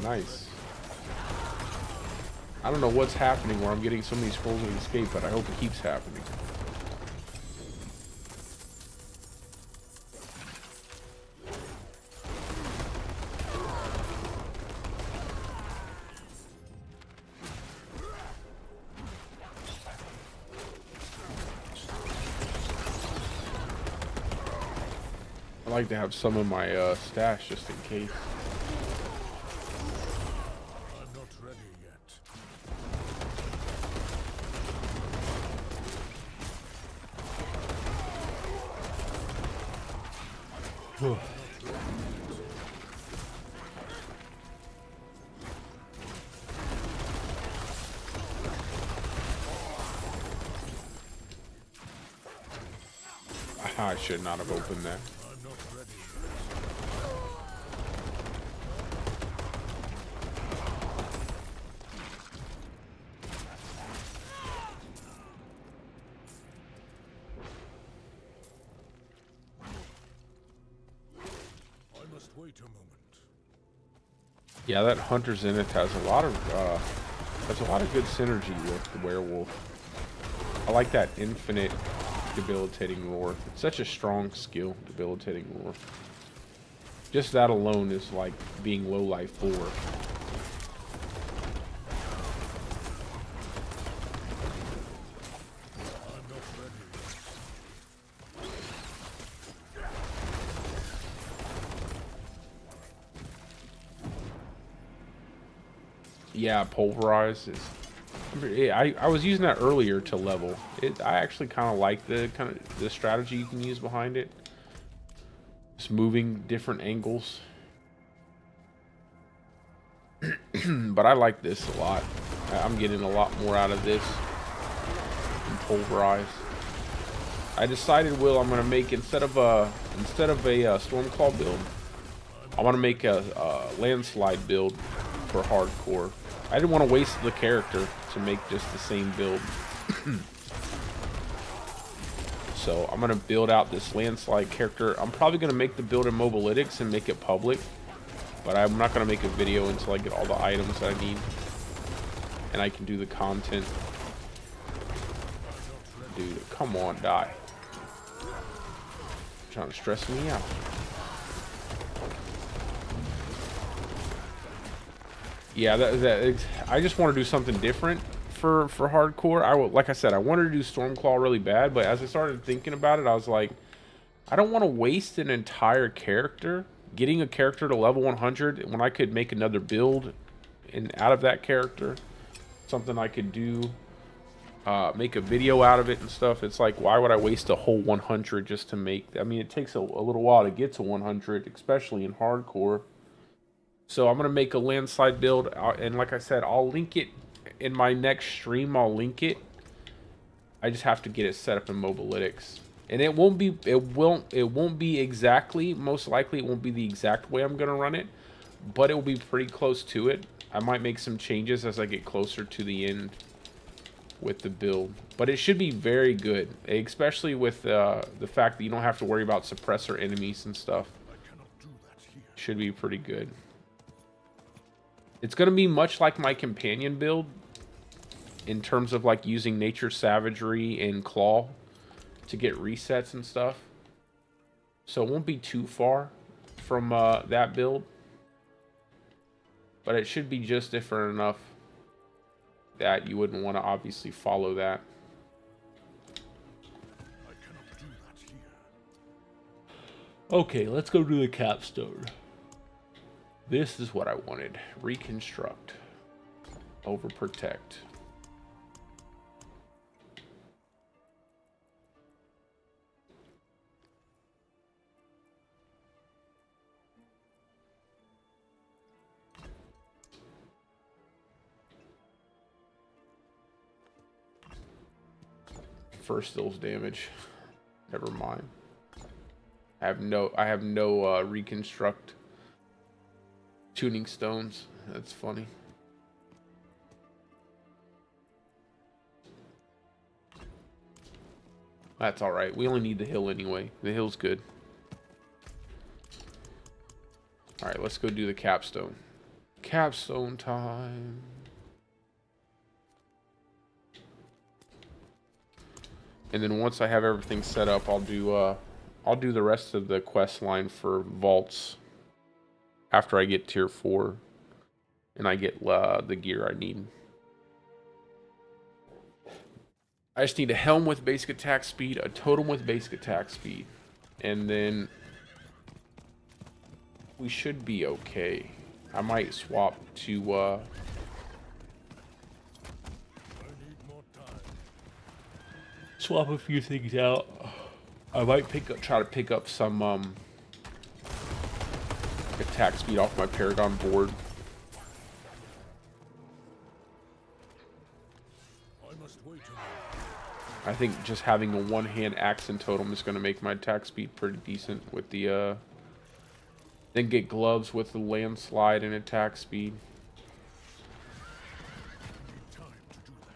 Nice. I don't know what's happening where I'm getting so many scrolls of escape, but I hope it keeps happening. I like to have some of my stash just in case. I should not have opened that. I'm not ready. I must wait a moment. Yeah, that Hunter Zenith has a lot of good synergy with the werewolf. I like that infinite debilitating roar. It's such a strong skill, debilitating roar. Just that alone is like being low life 4. Yeah, pulverize is. I was using that earlier to level. I actually kind of like the strategy you can use behind it. Just moving different angles. But I like this a lot. I'm getting a lot more out of this than pulverize. I decided, Will, I'm gonna make instead of a Stormclaw build, I want to make a landslide build for hardcore. I didn't want to waste the character to make just the same build. So I'm gonna build out this landslide character. I'm probably gonna make the build in Mobalytics and make it public, but I'm not gonna make a video until I get all the items that I need and I can do the content. Dude, come on, die. Trying to stress me out. Yeah, I just want to do something different for hardcore. Like I said, I wanted to do Stormclaw really bad, but as I started thinking about it, I was like, I don't want to waste an entire character getting a character to level 100 when I could make another build and out of that character, something I could do, make a video out of it and stuff. It's like, why would I waste a whole 100 just to make? I mean, it takes a little while to get to 100, especially in hardcore. So I'm going to make a landslide build, and like I said, I'll link it in my next stream. I'll link it. I just have to get it set up in Mobalytics. And it won't be exactly, most likely it won't be the exact way I'm going to run it, but it will be pretty close to it. I might make some changes as I get closer to the end with the build, but it should be very good, especially with the fact that you don't have to worry about suppressor enemies and stuff. I cannot do that here. Should be pretty good. It's going to be much like my companion build in terms of like using nature savagery and claw to get resets and stuff. So it won't be too far from that build, but it should be just different enough that you wouldn't want to obviously follow that. I cannot do that here. Okay, let's go do the capstone. This is what I wanted. Reconstruct. Overprotect. First deals damage. Never mind. I have no reconstruct tuning stones. That's funny. That's all right. We only need the hill anyway. The hill's good. All right, let's go do the capstone. Capstone time. And then once I have everything set up, I'll do the rest of the quest line for vaults after I get tier 4 and I get the gear I need. I just need a helm with basic attack speed, a totem with basic attack speed, and then we should be okay. I might swap to I need more time. swap a few things out. I might try to pick up some attack speed off my Paragon board. I must wait a moment. I think just having a one-hand accent totem is going to make my attack speed pretty decent with the, then get gloves with the landslide and attack speed. Time to do that.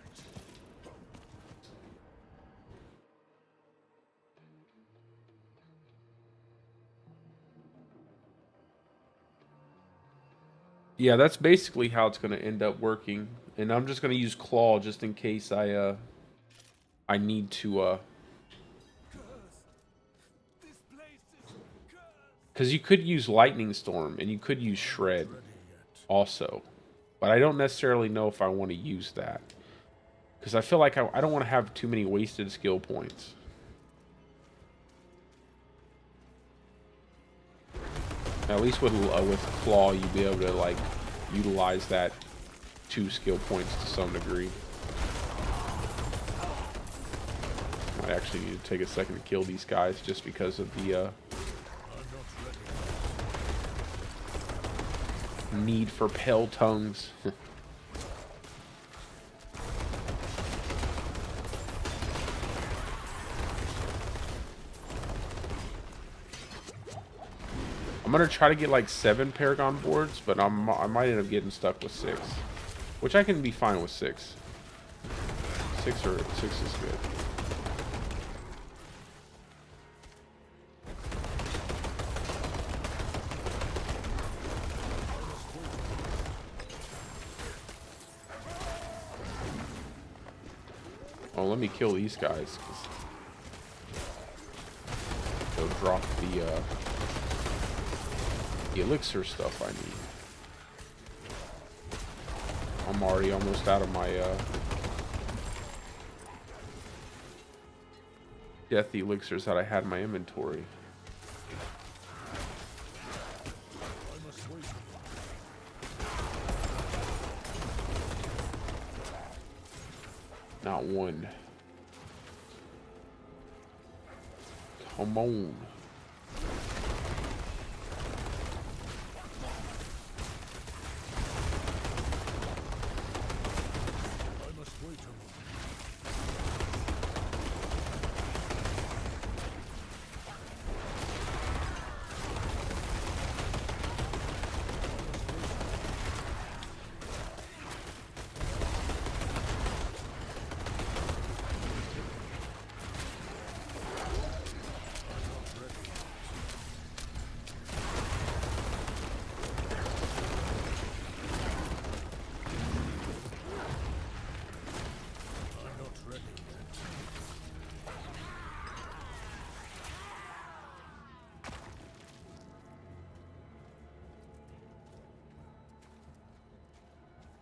Yeah, that's basically how it's going to end up working. And I'm just going to use Claw just in case I need to, This place is cursed. because you could use Lightning Storm and you could use Shred also. But I don't necessarily know if I want to use that. Because I feel like I don't want to have too many wasted skill points. At least with Claw, you'd be able to, like, utilize that 2 skill points to some degree. I actually need to take a second to kill these guys just because of the need for pale tongues. I'm gonna try to get like 7 Paragon boards, but I might end up getting stuck with 6, which I can be fine with 6. 6 is good. Oh, let me kill these guys. They'll drop the elixir stuff I need. I'm already almost out of my death elixirs that I had in my inventory. Not one. Come on.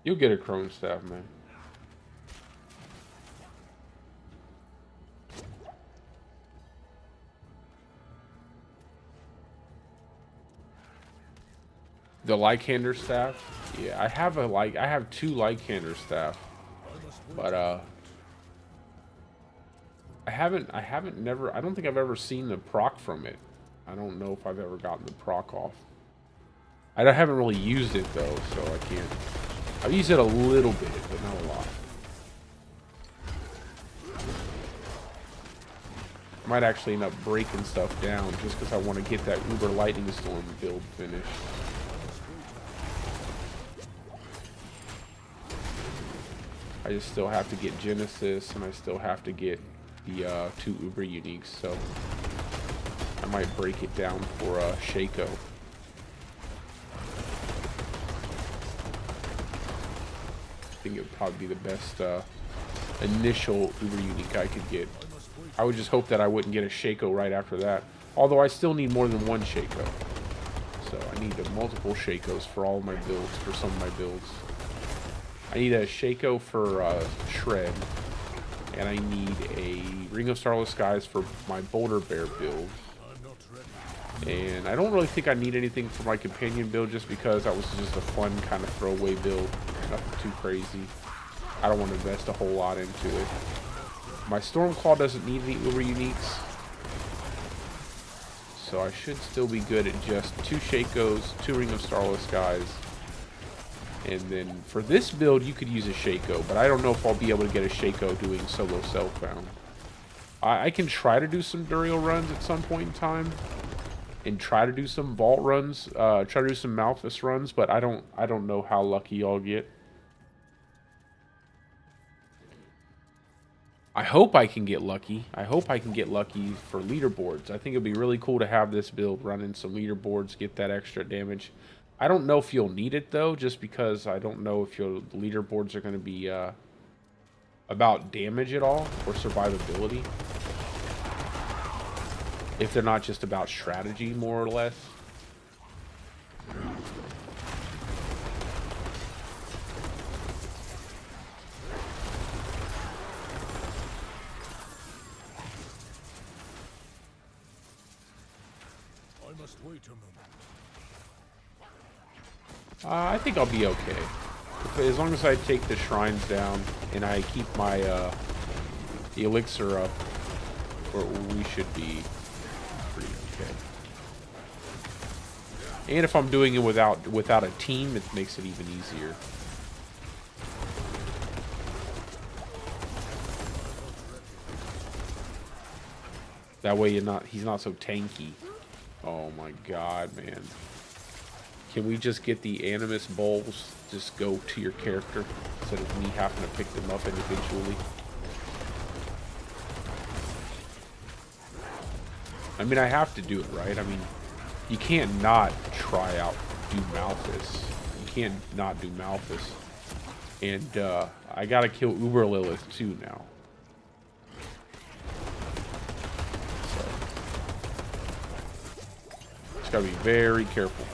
You'll get a Crone Staff, man. The Lycander Staff? Yeah, I have I have 2 Lycander Staff. But I don't think I've ever seen the proc from it. I don't know if I've ever gotten the proc off. I haven't really used it though, so I can't. I've used it a little bit, but not a lot. I might actually end up breaking stuff down just because I want to get that Uber Lightning Storm build finished. I just still have to get Genesis, and I still have to get the 2 Uber Uniques, so I might break it down for Shaco. I think it would probably be the best initial Uber Unique I could get. I would just hope that I wouldn't get a Shaco right after that. Although I still need more than 1 Shaco. So I need multiple Shacos for all of my builds, for some of my builds. I need a Shaco for Shred. And I need a Ring of Starless Skies for my Boulder Bear build. And I don't really think I need anything for my companion build just because that was just a fun kind of throwaway build. Nothing too crazy. I don't want to invest a whole lot into it. My Stormclaw doesn't need any Uber Uniques. So I should still be good at just 2 Shacos, 2 Ring of Starless Skies. And then for this build, you could use a Shaco, but I don't know if I'll be able to get a Shaco doing solo Selfbound. I can try to do some Duriel runs at some point in time, and try to do some vault runs, try to do some Malphus runs, but I don't know how lucky I'll get. I hope I can get lucky. I hope I can get lucky for leaderboards. I think it'd be really cool to have this build run in some leaderboards, get that extra damage. I don't know if you'll need it though, just because I don't know if your leaderboards are going to be about damage at all or survivability. If they're not just about strategy, more or less. I must wait a moment. I think I'll be okay. As long as I take the shrines down and I keep my the elixir up, we should be pretty okay. And if I'm doing it without a team, it makes it even easier. That way he's not so tanky. Oh my god, man. Can we just get the Animus bowls just go to your character instead of me having to pick them up individually? I mean, I have to do it, right? I mean, you can't not try out do Malphus. You can't not do Malphus. And I gotta kill Uber Lilith too now. So just gotta be very careful.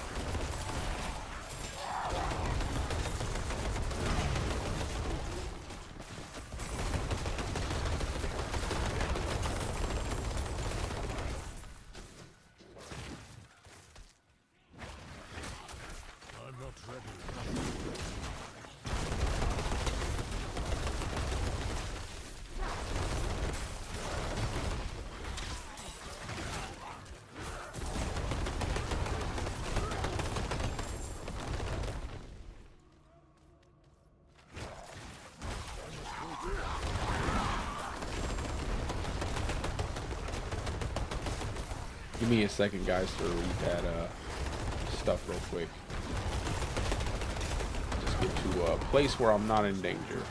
Give me a second, guys, to read that stuff real quick. Just get to a place where I'm not in danger.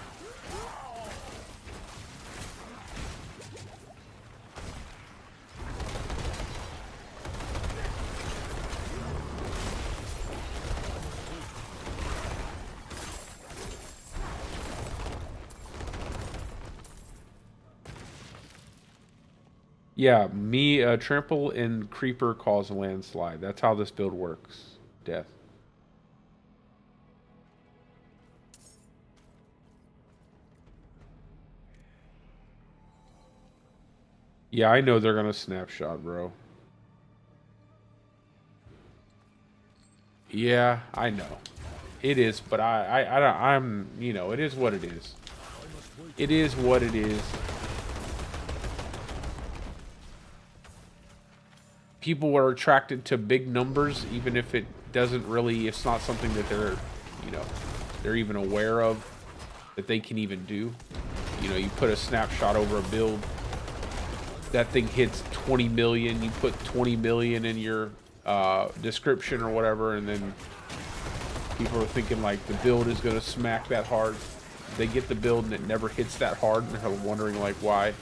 Yeah, trample and creeper cause a landslide. That's how this build works. Death. Yeah, I know they're gonna snapshot, bro. Yeah, I know. It is, but I'm, you know, it is what it is. It is what it is. People are attracted to big numbers, even if it doesn't really, it's not something that they're, you know, they're even aware of, that they can even do. You know, you put a snapshot over a build, that thing hits 20 million, you put 20 million in your description or whatever, and then people are thinking like the build is going to smack that hard. They get the build and it never hits that hard, and they're wondering like why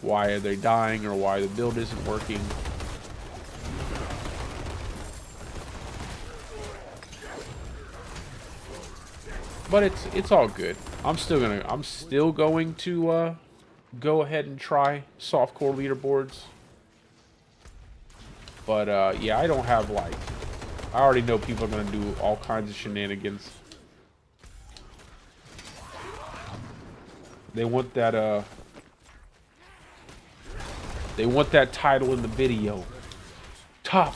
are they dying, or why the build isn't working. But it's all good. I'm still going to go ahead and try softcore leaderboards. But yeah, I don't have like, I already know people are gonna do all kinds of shenanigans. They want that title in the video. Top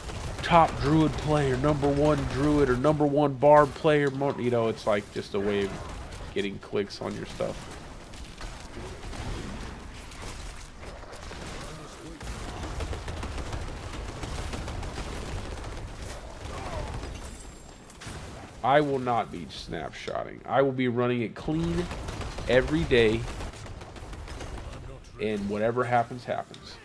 druid player, #1 druid, or #1 bard player. You know, it's like just a way of getting clicks on your stuff. I will not be snapshotting. I will be running it clean every day. And whatever happens, happens.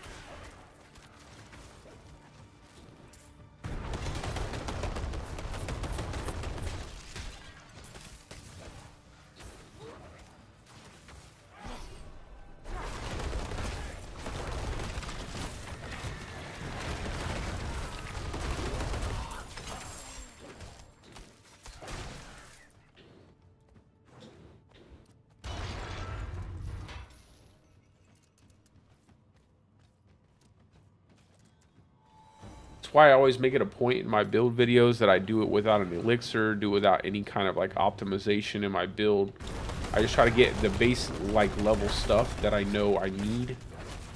Why I always make it a point in my build videos that I do it without an elixir, do without any kind of like optimization in my build. I just try to get the base like level stuff that I know I need,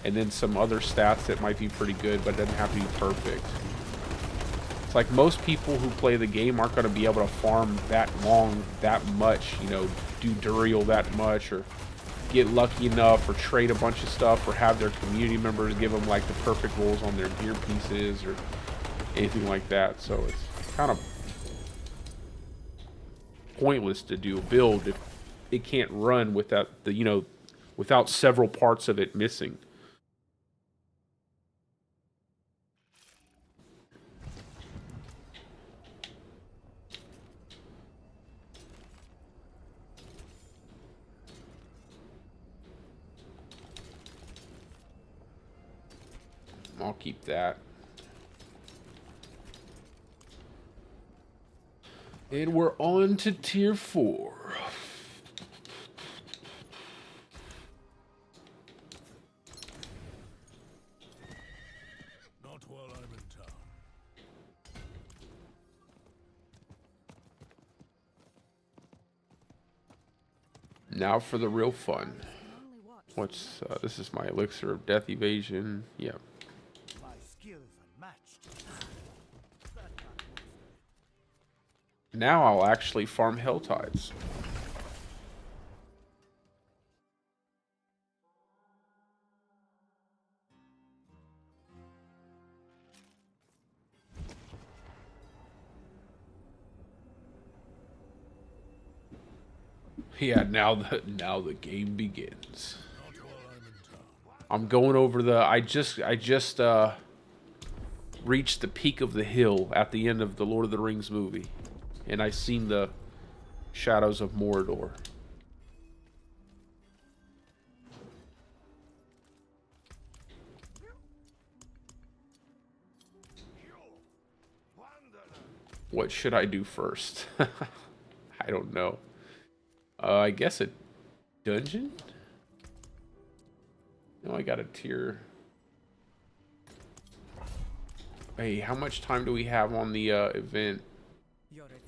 and then some other stats that might be pretty good, but it doesn't have to be perfect. It's like most people who play the game aren't going to be able to farm that long, that much, you know, do Duriel that much, or get lucky enough, or trade a bunch of stuff, or have their community members give them like the perfect rolls on their gear pieces, or anything like that. So it's kind of pointless to do a build if it can't run without the, you know, without several parts of it missing. I'll keep that. And we're on to tier 4. Not while I'm in town. Now for the real fun. What's this is my elixir of death evasion. Yeah. My skills unmatched. Now I'll actually farm Hell Tides. Yeah, now the game begins. I'm going over the I just reached the peak of the hill at the end of the Lord of the Rings movie, and I seen the shadows of Mordor. What should I do first? I don't know. I guess a dungeon? No, I got a tier. Hey, how much time do we have on the event?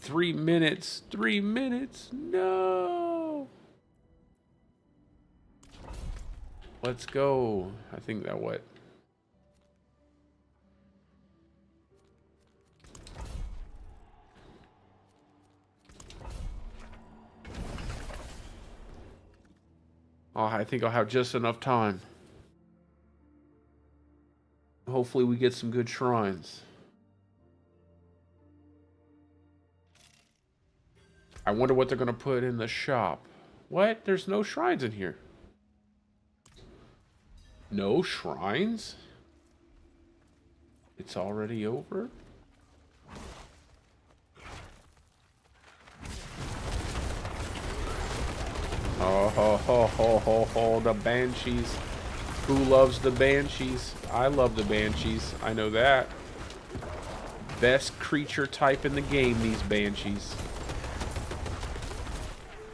3 minutes. 3 minutes. No. Let's go. I think that what? Oh, I think I'll have just enough time. Hopefully we get some good shrines. I wonder what they're going to put in the shop. What? There's no shrines in here. No shrines? It's already over? Oh, ho, ho, ho, ho, ho, the Banshees. Who loves the Banshees? I love the Banshees. I know that. Best creature type in the game, these Banshees.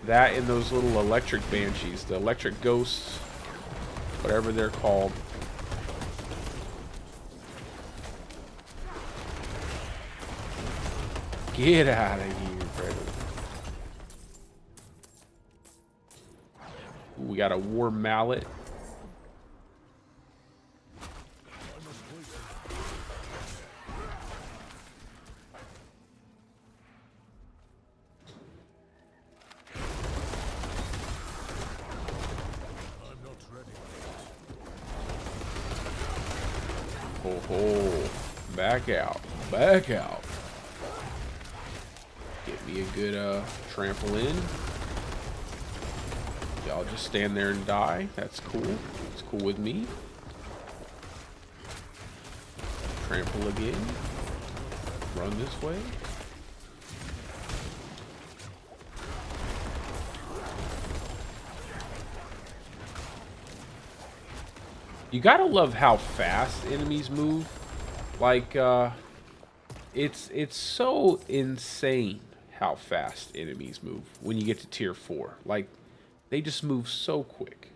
That and those little electric Banshees. The electric ghosts. Whatever they're called. Get out of here, brother. Ooh, we got a war mallet. Oh, back out, back out. Get me a good trample in. I'll just stand there and die. That's cool. It's cool with me. Trample again. Run this way. You gotta love how fast enemies move. Like, it's so insane how fast enemies move when you get to tier 4. Like, they just move so quick.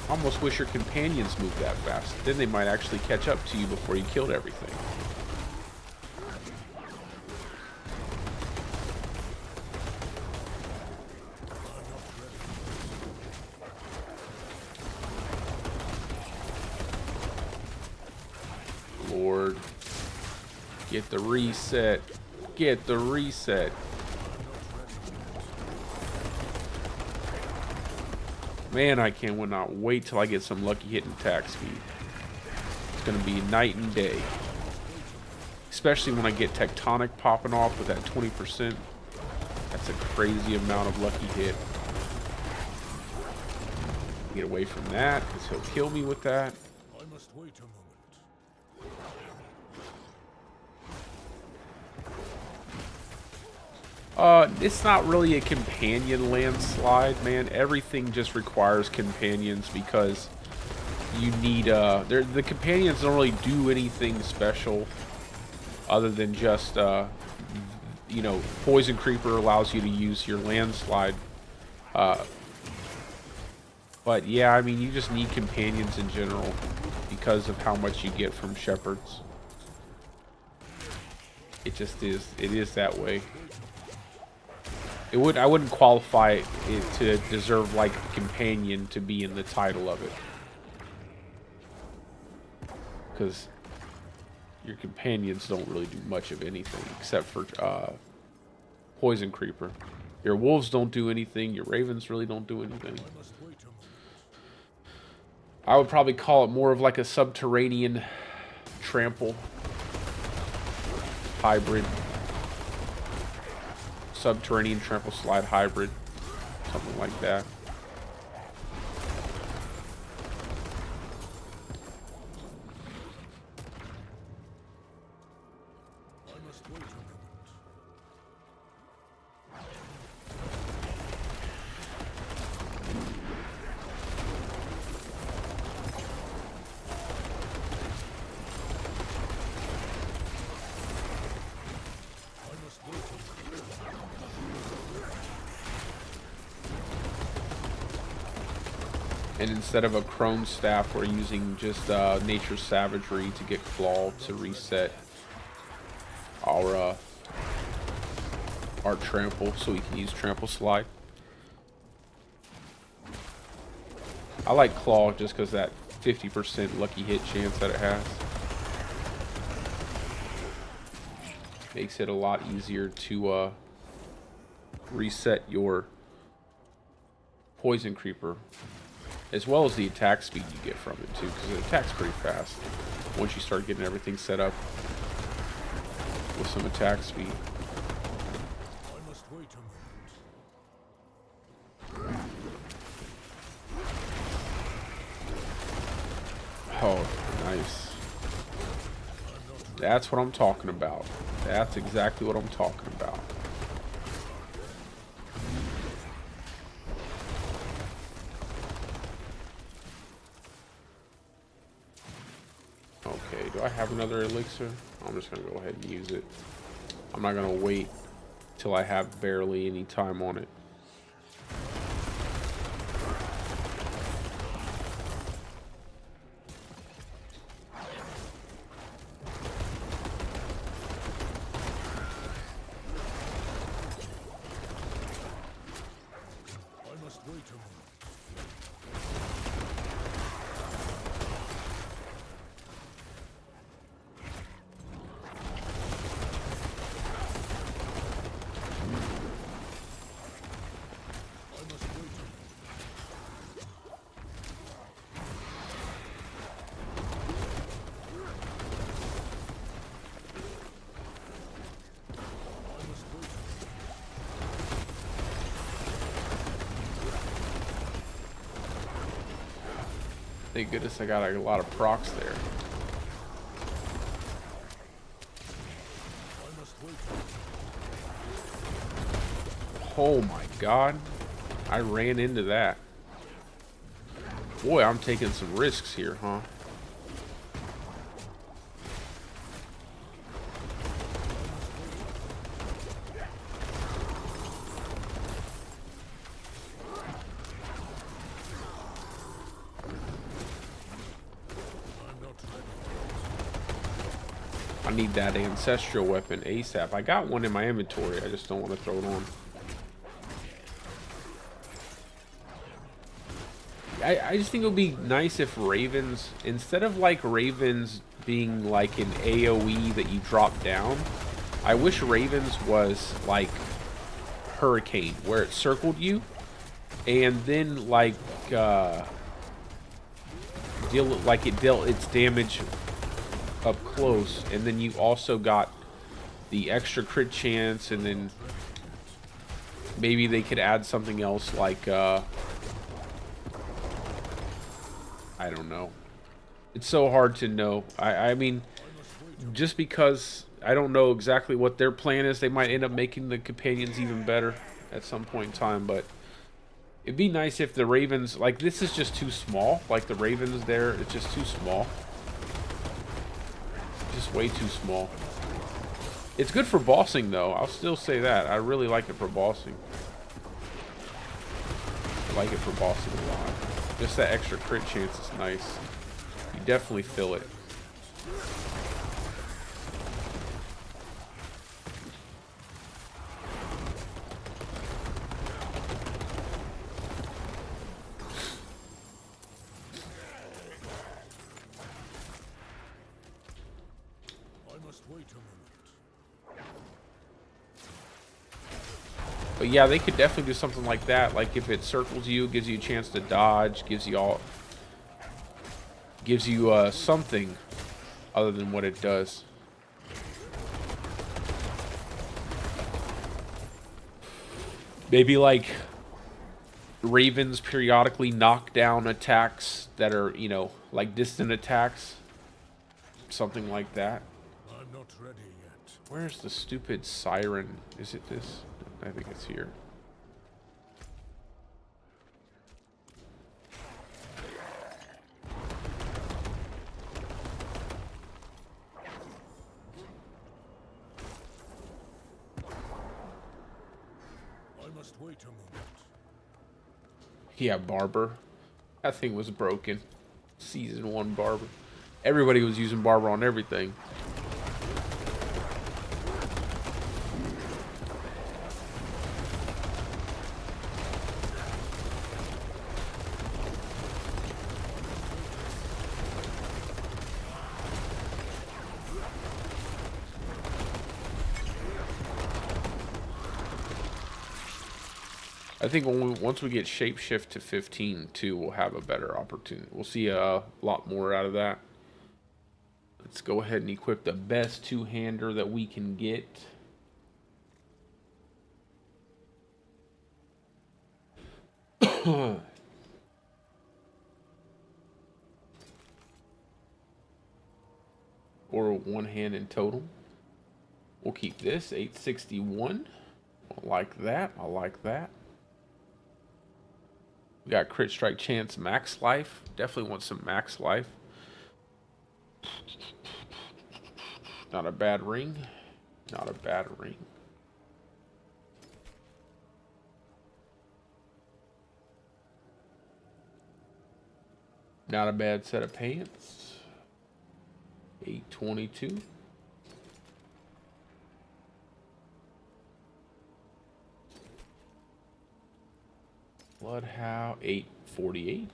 Almost wish your companions moved that fast. Then they might actually catch up to you before you killed everything. Lord. Get the reset. Get the reset. Man, I cannot wait till I get some lucky hit and attack speed. It's going to be night and day. Especially when I get Tectonic popping off with that 20%. That's a crazy amount of lucky hit. Get away from that, because he'll kill me with that. I must wait a moment. It's not really a companion landslide, man. Everything just requires companions because you need, the companions don't really do anything special other than just, you know, Poison Creeper allows you to use your landslide. But yeah, I mean, you just need companions in general because of how much you get from shepherds. It just is. It is that way. I wouldn't qualify it to deserve like companion to be in the title of it, because your companions don't really do much of anything except for Poison Creeper. Your wolves don't do anything. Your ravens really don't do anything. I would probably call it more of like a subterranean trample hybrid. Subterranean trample slide hybrid. Something like that. I must wait a moment. And instead of a Crone Staff, we're using just Nature's Savagery to get Claw to reset our Trample, so we can use Trample Slide. I like Claw just because that 50% lucky hit chance that it has. Makes it a lot easier to reset your Poison Creeper. As well as the attack speed you get from it too, because it attacks pretty fast once you start getting everything set up with some attack speed. I must wait a moment. Oh, nice. That's what I'm talking about. That's exactly what I'm talking about. Okay, do I have another elixir? I'm just gonna go ahead and use it. I'm not gonna wait till I have barely any time on it. I must wait a moment. Thank goodness I got a lot of procs there. I must wait. Oh my god. I ran into that. Boy, I'm taking some risks here, huh? I need that ancestral weapon ASAP. I got one in my inventory. I just don't want to throw it on. I just think it would be nice if Ravens, instead of like Ravens being like an AoE that you drop down, I wish Ravens was like Hurricane, where it circled you and then like dealt its damage up close, and then you also got the extra crit chance, and then maybe they could add something else like I don't know. It's so hard to know. I mean, just because I don't know exactly what their plan is, they might end up making the companions even better at some point in time, but it'd be nice if the Ravens, like, this is just too small. Like, the Ravens there, it's just too small. Just way too small. It's good for bossing, though. I'll still say that. I really like it for bossing. I like it for bossing a lot. Just that extra crit chance is nice. You definitely feel it. I must wait a moment. But yeah, they could definitely do something like that. Like if it circles you, gives you a chance to dodge, gives you something other than what it does. Maybe like Ravens periodically knock down attacks that are, you know, like distant attacks. Something like that. I'm not ready yet. Where's the stupid siren? Is it this? I think it's here. I must wait a moment. Yeah, Barber. That thing was broken. Season 1 Barber. Everybody was using Barber on everything. I think once we get shapeshift to 15 too, we'll have a better opportunity. We'll see a lot more out of that. Let's go ahead and equip the best two-hander that we can get. Or one hand in total. We'll keep this 861. I like that. I like that. We got crit strike chance, max life. Definitely want some max life. Not a bad ring. Not a bad ring. Not a bad set of pants. 822. Bloodhound 848.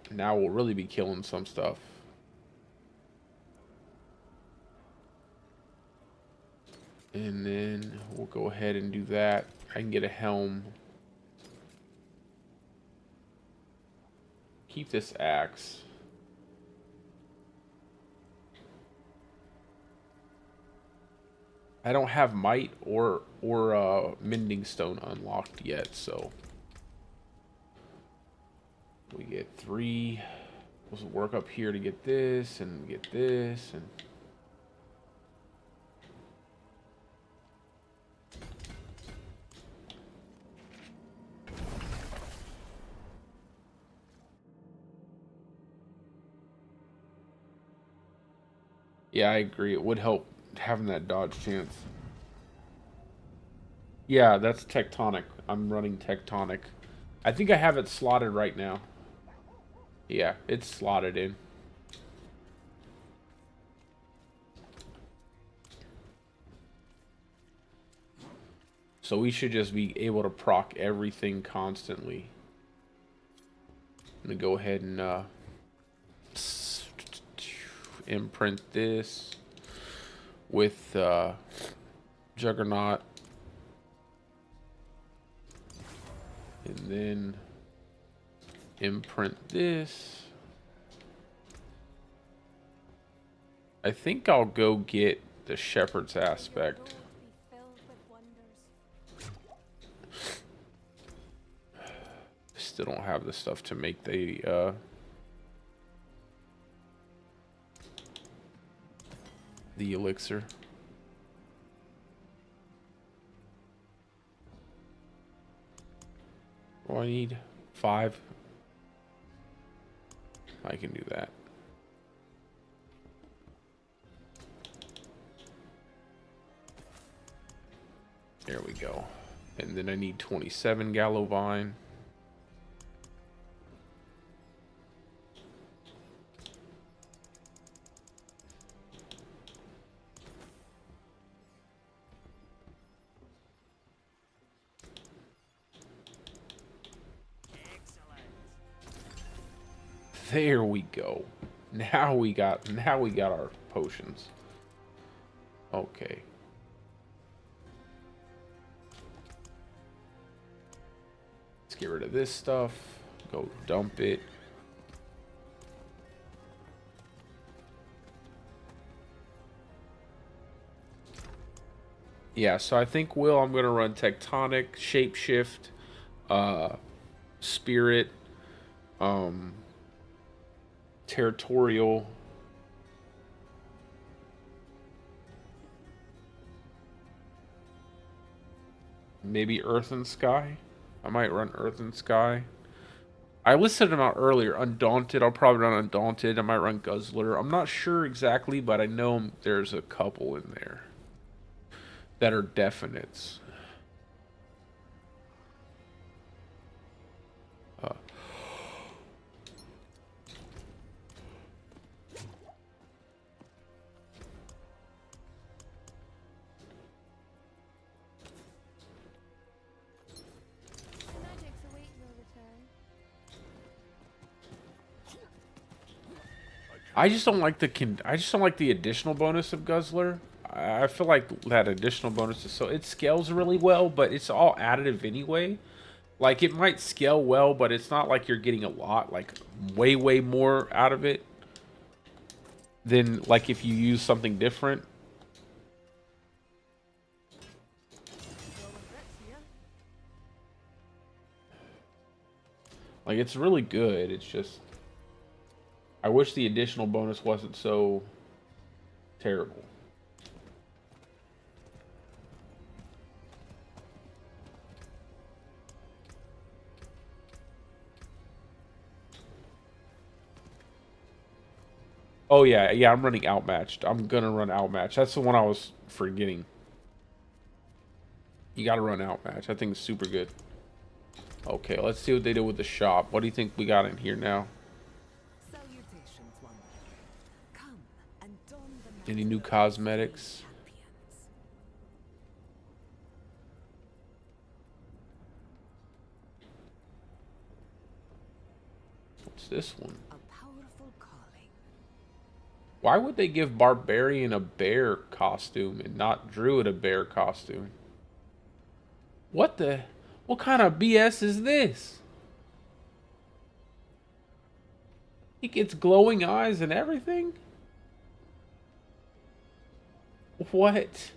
Now we'll really be killing some stuff. And then we'll go ahead and do that. I can get a helm. Keep this axe. I don't have might or mending stone unlocked yet, so We get 3. We'll work up here to get this and get this and. Yeah, I agree. It would help having that dodge chance. Yeah, that's tectonic. I'm running tectonic. I think I have it slotted right now. Yeah, it's slotted in. So we should just be able to proc everything constantly. I'm gonna go ahead and imprint this with Juggernaut. And then imprint this. I think I'll go get the Shepherd's aspect. Still don't have the stuff to make the elixir. Oh, I need 5. I can do that. There we go. And then I need 27 Gallow Vine. There we go. Now we got our potions. Okay. Let's get rid of this stuff. Go dump it. Yeah, so I think I'm gonna run Tectonic, Shapeshift, Spirit, Territorial. Maybe Earth and Sky. I might run Earth and Sky. I listed them out earlier. Undaunted. I'll probably run Undaunted. I might run Guzzler. I'm not sure exactly, but I know there's a couple in there that are definites. I just don't like the additional bonus of Guzzler. I feel like that additional bonus is so it scales really well, but it's all additive anyway. Like it might scale well, but it's not like you're getting a lot, like way more out of it than like if you use something different. Like it's really good. It's just I wish the additional bonus wasn't so terrible. Oh yeah, I'm running Outmatched. I'm gonna run Outmatched. That's the one I was forgetting. You gotta run Outmatched. I think it's super good. Okay, let's see what they did with the shop. What do you think we got in here now? Any new cosmetics? What's this one? Why would they give Barbarian a bear costume and not Druid a bear costume? What kind of BS is this? He gets glowing eyes and everything? What?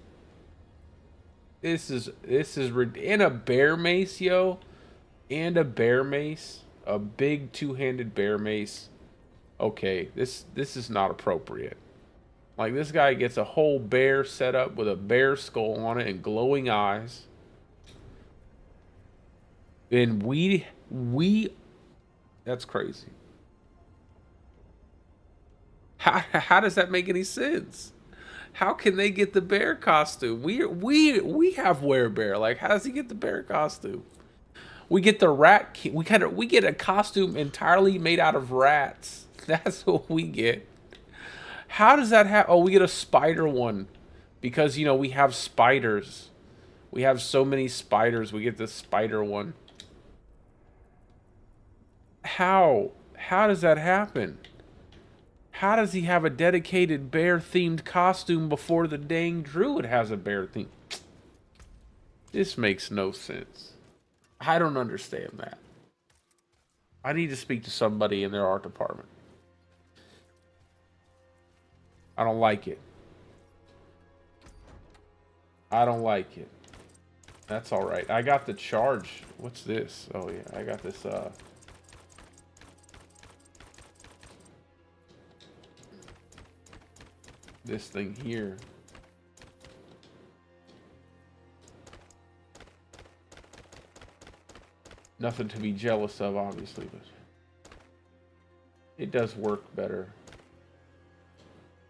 This is and a bear mace, yo, and a bear mace. A big two-handed bear mace. Okay, this is not appropriate. Like, this guy gets a whole bear set up with a bear skull on it and glowing eyes. And that's crazy. How does that make any sense? How can they get the bear costume? We have werebear. Like, how does he get the bear costume? We get the rat. We get a costume entirely made out of rats. That's what we get. How does that happen? Oh, we get a spider one because, you know, we have spiders. We have so many spiders. We get the spider one. How? How does that happen? How does he have a dedicated bear-themed costume before the dang druid has a bear-theme? This makes no sense. I don't understand that. I need to speak to somebody in their art department. I don't like it. I don't like it. That's alright. I got the charge. What's this? Oh yeah, I got this, this thing here. Nothing to be jealous of, obviously, but it does work better.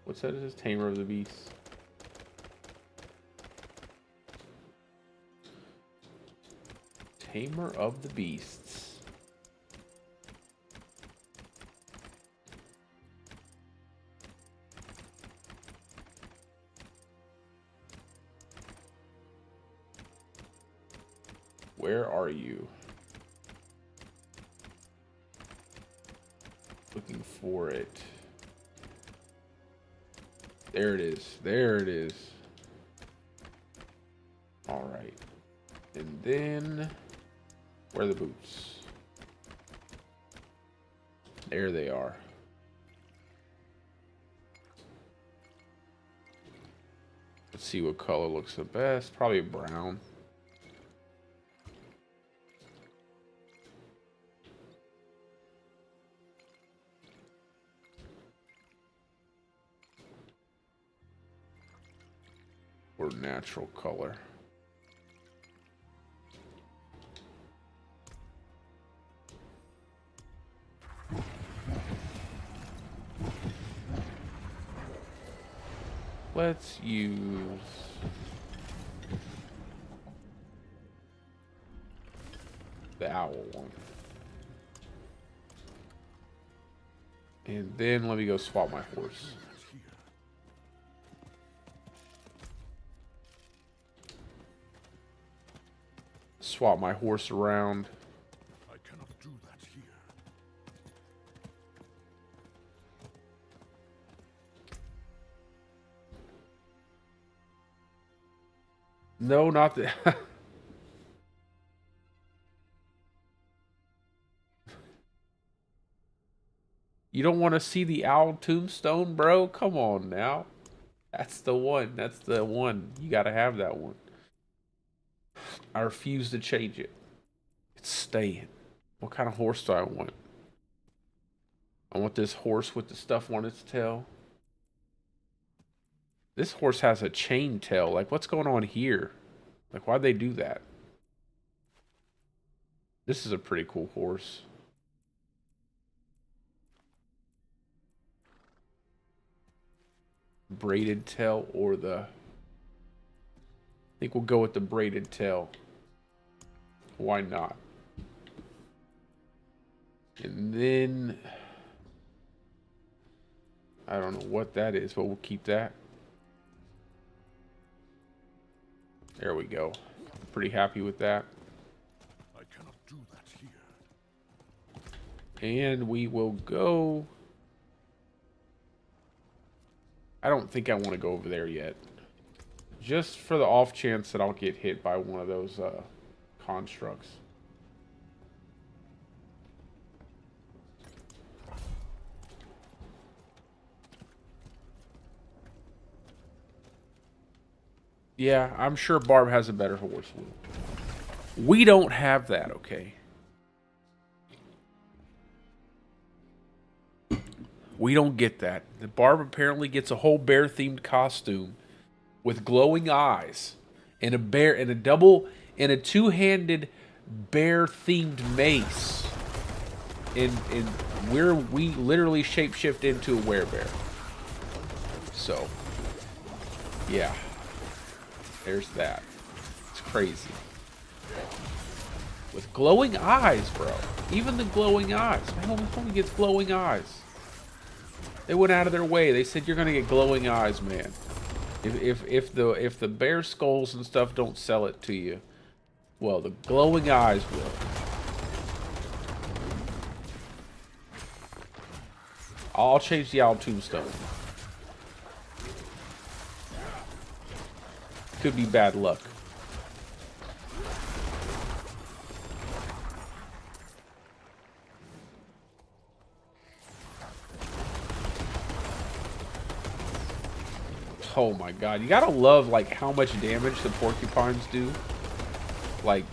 What's that? Is this Tamer of the Beasts? Tamer of the Beasts. Where are you? Looking for it. There it is. There it is. All right. And then, where are the boots? There they are. Let's see what color looks the best. Probably brown. Or natural color. Let's use the owl one. And then let me go swap my horse. Swap my horse around. I cannot do that here. No, not the... You don't want to see the owl tombstone, bro? Come on now. That's the one. That's the one. You got to have that one. I refuse to change it. It's staying. What kind of horse do I want? I want this horse with the stuff on its tail. This horse has a chain tail. Like, what's going on here? Like, why'd they do that? This is a pretty cool horse. Braided tail or the... I think we'll go with the braided tail. Why not? And then... I don't know what that is, but we'll keep that. There we go. Pretty happy with that. I cannot do that here. And we will go... I don't think I want to go over there yet. Just for the off chance that I'll get hit by one of those constructs. Yeah, I'm sure Barb has a better horse. We don't have that, okay? We don't get that. The barb apparently gets a whole bear-themed costume with glowing eyes and a bear and a two-handed bear-themed mace. And we literally shapeshift into a werebear. So, yeah. There's that. It's crazy. With glowing eyes, bro. Even the glowing eyes. My homie gets glowing eyes. They went out of their way. They said you're gonna get glowing eyes, man. If the bear skulls and stuff don't sell it to you, well, the glowing eyes will. I'll change the owl tombstone. Could be bad luck. Oh my god, you gotta love like how much damage the porcupines do. Like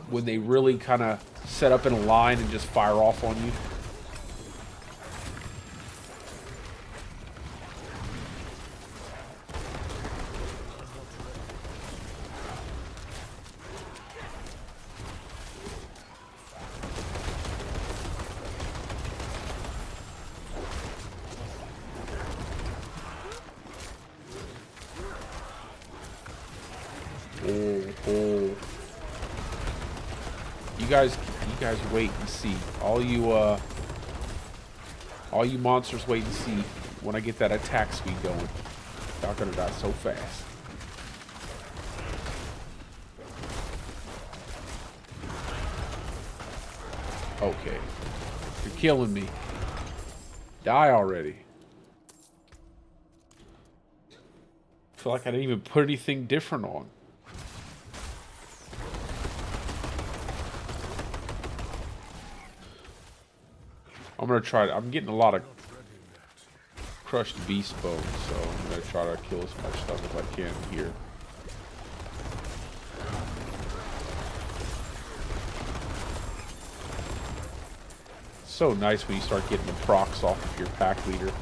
when they really kind of set up in a line and just fire off on you. Oh. You guys wait and see. All you monsters wait and see when I get that attack speed going. Y'all gonna die so fast. Okay. You're killing me. Die already. I feel like I didn't even put anything different on. I'm gonna try to, I'm getting a lot of crushed beast bones, so I'm gonna try to kill as much stuff as I can here. It's so nice when you start getting the procs off of your pack leader.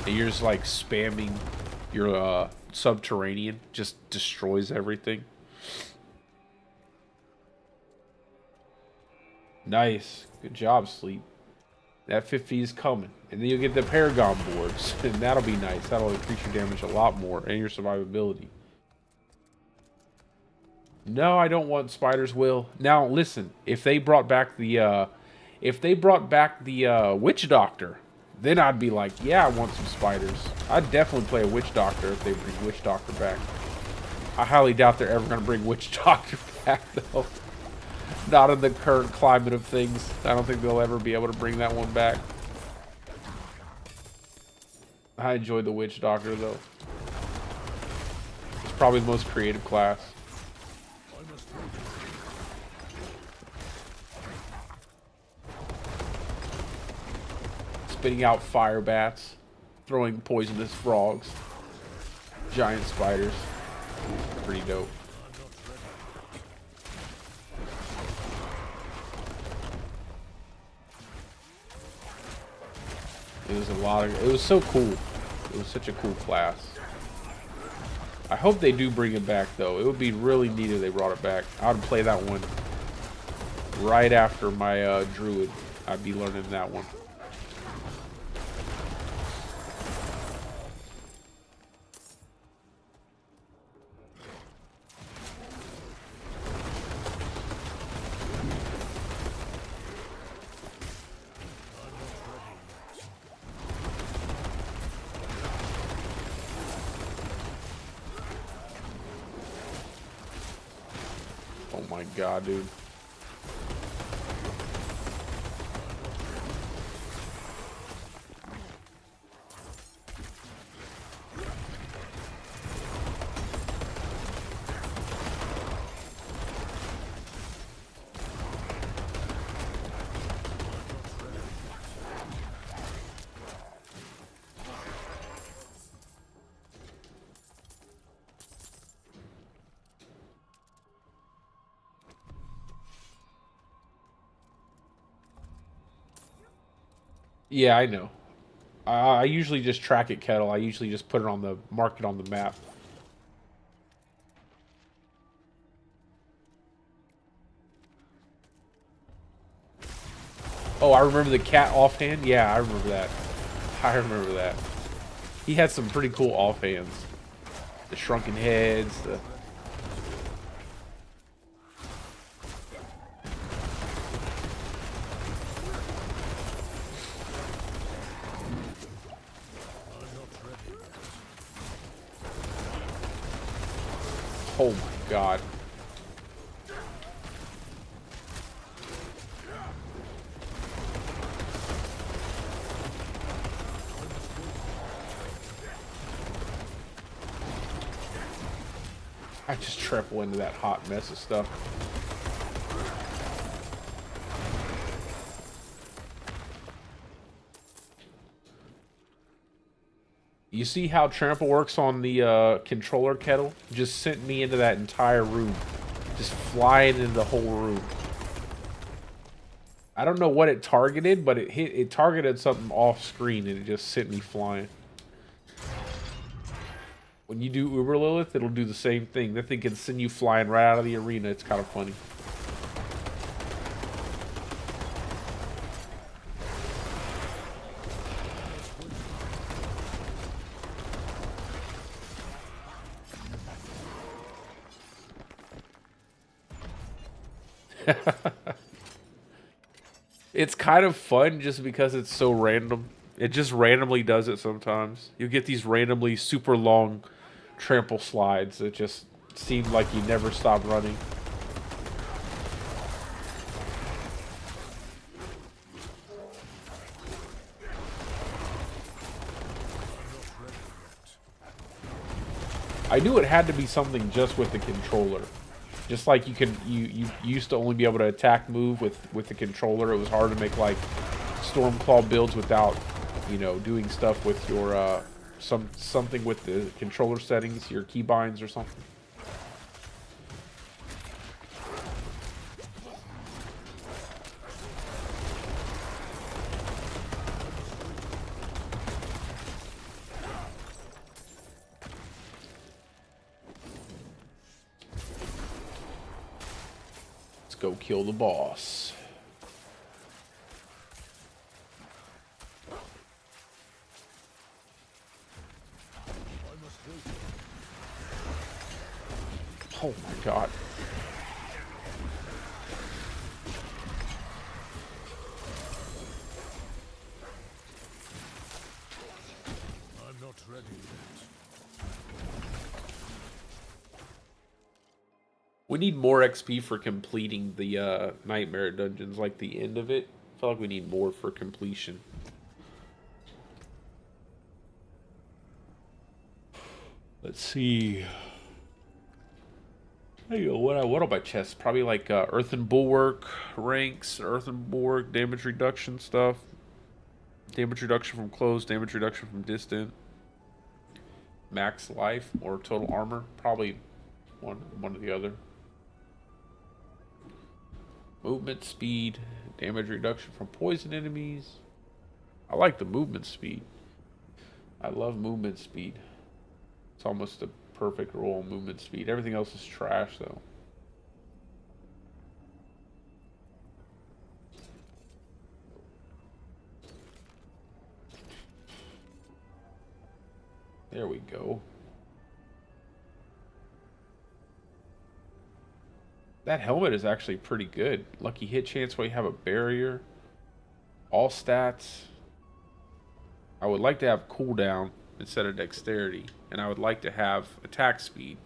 And you're just like spamming your subterranean, just destroys everything. Nice. Good job, Sleep. That 50 is coming. And then you'll get the Paragon boards. And that'll be nice. That'll increase your damage a lot more. And your survivability. No, I don't want spiders, Will. Now, listen. If they brought back the... Witch Doctor, then I'd be like, yeah, I want some spiders. I'd definitely play a Witch Doctor if they bring Witch Doctor back. I highly doubt they're ever going to bring Witch Doctor back, though. Not in the current climate of things. I don't think they'll ever be able to bring that one back. I enjoyed the Witch Doctor, though. It's probably the most creative class. Spitting out fire bats. Throwing poisonous frogs. Giant spiders. Pretty dope. It was so cool. It was such a cool class. I hope they do bring it back, though. It would be really neat if they brought it back. I would play that one right after my druid. I'd be learning that one. Oh my god, dude. Yeah, I know. I usually just track it kettle. I usually just put it on the mark it on the map. Oh, I remember the cat offhand. Yeah, I remember that. I remember that. He had some pretty cool offhands. The shrunken heads. The... Oh my god. I just trample into that hot mess of stuff. You see how trample works on the controller kettle? Just sent me into that entire room. Just flying into the whole room. I don't know what it targeted, but it targeted something off screen and it just sent me flying. When you do Uber Lilith, it'll do the same thing. That thing can send you flying right out of the arena. It's kind of funny. It's kind of fun just because it's so random. It just randomly does it sometimes. You get these randomly super long trample slides that just seem like you never stop running. I knew it had to be something just with the controller. Just like you used to only be able to attack move with the controller. It was hard to make like Stormclaw builds without, you know, doing stuff with your something with the controller settings, your keybinds or something. Let's go kill the boss. Oh my god. I'm not ready yet. We need more XP for completing the Nightmare Dungeons, like the end of it. I feel like we need more for completion. Let's see. There you go. What on my chest? Probably like Earthen Bulwark ranks, Earthen Bulwark, damage reduction stuff. Damage reduction from close, damage reduction from distant. Max life or total armor. Probably one or the other. Movement speed, damage reduction from poison enemies. I like the movement speed. I love movement speed. It's almost a perfect roll on movement speed. Everything else is trash though. There we go. That helmet is actually pretty good. Lucky hit chance while you have a barrier. All stats. I would like to have cooldown instead of dexterity. And I would like to have attack speed.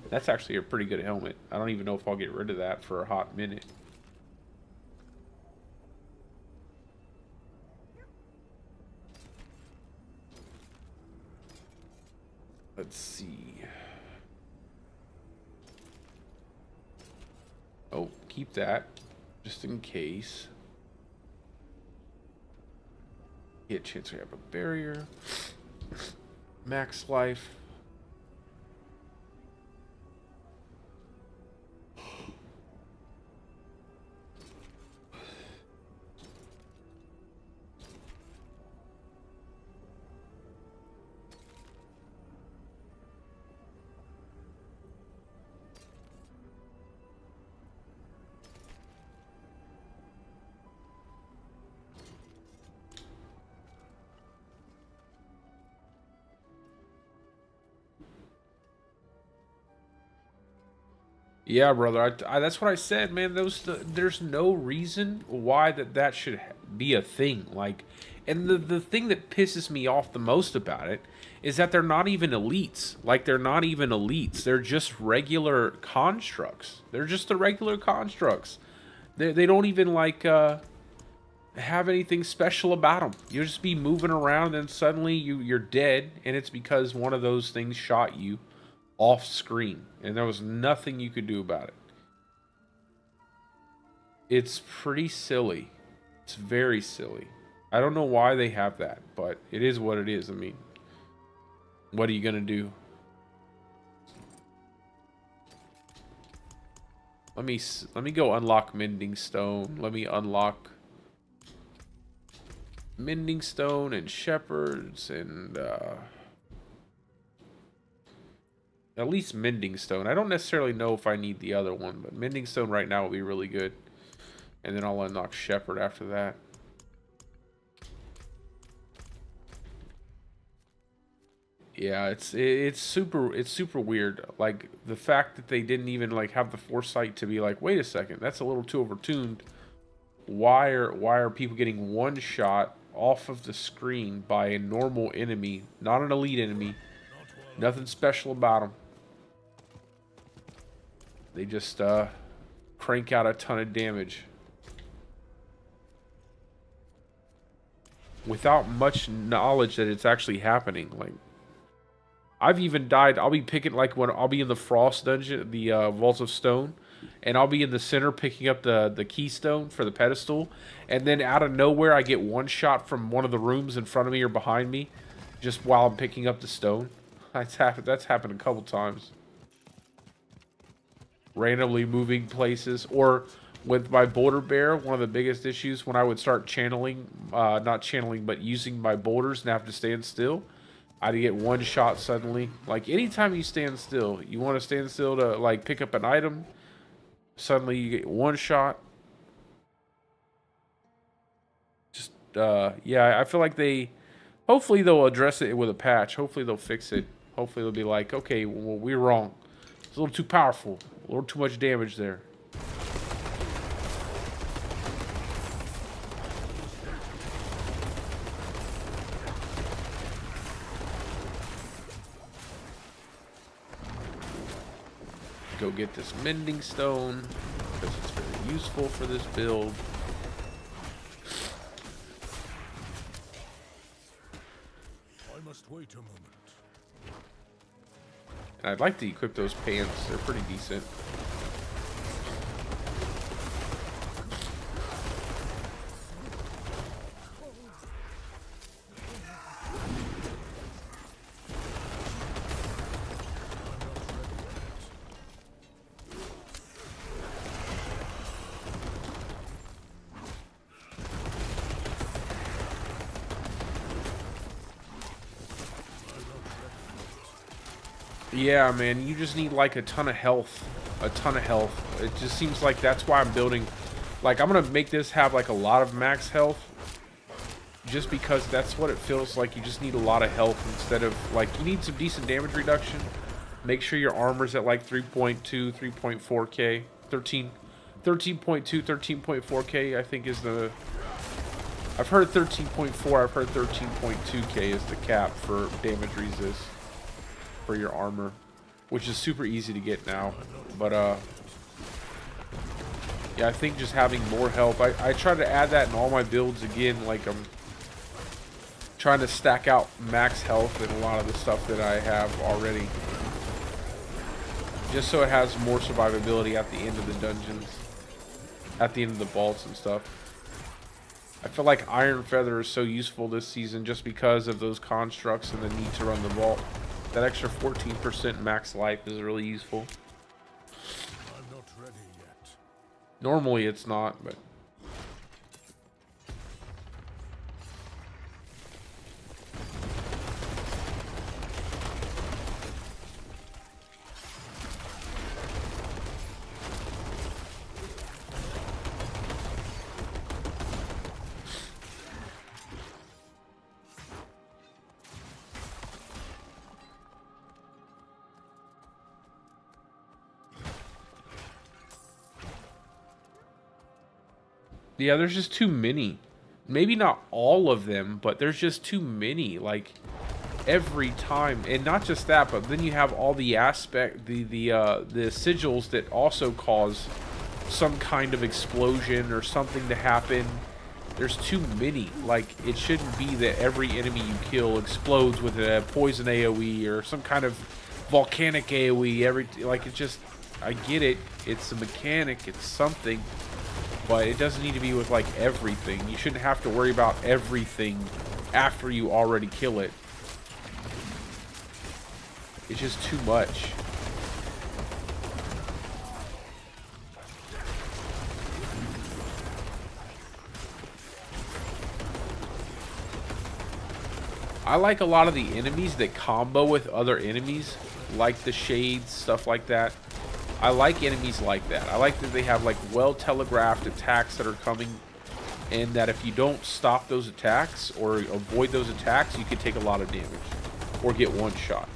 That's actually a pretty good helmet. I don't even know if I'll get rid of that for a hot minute. Let's see. Oh, keep that. Just in case. Hit chance we have a barrier. Max life. Yeah, brother. That's what I said, man. There's no reason why that should be a thing. Like, and the thing that pisses me off the most about it is that they're not even elites. Like, they're not even elites. They're just regular constructs. They're just the regular constructs. They don't even like have anything special about them. You'll just be moving around, and suddenly you're dead, and it's because one of those things shot you off screen, and there was nothing you could do about it. It's pretty silly. It's very silly. I don't know why they have that, but it is what it is. I mean, what are you gonna do? Let me go unlock Mending Stone. Let me unlock Mending Stone and Shepherds and at least Mending Stone. I don't necessarily know if I need the other one, but Mending Stone right now will be really good. And then I'll unlock Shepherd after that. Yeah, it's super weird. Like, the fact that they didn't even like have the foresight to be like, wait a second, that's a little too overtuned. Why are people getting one shot off of the screen by a normal enemy, not an elite enemy? Nothing special about them. They just crank out a ton of damage without much knowledge that it's actually happening. Like, I've even died. I'll be picking, like, when I'll be in the Frost dungeon, the Vault of Stone, and I'll be in the center picking up the keystone for the pedestal, and then out of nowhere I get one shot from one of the rooms in front of me or behind me, just while I'm picking up the stone. That's happened a couple times. Randomly moving places, or with my boulder bear, one of the biggest issues when I would start channeling, not channeling, but using my boulders and have to stand still, I'd get one shot suddenly. Like, anytime you stand still, you want to stand still to, like, pick up an item, suddenly you get one shot. Just, yeah, I feel like hopefully they'll address it with a patch. Hopefully they'll fix it. Hopefully they'll be like, okay, well, we're wrong. It's a little too powerful. A little too much damage there. Go get this Mending Stone, because it's very useful for this build. I must wait a moment. And I'd like to equip those pants. They're pretty decent. Yeah, man, you just need like a ton of health. A ton of health. It just seems like that's why I'm building. Like, I'm gonna make this have like a lot of max health, just because that's what it feels like. You just need a lot of health instead of, like, you need some decent damage reduction. Make sure your armor's at like 3.2, 3.4k, 13.2, 13.4k, I think is the... I've heard 13.4, I've heard 13.2k is the cap for damage resist for your armor, which is super easy to get now. But yeah, I think just having more health, I try to add that in all my builds again. Like, I'm trying to stack out max health in a lot of the stuff that I have already, just so it has more survivability at the end of the dungeons, at the end of the vaults and stuff. I feel like Iron Feather is so useful this season just because of those constructs and the need to run the vault. That extra 14% max life is really useful. I'm not ready yet. Normally it's not, but... Yeah, there's just too many. Maybe not all of them, but there's just too many. Like every time, and not just that, but then you have all the the sigils that also cause some kind of explosion or something to happen. There's too many. Like, it shouldn't be that every enemy you kill explodes with a poison AoE or some kind of volcanic AoE. Like, it just, I get it. It's a mechanic. It's something. But it doesn't need to be with, like, everything. You shouldn't have to worry about everything after you already kill it. It's just too much. I like a lot of the enemies that combo with other enemies, like the shades, stuff like that. I like enemies like that. I like that they have like well telegraphed attacks that are coming, and that if you don't stop those attacks or avoid those attacks, you can take a lot of damage or get one shot.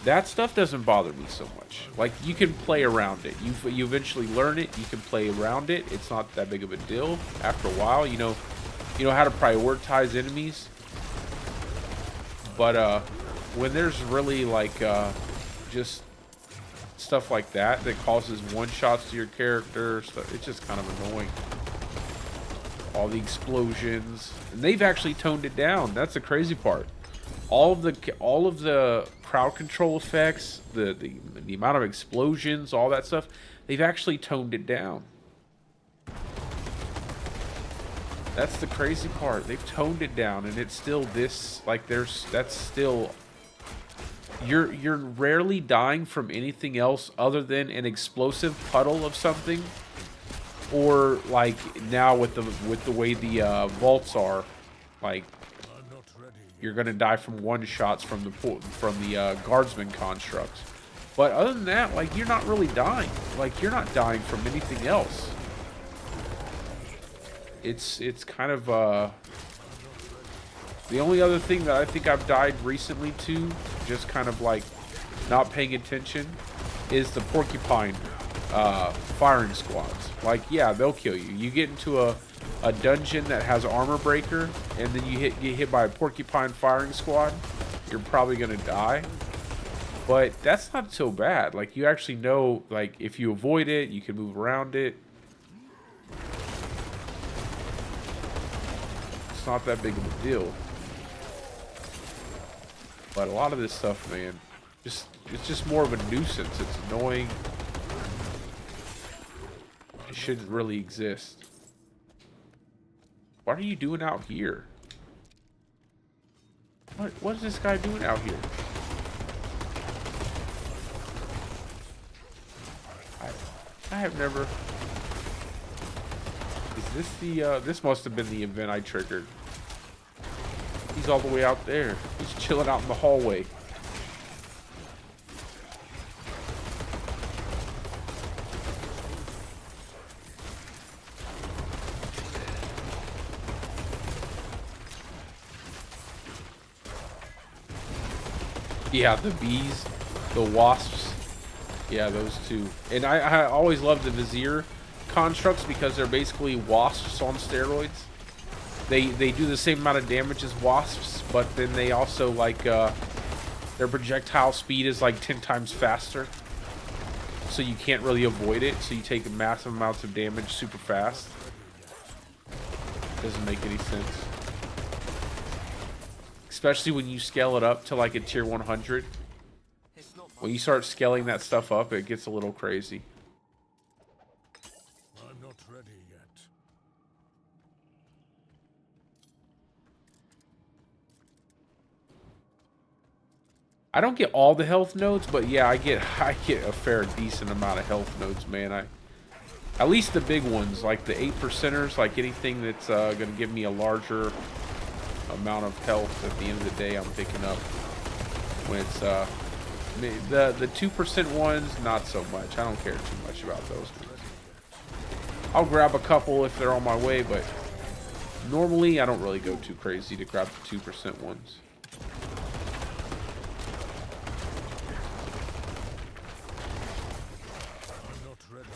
That stuff doesn't bother me so much. Like, you can play around it. You eventually learn it. You can play around it. It's not that big of a deal. After a while, you know how to prioritize enemies. But when there's really like just stuff like that causes one shots to your character, it's just kind of annoying. All the explosions, and they've actually toned it down. That's the crazy part. All of the crowd control effects, the amount of explosions, all that stuff, they've actually toned it down. That's the crazy part. They've toned it down, and it's still this, like, that's still, you're rarely dying from anything else other than an explosive puddle of something, or like now with the way the vaults are, like, you're gonna die from one shots from the guardsman constructs. But other than that, like, you're not really dying. Like, you're not dying from anything else. It's kind of the only other thing that I think I've died recently to, just kind of like not paying attention, is the porcupine firing squads. Like, yeah, they'll kill you. You get into a dungeon that has armor breaker, and then you get hit by a porcupine firing squad, you're probably gonna die. But that's not so bad. Like, you actually know, like, if you avoid it, you can move around it. It's not that big of a deal. But a lot of this stuff, man, it's just more of a nuisance. It's annoying. It shouldn't really exist. What are you doing out here? What is this guy doing out here? I have never. Is this the this must have been the event I triggered. He's all the way out there. He's chilling out in the hallway. Yeah, the bees, the wasps. Yeah, those two. And I always loved the Vizier constructs because they're basically wasps on steroids. They do the same amount of damage as wasps, but then they also, like, their projectile speed is like 10 times faster. So you can't really avoid it, so you take massive amounts of damage super fast. Doesn't make any sense. Especially when you scale it up to like a tier 100. When you start scaling that stuff up, it gets a little crazy. I'm not ready yet. I don't get all the health nodes, but yeah, I get a fair decent amount of health nodes, man. At least the big ones, like the 8%ers, like anything that's gonna give me a larger amount of health at the end of the day, I'm picking up. When it's the 2% ones, not so much. I don't care too much about those ones. I'll grab a couple if they're on my way, but normally I don't really go too crazy to grab the 2% ones. I'm not ready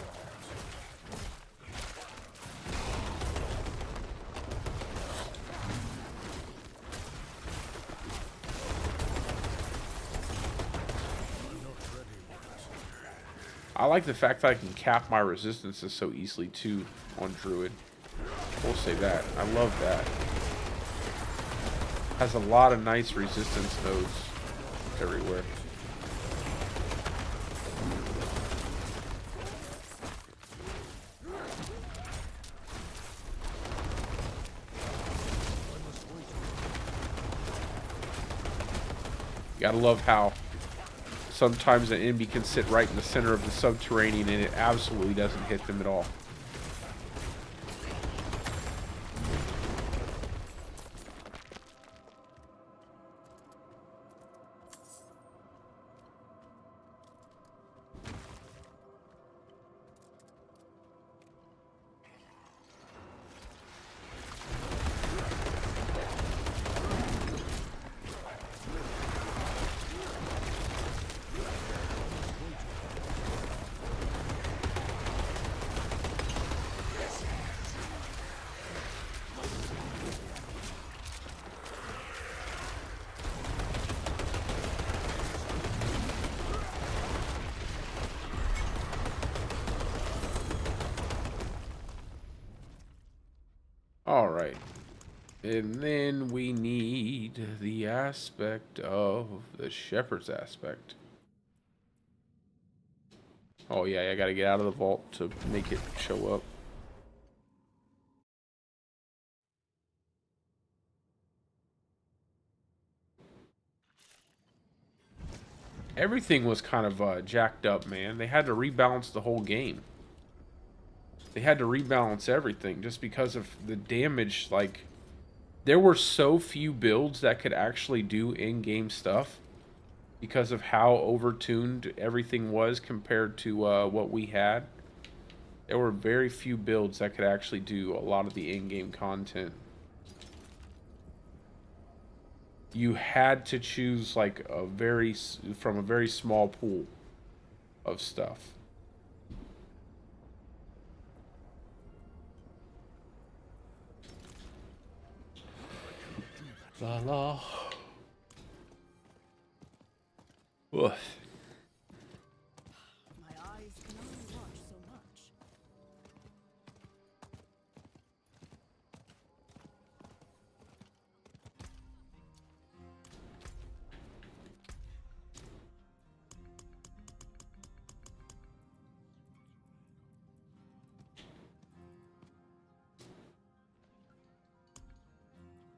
I like the fact that I can cap my resistances so easily too on Druid. We'll say that. I love that. Has a lot of nice resistance nodes everywhere. You gotta love how sometimes an enemy can sit right in the center of the subterranean and it absolutely doesn't hit them at all. Alright. And then we need the aspect of the shepherd's aspect. Oh yeah, I gotta get out of the vault to make it show up. Everything was kind of jacked up, man. They had to rebalance the whole game. They had to rebalance everything just because of the damage. Like, there were so few builds that could actually do in-game stuff because of how overtuned everything was compared to what we had. There were very few builds that could actually do a lot of the in-game content. You had to choose like from a very small pool of stuff. La la. Oof. My eyes can only watch so much.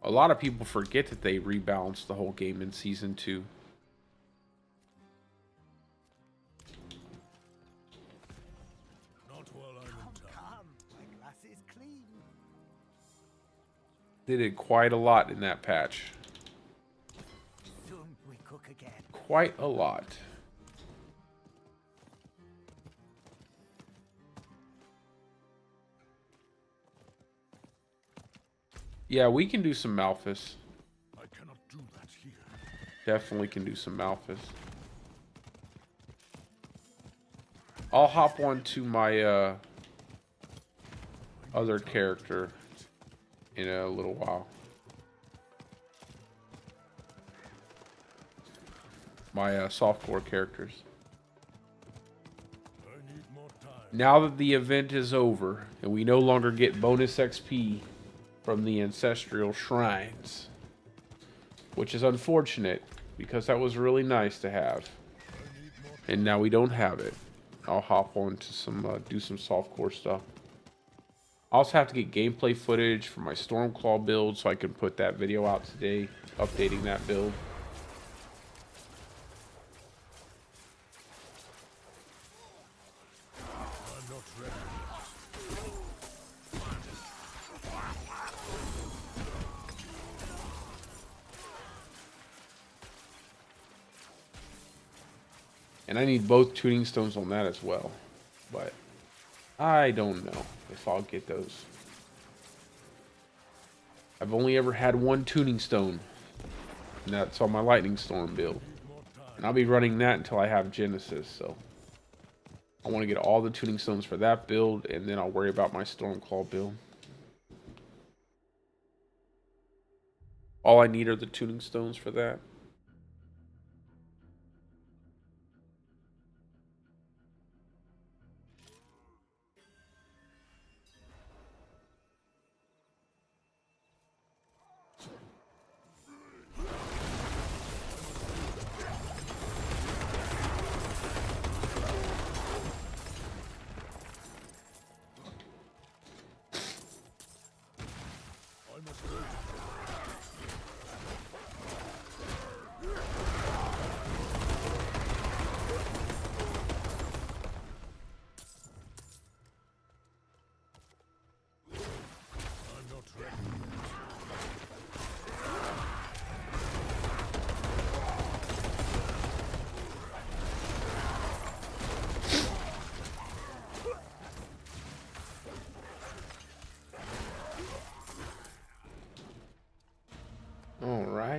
A lot of people forget that they rebalanced the whole game in Season 2. Not while I'm in town. Come, my glass is clean. They did quite a lot in that patch. Soon we cook again. Quite a lot. Yeah, we can do some Malphus. I cannot do that here. Definitely can do some Malphus. I'll hop on to my other character in a little while. My softcore characters. I need more time. Now that the event is over and we no longer get bonus XP from the ancestral shrines, which is unfortunate because that was really nice to have, and now we don't have it. I'll hop on to some do some softcore stuff. I also have to get gameplay footage for my Stormclaw build so I can put that video out today, updating that build. I'm not ready. And I need both tuning stones on that as well. But I don't know if I'll get those. I've only ever had one tuning stone, and that's on my Lightning Storm build. And I'll be running that until I have Genesis, so I want to get all the tuning stones for that build, and then I'll worry about my Stormclaw build. All I need are the tuning stones for that.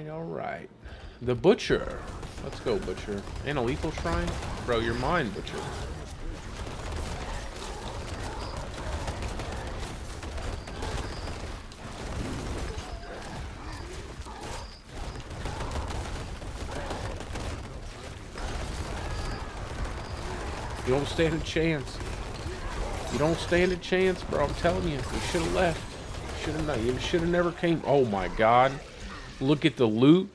alright. The Butcher. Let's go, Butcher. And a lethal shrine? Bro, you're mine, Butcher. You don't stand a chance. You don't stand a chance, bro. I'm telling you. You should have left. You should have never came. Oh my god. Look at the loot.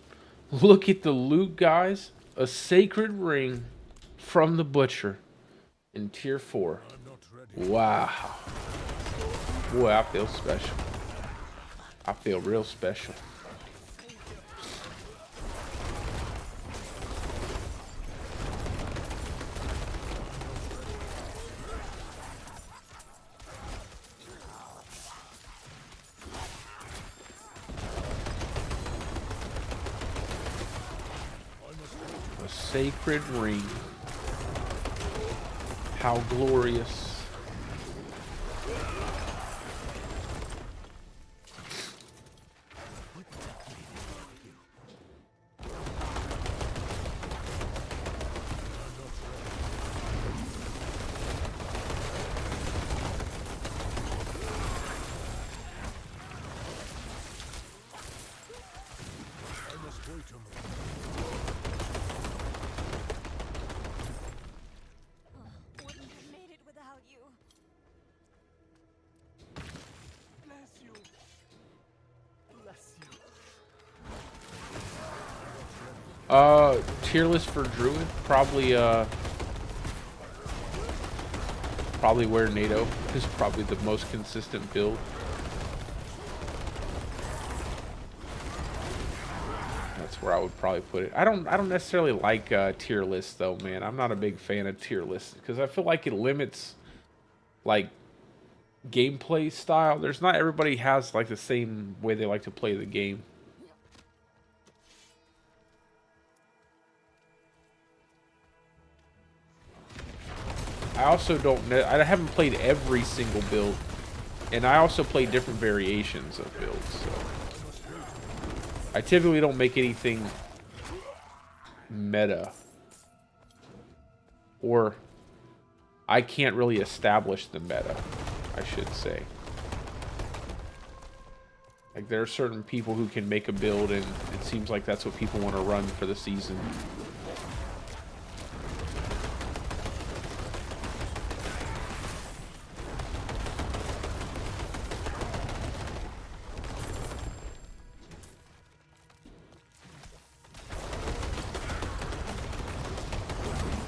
Look at the loot, guys. A sacred ring from the Butcher in tier 4. Wow. Boy, I feel special. I feel real special. Sacred ring. How glorious. Wouldn't have made it without you. Bless you. Bless you. Tier list for Druid, probably where NATO is probably the most consistent build. That's where I would probably put it. I don't necessarily like tier lists though, man. I'm not a big fan of tier lists because I feel like it limits like gameplay style. There's not everybody has like the same way they like to play the game. I also I haven't played every single build, and I also play different variations of builds, so I typically don't make anything meta, or I can't really establish the meta, I should say. Like, there are certain people who can make a build, and it seems like that's what people want to run for the season.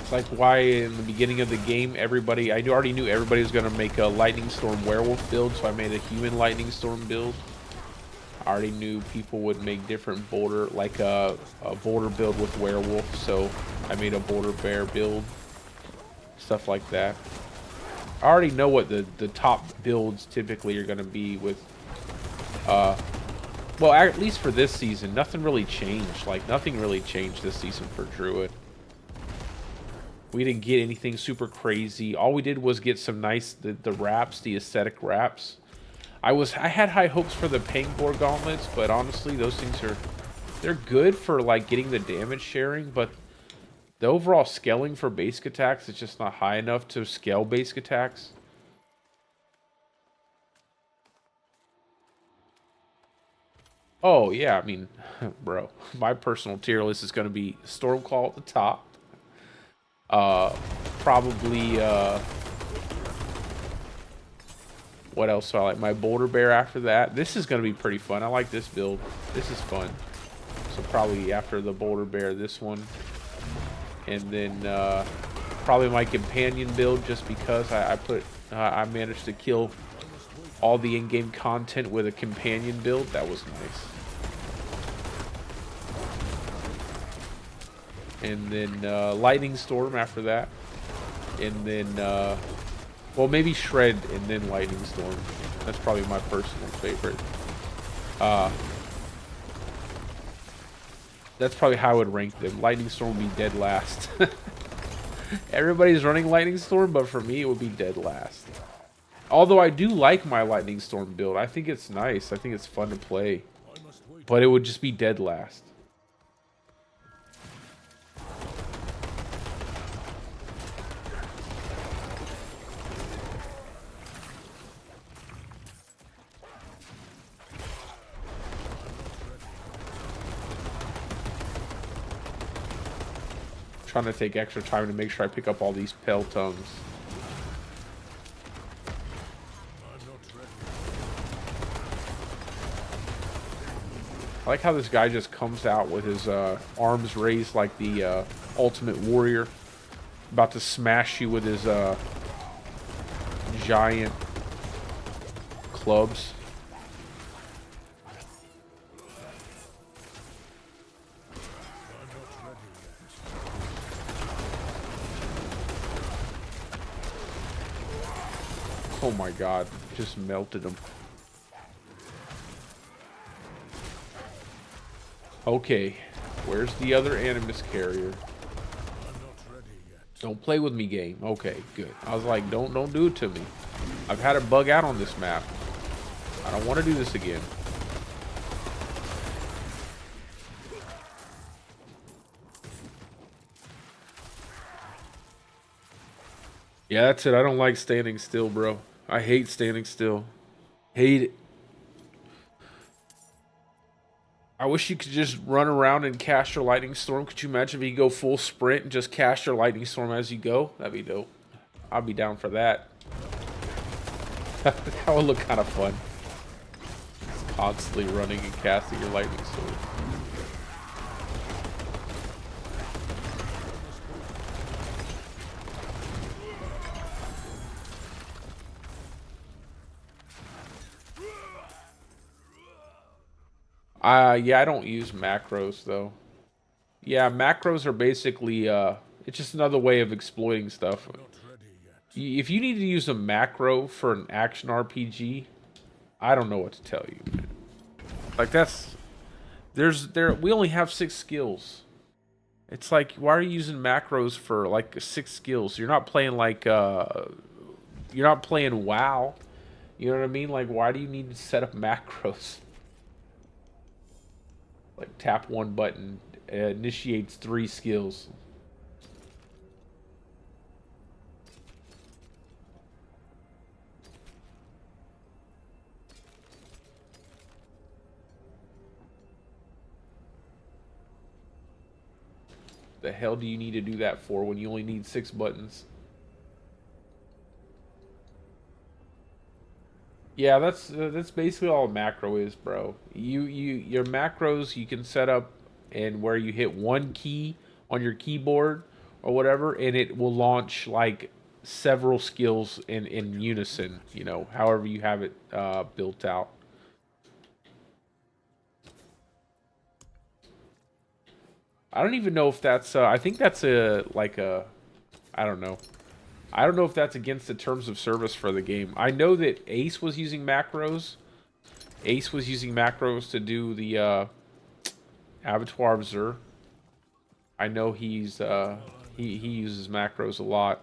It's like why in the beginning of the game, I already knew everybody was going to make a Lightning Storm Werewolf build, so I made a human Lightning Storm build. I already knew people would make different boulder, like a boulder build with Werewolf, so I made a boulder bear build. Stuff like that. I already know what the top builds typically are going to be with, well, at least for this season, nothing really changed. Like, nothing really changed this season for Druid. We didn't get anything super crazy. All we did was get some nice, the wraps, the aesthetic wraps. I had high hopes for the Pangor gauntlets, but honestly, those things they're good for like getting the damage sharing, but the overall scaling for basic attacks is just not high enough to scale basic attacks. Oh yeah, I mean, bro, my personal tier list is going to be Stormclaw at the top. Probably, what else do I like? My Boulder Bear after that. This is going to be pretty fun. I like this build. This is fun. So probably after the Boulder Bear, this one. And then, probably my companion build, just because I managed to kill all the in-game content with a companion build. That was nice. And then Lightning Storm after that. And then, well, maybe Shred and then Lightning Storm. That's probably my personal favorite. That's probably how I would rank them. Lightning Storm would be dead last. Everybody's running Lightning Storm, but for me, it would be dead last. Although I do like my Lightning Storm build. I think it's nice. I think it's fun to play. But it would just be dead last. trying to take extra time to make sure I pick up all these pale tongues. I like how this guy just comes out with his arms raised like the Ultimate Warrior, about to smash you with his giant clubs. Oh my god, just melted him. Okay, where's the other Animus carrier? Don't play with me, game. Okay, good. I was like, don't do it to me. I've had it bug out on this map. I don't want to do this again. Yeah, that's it. I don't like standing still, bro. I hate standing still. Hate it. I wish you could just run around and cast your lightning storm. Could you imagine if you go full sprint and just cast your lightning storm as you go? That'd be dope. I'd be down for that. That would look kind of fun. Just constantly running and casting your lightning storm. Yeah, I don't use macros though. Yeah, macros are basically it's just another way of exploiting stuff. If you need to use a macro for an action RPG, I don't know what to tell you, man. Like we only have 6 skills. It's like, why are you using macros for like 6 skills? You're not playing like you're not playing WoW. You know what I mean? Like, why do you need to set up macros? Like, tap one button, initiates 3 skills. The hell do you need to do that for when you only need 6 buttons? Yeah, that's basically all a macro is, bro. Your macros you can set up and where you hit one key on your keyboard or whatever, and it will launch like several skills in unison, you know, however you have it built out. I don't even know if that's I think that's I don't know. I don't know if that's against the terms of service for the game. I know that Ace was using macros. Ace was using macros to do the Abattoir of Zur. I know he uses macros a lot.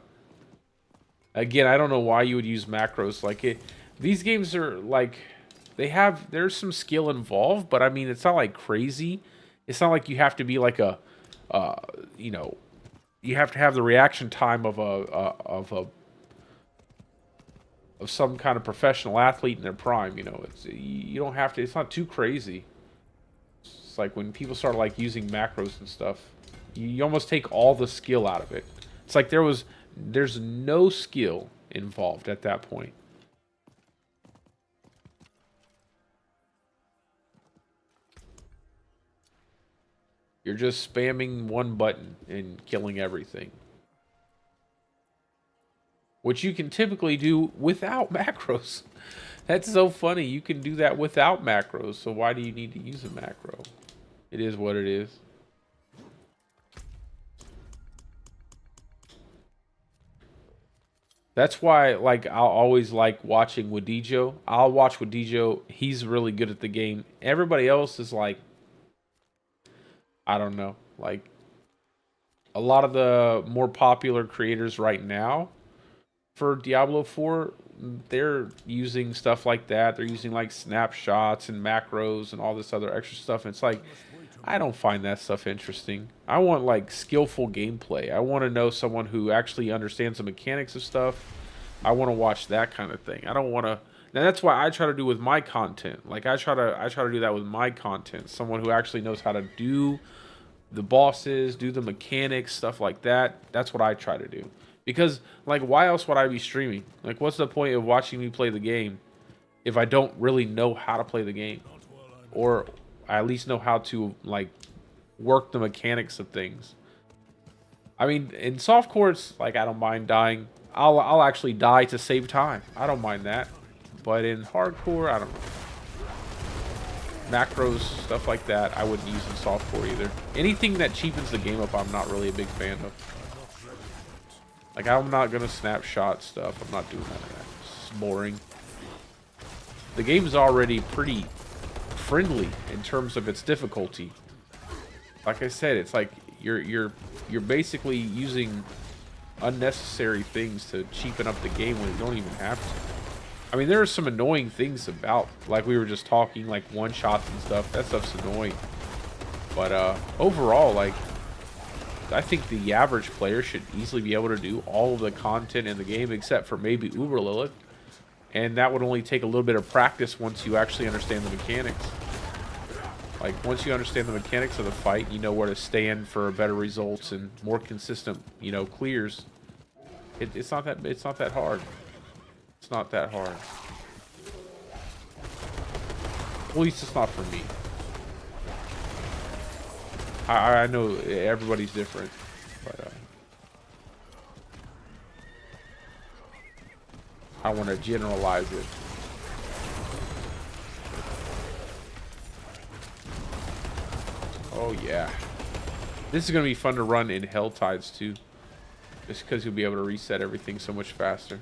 Again, I don't know why you would use macros. Like these games are like there's some skill involved, but I mean it's not like crazy. It's not like you have to be like a you know, you have to have the reaction time of some kind of professional athlete in their prime. You know, you don't have to. It's not too crazy. It's like when people start like using macros and stuff, you almost take all the skill out of it. It's like there's no skill involved at that point. You're just spamming one button and killing everything. Which you can typically do without macros. That's so funny. You can do that without macros. So why do you need to use a macro? It is what it is. That's why, like, I'll always like watching Wadijo. I'll watch Wadijo. He's really good at the game. Everybody else is like, I don't know. Like, a lot of the more popular creators right now for Diablo 4, they're using stuff like that. They're using like snapshots and macros and all this other extra stuff. And it's like, I don't find that stuff interesting. I want like skillful gameplay. I want to know someone who actually understands the mechanics of stuff. I want to watch that kind of thing. I don't want to. Now that's why I try to do with my content. Like I try to do that with my content. Someone who actually knows how to do the bosses, do the mechanics, stuff like that. That's what I try to do. Because, like, why else would I be streaming? Like, what's the point of watching me play the game if I don't really know how to play the game? Or I at least know how to, like, work the mechanics of things. I mean, in softcore, it's like, I don't mind dying. I'll actually die to save time. I don't mind that. But in hardcore, I don't know. Macros, stuff like that, I wouldn't use in softcore either. Anything that cheapens the game up, I'm not really a big fan of. Like, I'm not gonna snapshot stuff. I'm not doing none of that. It's boring. The game's already pretty friendly in terms of its difficulty. Like I said, it's like you're basically using unnecessary things to cheapen up the game when you don't even have to. I mean, there are some annoying things about, like we were just talking, like one-shots and stuff. That stuff's annoying. But overall, like, I think the average player should easily be able to do all of the content in the game except for maybe Uber Lilith. And that would only take a little bit of practice once you actually understand the mechanics. Like, once you understand the mechanics of the fight, you know where to stand for better results and more consistent, you know, clears. It's not that hard. It's not that hard. At least it's not for me. I know everybody's different, but I want to generalize it. Oh yeah, this is gonna be fun to run in Hell Tides too, just because you'll be able to reset everything so much faster.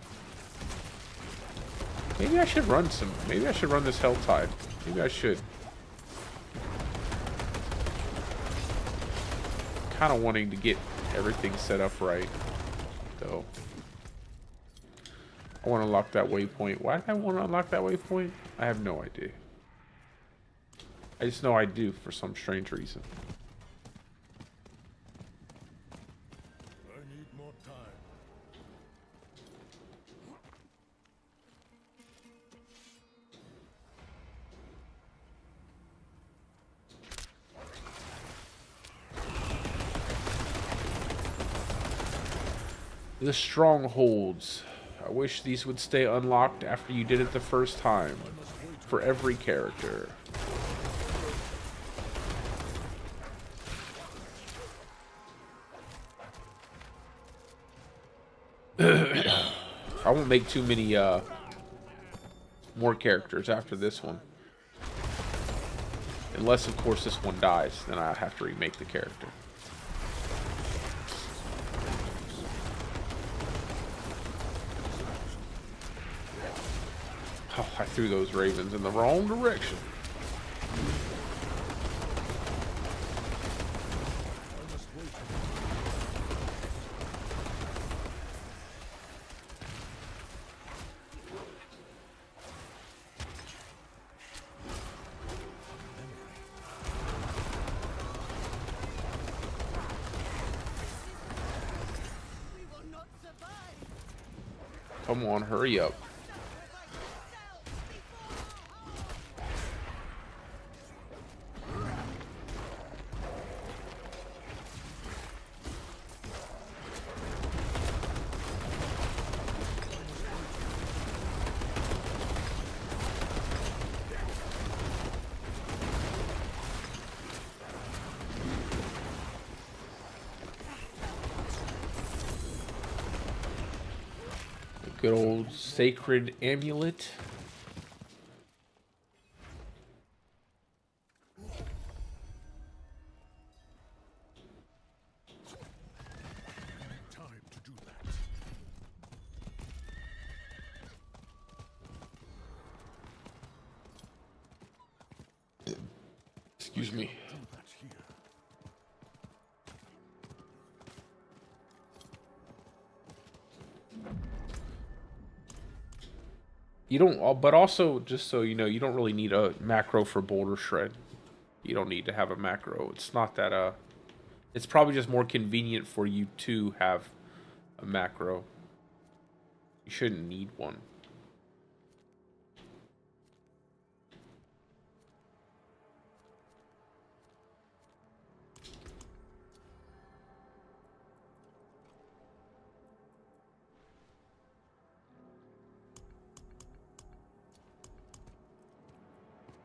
Maybe I should run some. Maybe I should run this Hell Tide. Maybe I should. Kind of wanting to get everything set up right, though. I want to unlock that waypoint. Why did I want to unlock that waypoint? I have no idea. I just know I do for some strange reason. I need more time. The strongholds. I wish these would stay unlocked after you did it the first time. For every character. I won't make too many more characters after this one. Unless, of course, this one dies. Then I have to remake the character. Oh, I threw those ravens in the wrong direction. Come on, hurry up. Good old sacred amulet. Time to do that. Excuse me. Do that here. You don't, but also, just so you know, you don't really need a macro for boulder shred. You don't need to have a macro. It's not that, it's probably just more convenient for you to have a macro. You shouldn't need one.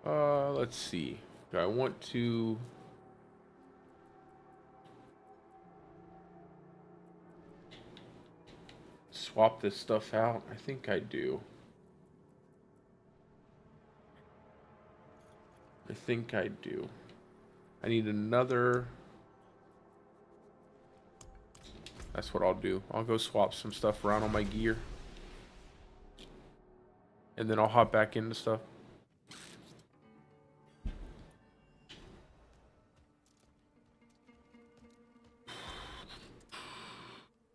Let's see. I want to swap this stuff out. I think I do. I think I do. I need another. That's what I'll do. I'll go swap some stuff around on my gear. And then I'll hop back into stuff.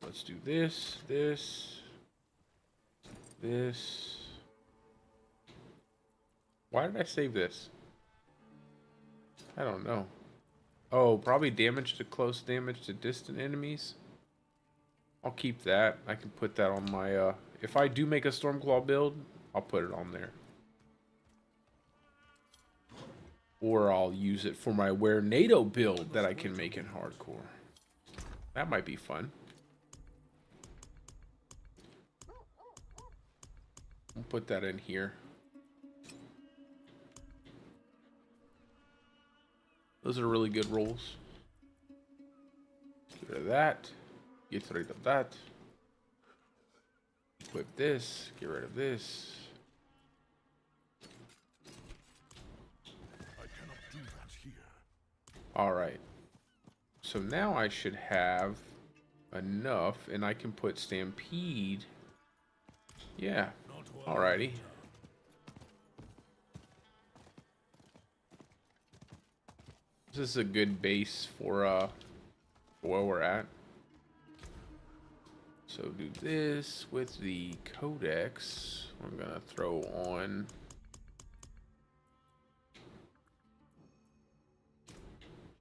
Let's do this, this. Why did I save this? I don't know. Oh, probably damage to close damage to distant enemies. I'll keep that. I can put that on my, if I do make a Stormclaw build, I'll put it on there. Or I'll use it for my Wear NATO build that I can make in hardcore. That might be fun. I'll put that in here. Those are really good rolls. Get rid of that. Get rid of that. Equip this. Get rid of this. I cannot do that here. Alright. So now I should have enough, and I can put Stampede. Yeah. Alrighty. This is a good base for where we're at. So do this with the Codex. We're gonna throw on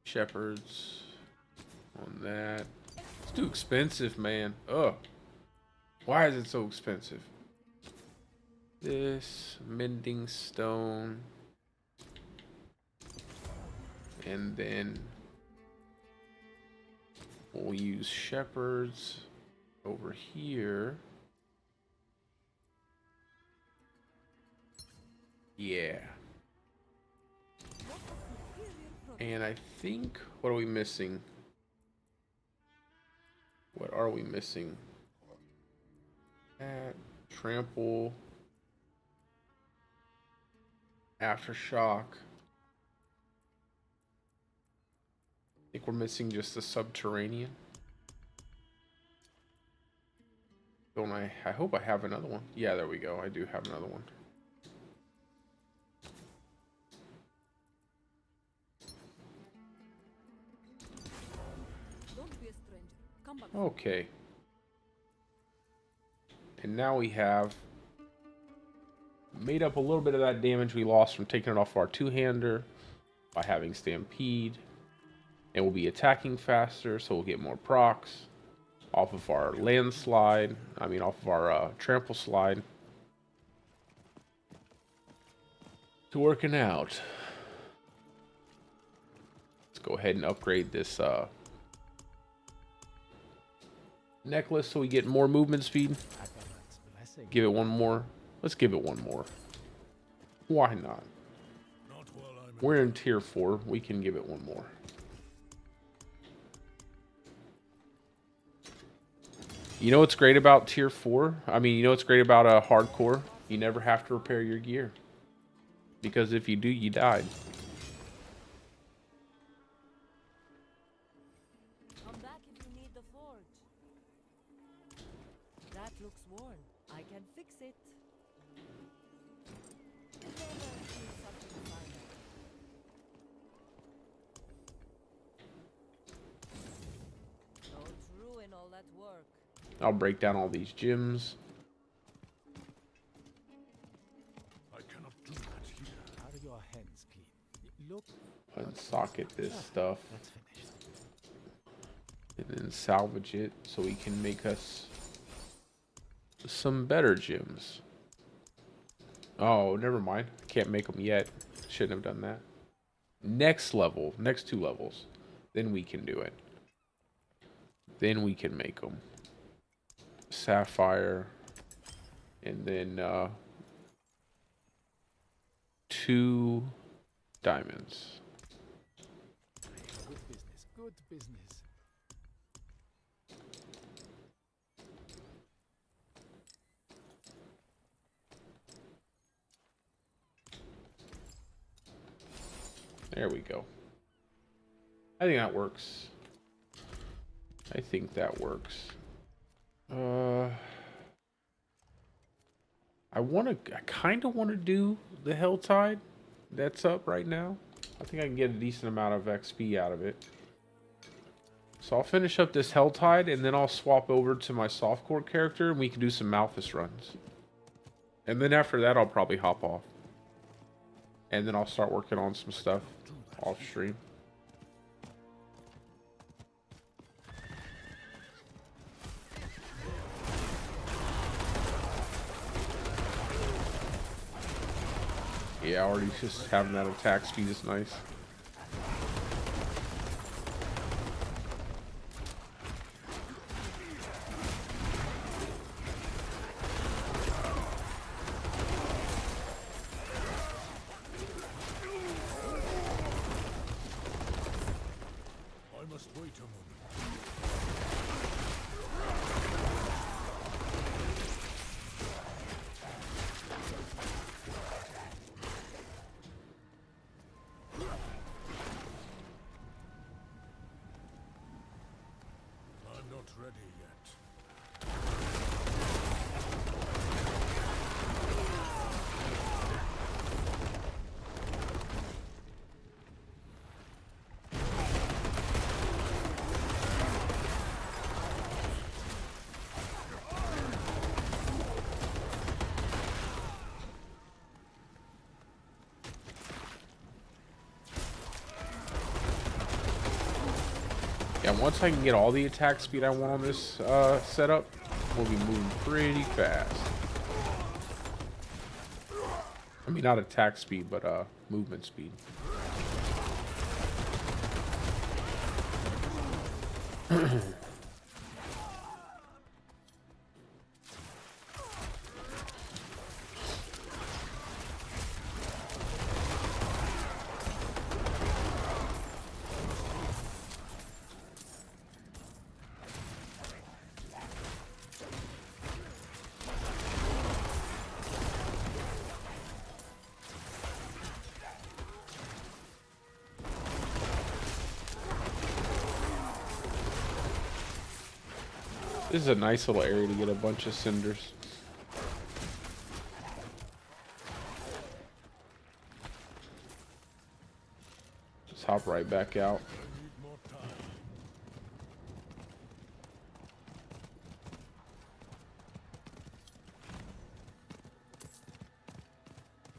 Shepherds on that. It's too expensive, man. Ugh. Why is it so expensive? This Mending Stone. And then we'll use Shepherds over here. Yeah. And I think, what are we missing? What are we missing? Trample. Aftershock. I think we're missing just the subterranean. Don't I hope I have another one. Yeah, there we go. I do have another one. Don't be a stranger. Come back. Okay. And now we have made up a little bit of that damage we lost from taking it off our two-hander by having Stampede. And we'll be attacking faster, so we'll get more procs off of our landslide. I mean, off of our trample slide. It's working out. Let's go ahead and upgrade this necklace so we get more movement speed. Give it one more. Let's give it one more. Why not? We're in tier 4. We can give it one more. You know what's great about tier 4? I mean, you know what's great about a hardcore? You never have to repair your gear. Because if you do, you died. Come back if you need the forge. That looks worn. I can fix it. Never see something finer. Don't ruin all that work. I'll break down all these gems. I cannot do that here. Are your hands clean? Look. Unsocket this stuff. That's finished. And then salvage it so we can make us some better gems. Oh, never mind. Can't make them yet. Shouldn't have done that. Next level, next 2 levels. Then we can do it. Then we can make them. Sapphire. And then 2 Diamonds. Good business. Good business. There we go. I think that works. I think that works. I kind of want to do the Helltide that's up right now. I think I can get a decent amount of XP out of it. So I'll finish up this Helltide and then I'll swap over to my softcore character and we can do some Malthus runs. And then after that, I'll probably hop off. And then I'll start working on some stuff off stream. Yeah, already just having that attack speed is nice. I must wait a moment. I'm not ready yet. Yeah, once I can get all the attack speed I want on this setup, we'll be moving pretty fast. I mean, not attack speed, but movement speed. This is a nice little area to get a bunch of cinders. Just hop right back out. I need more time.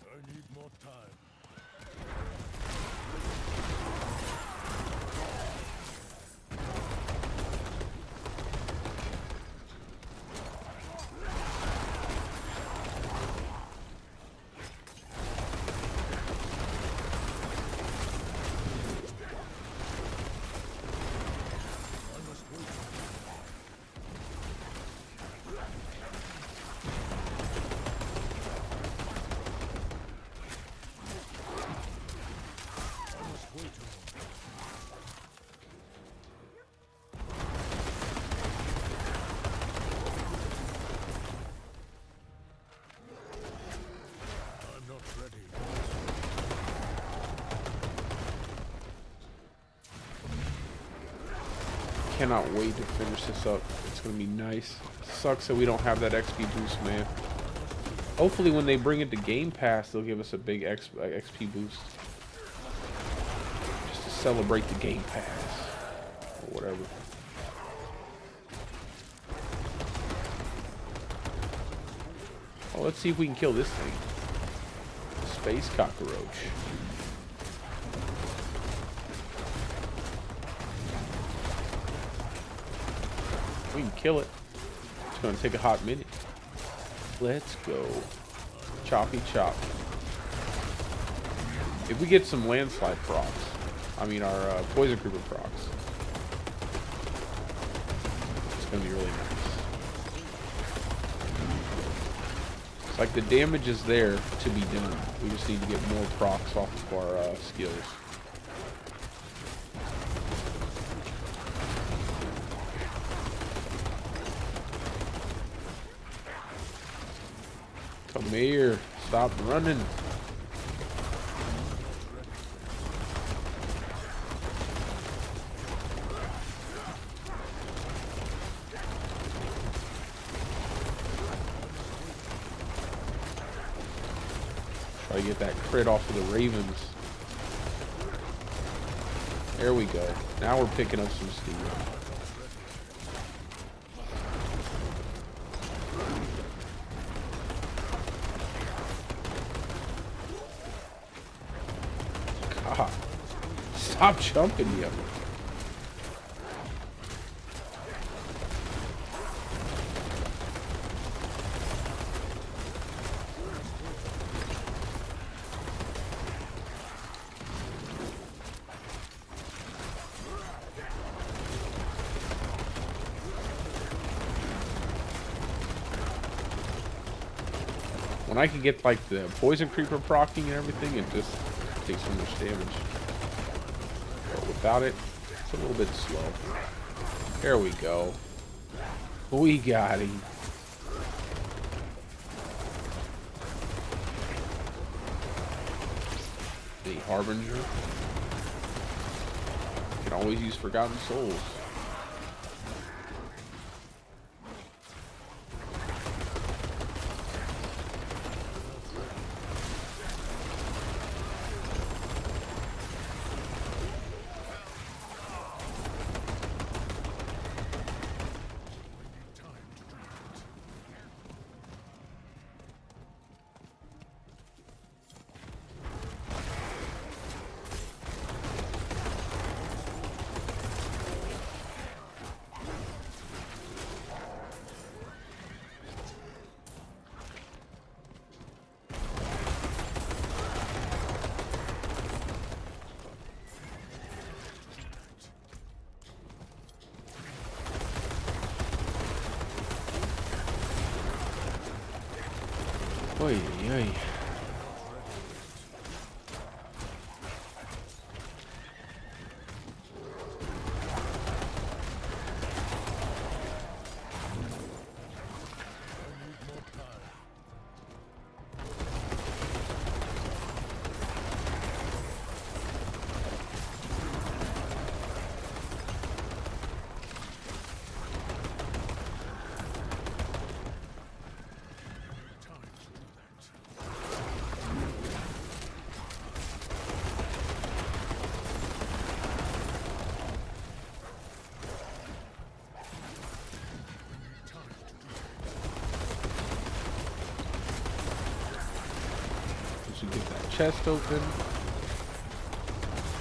I need more time. I must wait. I must wait a moment. I'm not ready. Cannot wait to finish this up. It's gonna be nice. Sucks that we don't have that XP boost, man. Hopefully when they bring it to Game Pass, they'll give us a big XP boost. Just to celebrate the Game Pass. Or whatever. Oh, let's see if we can kill this thing. Space cockroach. We can kill it. It's gonna take a hot minute. Let's go. Choppy chop. If we get some landslide procs, I mean our poison creeper procs, it's gonna be really nice. So Like, the damage is there to be done. We just need to get more procs off of our skills. Come here. Stop running. Try to get that crit off of the Ravens. There we go. Now we're picking up some steam. God. Stop jumping, yo. When I can get like the poison creeper proccing and everything, it just takes so much damage. But without it, it's a little bit slow. There we go. We got him. The Harbinger. Can always use Forgotten Souls. Oy, oy. Get that chest open.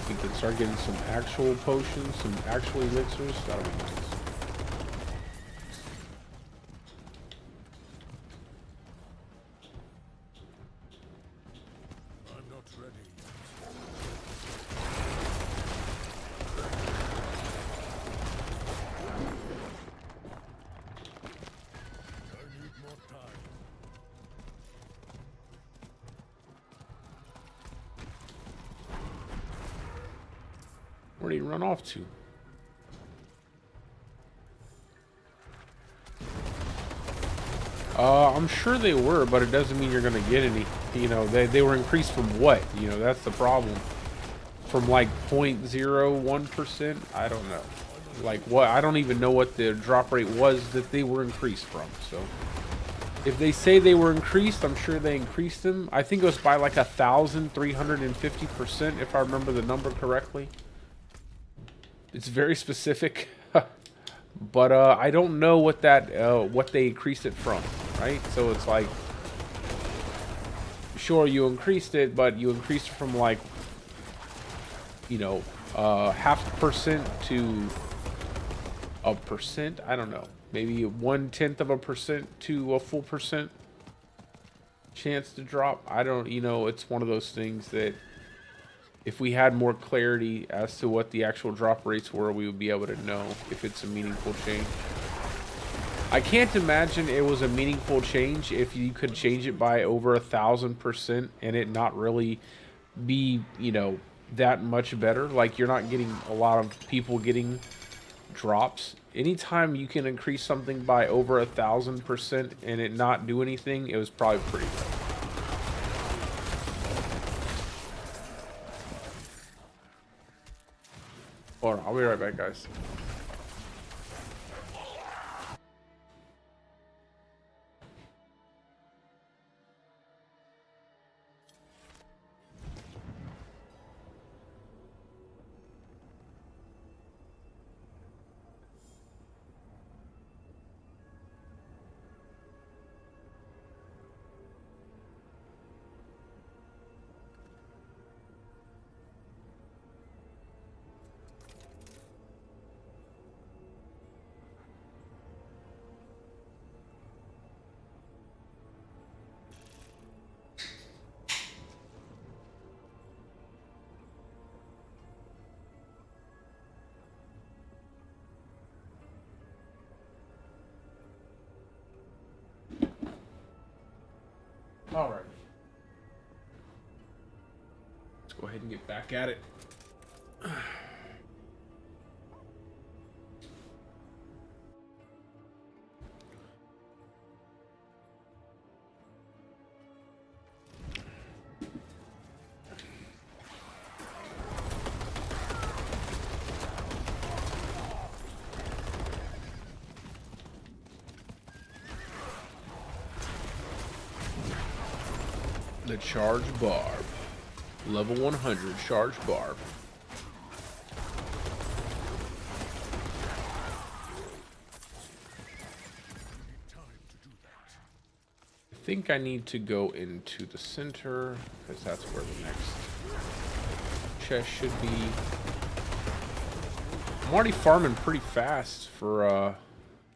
We can start getting some actual potions, some actual elixirs. That'll be nice. I'm not ready. I need more time. Where did he run off to? I'm sure they were, but it doesn't mean you're gonna get any. You know, they were increased from what? You know, that's the problem. From like 0.01%? I don't know. Like what? I don't even know what the drop rate was that they were increased from. So if they say they were increased, I'm sure they increased them. I think it was by like 1,350%, if I remember the number correctly. It's very specific, but I don't know what they increased it from, right? So it's like, sure, you increased it, but you increased it from like, you know, 0.5% to 1%. I don't know, maybe 0.1% to a full percent chance to drop. I don't, you know, it's one of those things that, if we had more clarity as to what the actual drop rates were, we would be able to know if it's a meaningful change. I can't imagine it was a meaningful change if you could change it by over 1,000% and it not really be, you know, that much better. Like, you're not getting a lot of people getting drops. Anytime you can increase something by over 1,000% and it not do anything, it was probably pretty good. Hold on, I'll be right back, guys. All right. Let's go ahead and get back at it. The charge barb. Level 100 charge barb. I think I need to go into the center because that's where the next chest should be. I'm already farming pretty fast for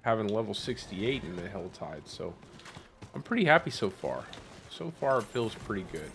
having level 68 in the Helltide, so I'm pretty happy so far. So far, it feels pretty good.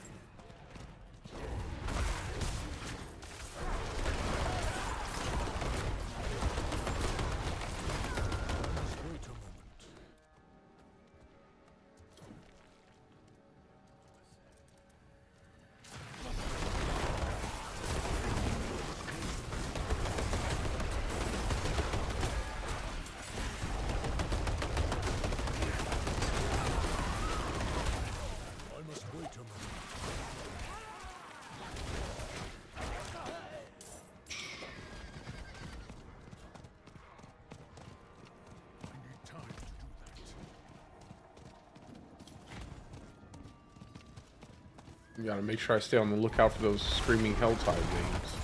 You gotta make sure I stay on the lookout for those screaming Helltide names.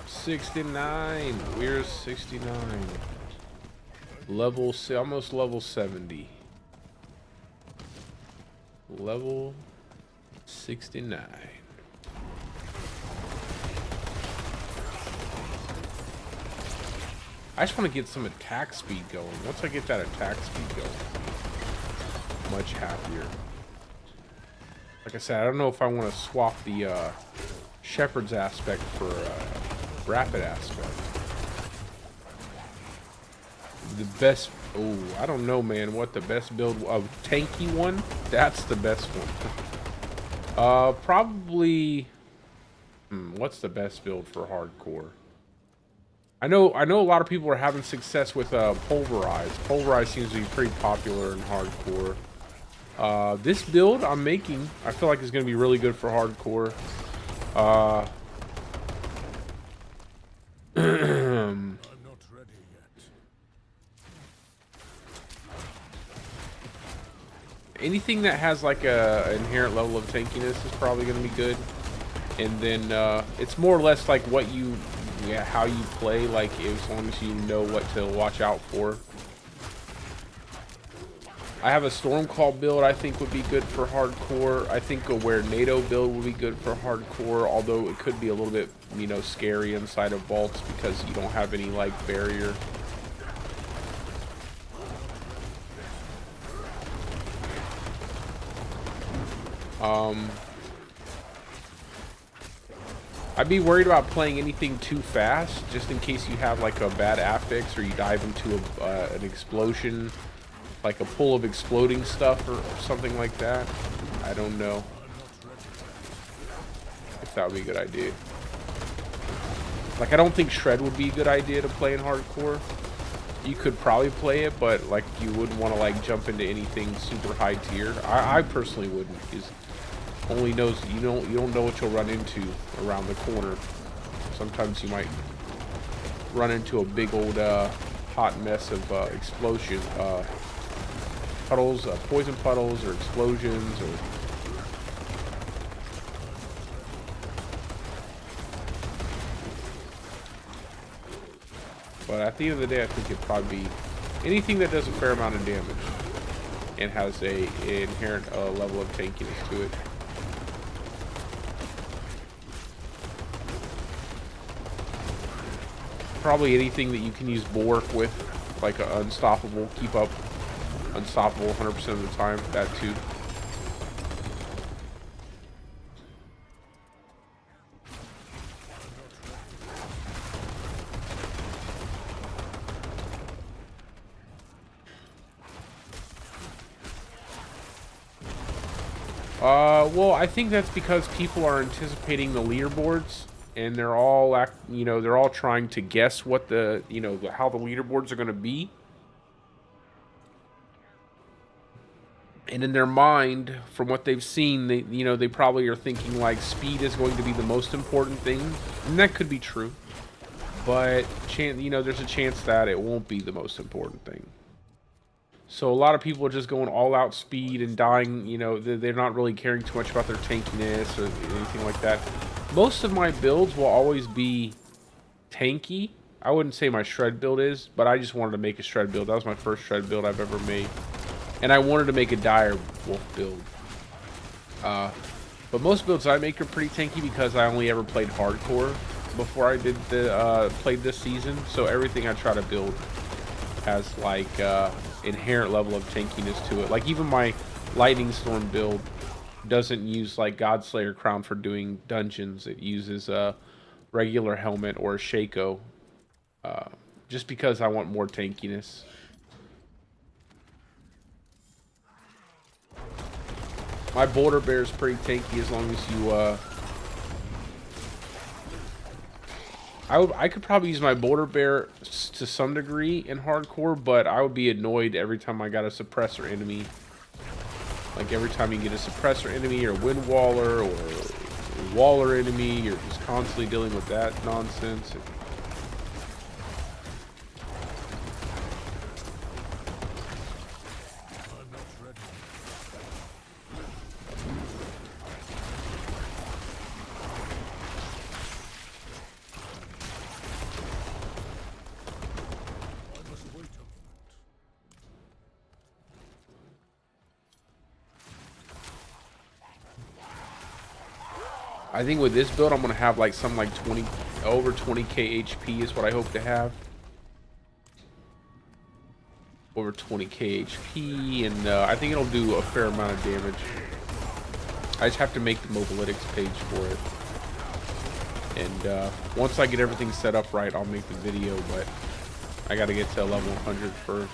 69. We're 69. Level, almost level 70. Level 69. I just want to get some attack speed going. Once I get that attack speed going, much happier. Like I said, I don't know if I want to swap the Shepherd's aspect for Rapid aspect. The best... Oh, I don't know, man, what the best build... tanky one? That's the best one. Probably... what's the best build for hardcore? I know a lot of people are having success with Pulverize. Pulverize seems to be pretty popular in hardcore. This build I'm making, I feel like is going to be really good for hardcore. I'm not ready yet. Anything that has like a inherent level of tankiness is probably going to be good. And then it's more or less like what you, how you play, like as long as you know what to watch out for. I have a Stormclaw build I think would be good for hardcore. I think a Where NATO build would be good for hardcore, although it could be a little bit, you know, scary inside of vaults because you don't have any like barrier. I'd be worried about playing anything too fast, just in case you have like a bad affix or you dive into an explosion, like a pool of exploding stuff or something like that. I don't know if that would be a good idea. Like, I don't think Shred would be a good idea to play in hardcore. You could probably play it, but like you wouldn't want to like jump into anything super high tier. I personally wouldn't, because only knows you don't know what you'll run into around the corner. Sometimes you might run into a big old hot mess of explosion puddles, poison puddles, or explosions, or but at the end of the day, I think it'd probably be anything that does a fair amount of damage and has a inherent level of tankiness to it. Probably anything that you can use Bork with, like a unstoppable, keep up unstoppable 100% of the time, that too. Well, I think that's because people are anticipating the leaderboards, and they're all, they're all trying to guess what the, how the leaderboards are going to be. And in their mind, from what they've seen, they probably are thinking like speed is going to be the most important thing, and that could be true. But there's a chance that it won't be the most important thing. So a lot of people are just going all out speed and dying, they're not really caring too much about their tankiness or anything like that. Most of my builds will always be tanky. I wouldn't say my shred build is, but I just wanted to make a shred build. That was my first shred build I've ever made. And I wanted to make a dire wolf build. But most builds I make are pretty tanky because I only ever played hardcore before I did played this season. So everything I try to build has like inherent level of tankiness to it. Like even my Lightning Storm build doesn't use like Godslayer Crown for doing dungeons. It uses a regular helmet or a Shaco, just because I want more tankiness. My Boulder Bear is pretty tanky as long as you I could probably use my Boulder Bear to some degree in hardcore, but I would be annoyed every time I got a suppressor enemy. Like every time you get a suppressor enemy or wind waller or waller enemy, you're just constantly dealing with that nonsense. I think with this build, I'm gonna have like some like over 20k HP is what I hope to have. Over 20k HP, and I think it'll do a fair amount of damage. I just have to make the mobalytics page for it. And once I get everything set up right, I'll make the video, but I gotta get to level 100 first.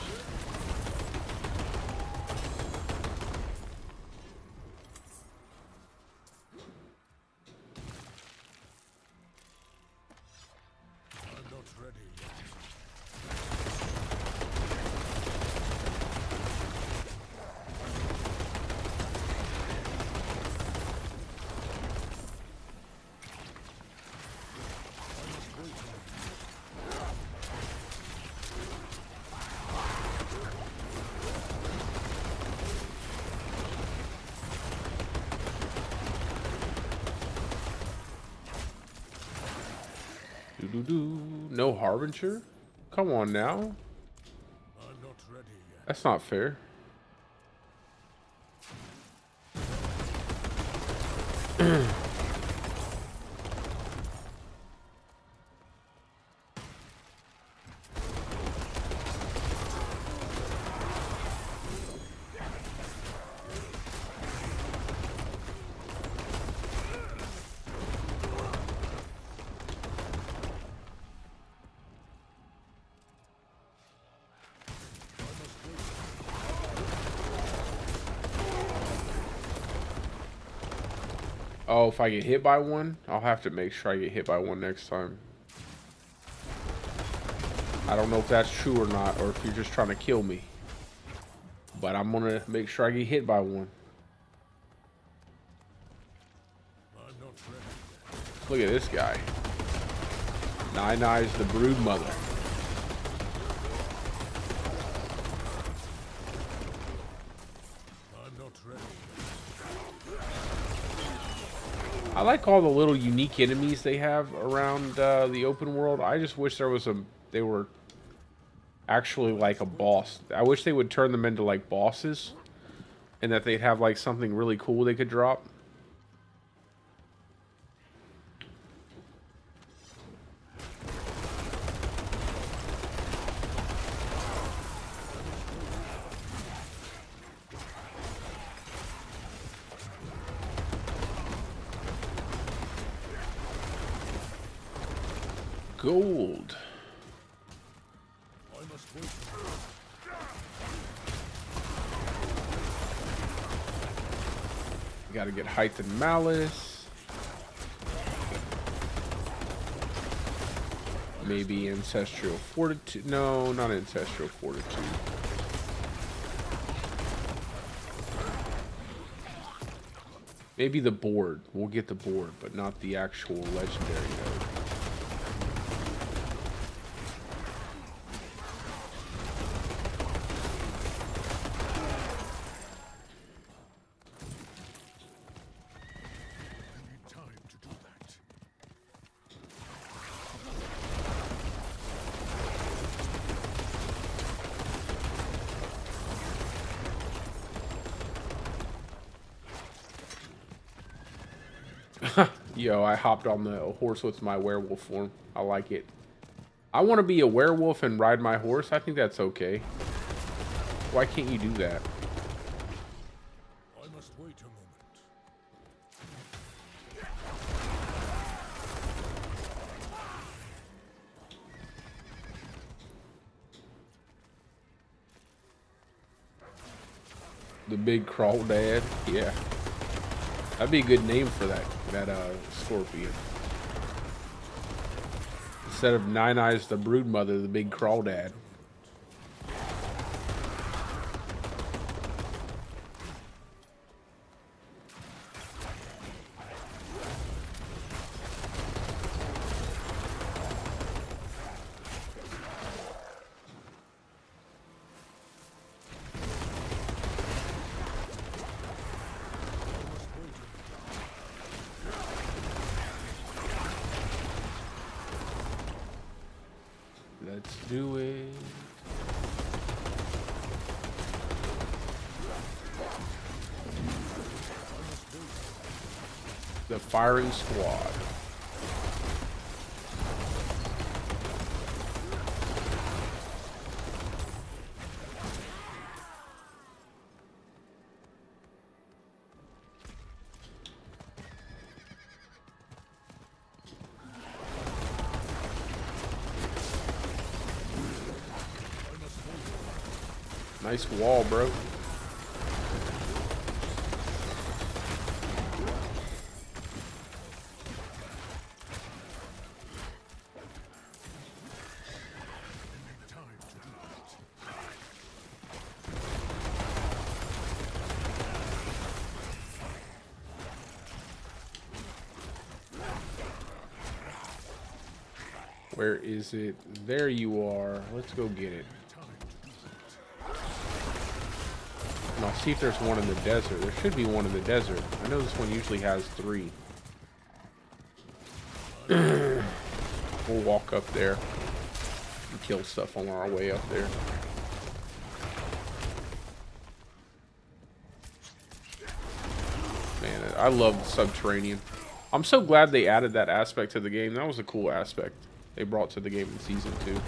No Harbinger? Come on now. I'm not ready yet. That's not fair. Oh, if I get hit by one, I'll have to make sure I get hit by one next time. I don't know if that's true or not, or if you're just trying to kill me. But I'm gonna make sure I get hit by one. I'm not ready. Look at this guy. Nine Eyes the Brood Mother. I'm not ready. I like all the little unique enemies they have around the open world. I just wish there was they were actually like a boss. I wish they would turn them into like bosses, and that they'd have like something really cool they could drop. Gold. I must wait. Gotta get height and malice. Maybe ancestral fortitude. No, not ancestral fortitude. Maybe the board. We'll get the board, but not the actual legendary node. I need time to do that. Yo, I hopped on the horse with my werewolf form. I like it. I want to be a werewolf and ride my horse. I think that's okay. Why can't you do that? I must wait a moment. The big crawdad. Yeah. That'd be a good name for that scorpion. Instead of Nine Eyes the Brood Mother, the big crawdad. Let's do it. The firing squad. Nice wall, bro. Time to do that. Where is it? There you are. Let's go get it. Time to do that. And I'll see if there's one in the desert. There should be one in the desert. I know this one usually has 3. We'll walk up there and kill stuff on our way up there. Man, I love Subterranean. I'm so glad they added that aspect to the game. That was a cool aspect they brought to the game in Season 2.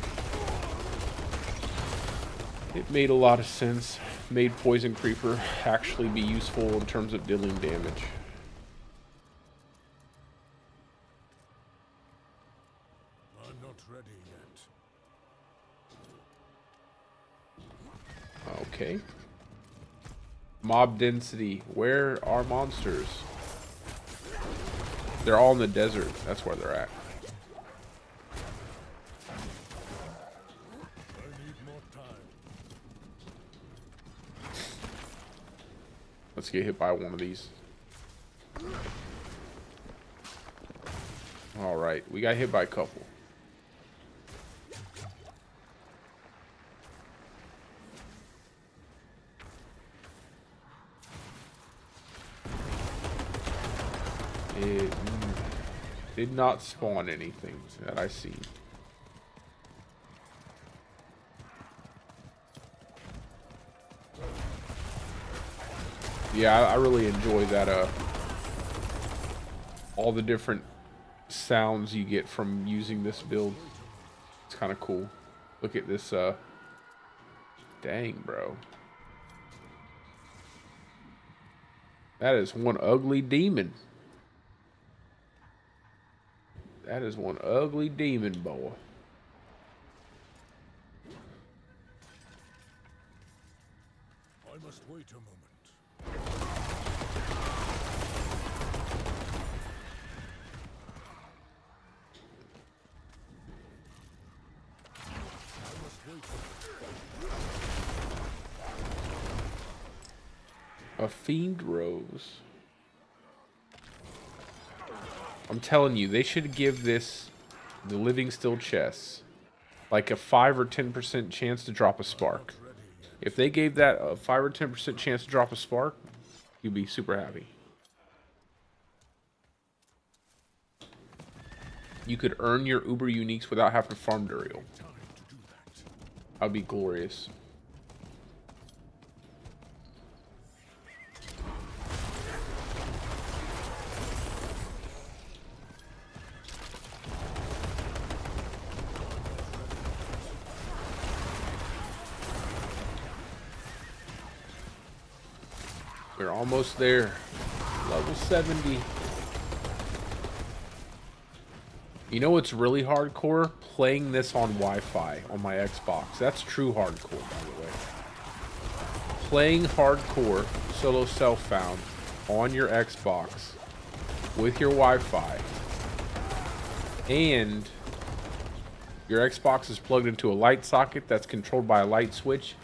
It made a lot of sense. Made Poison Creeper actually be useful in terms of dealing damage. I'm not ready yet. Okay. Mob density. Where are monsters? They're all in the desert. That's where they're at. I need more time. Let's get hit by one of these. All right, we got hit by a couple. It did not spawn anything that I see. Yeah, I really enjoy that, all the different sounds you get from using this build. It's kind of cool. Look at this, dang, bro. That is one ugly demon. That is one ugly demon, boy. I must wait a moment. A fiend rose. I'm telling you, they should give this the living still chests like a 5 or 10% chance to drop a spark. If they gave that a 5 or 10% chance to drop a spark, you'd be super happy. You could earn your Uber Uniques without having to farm Duriel. That'd be glorious. We're almost there. Level 70. You know what's really hardcore? Playing this on Wi-Fi on my Xbox. That's true hardcore, by the way. Playing hardcore solo self-found on your Xbox with your Wi-Fi, and your Xbox is plugged into a light socket that's controlled by a light switch,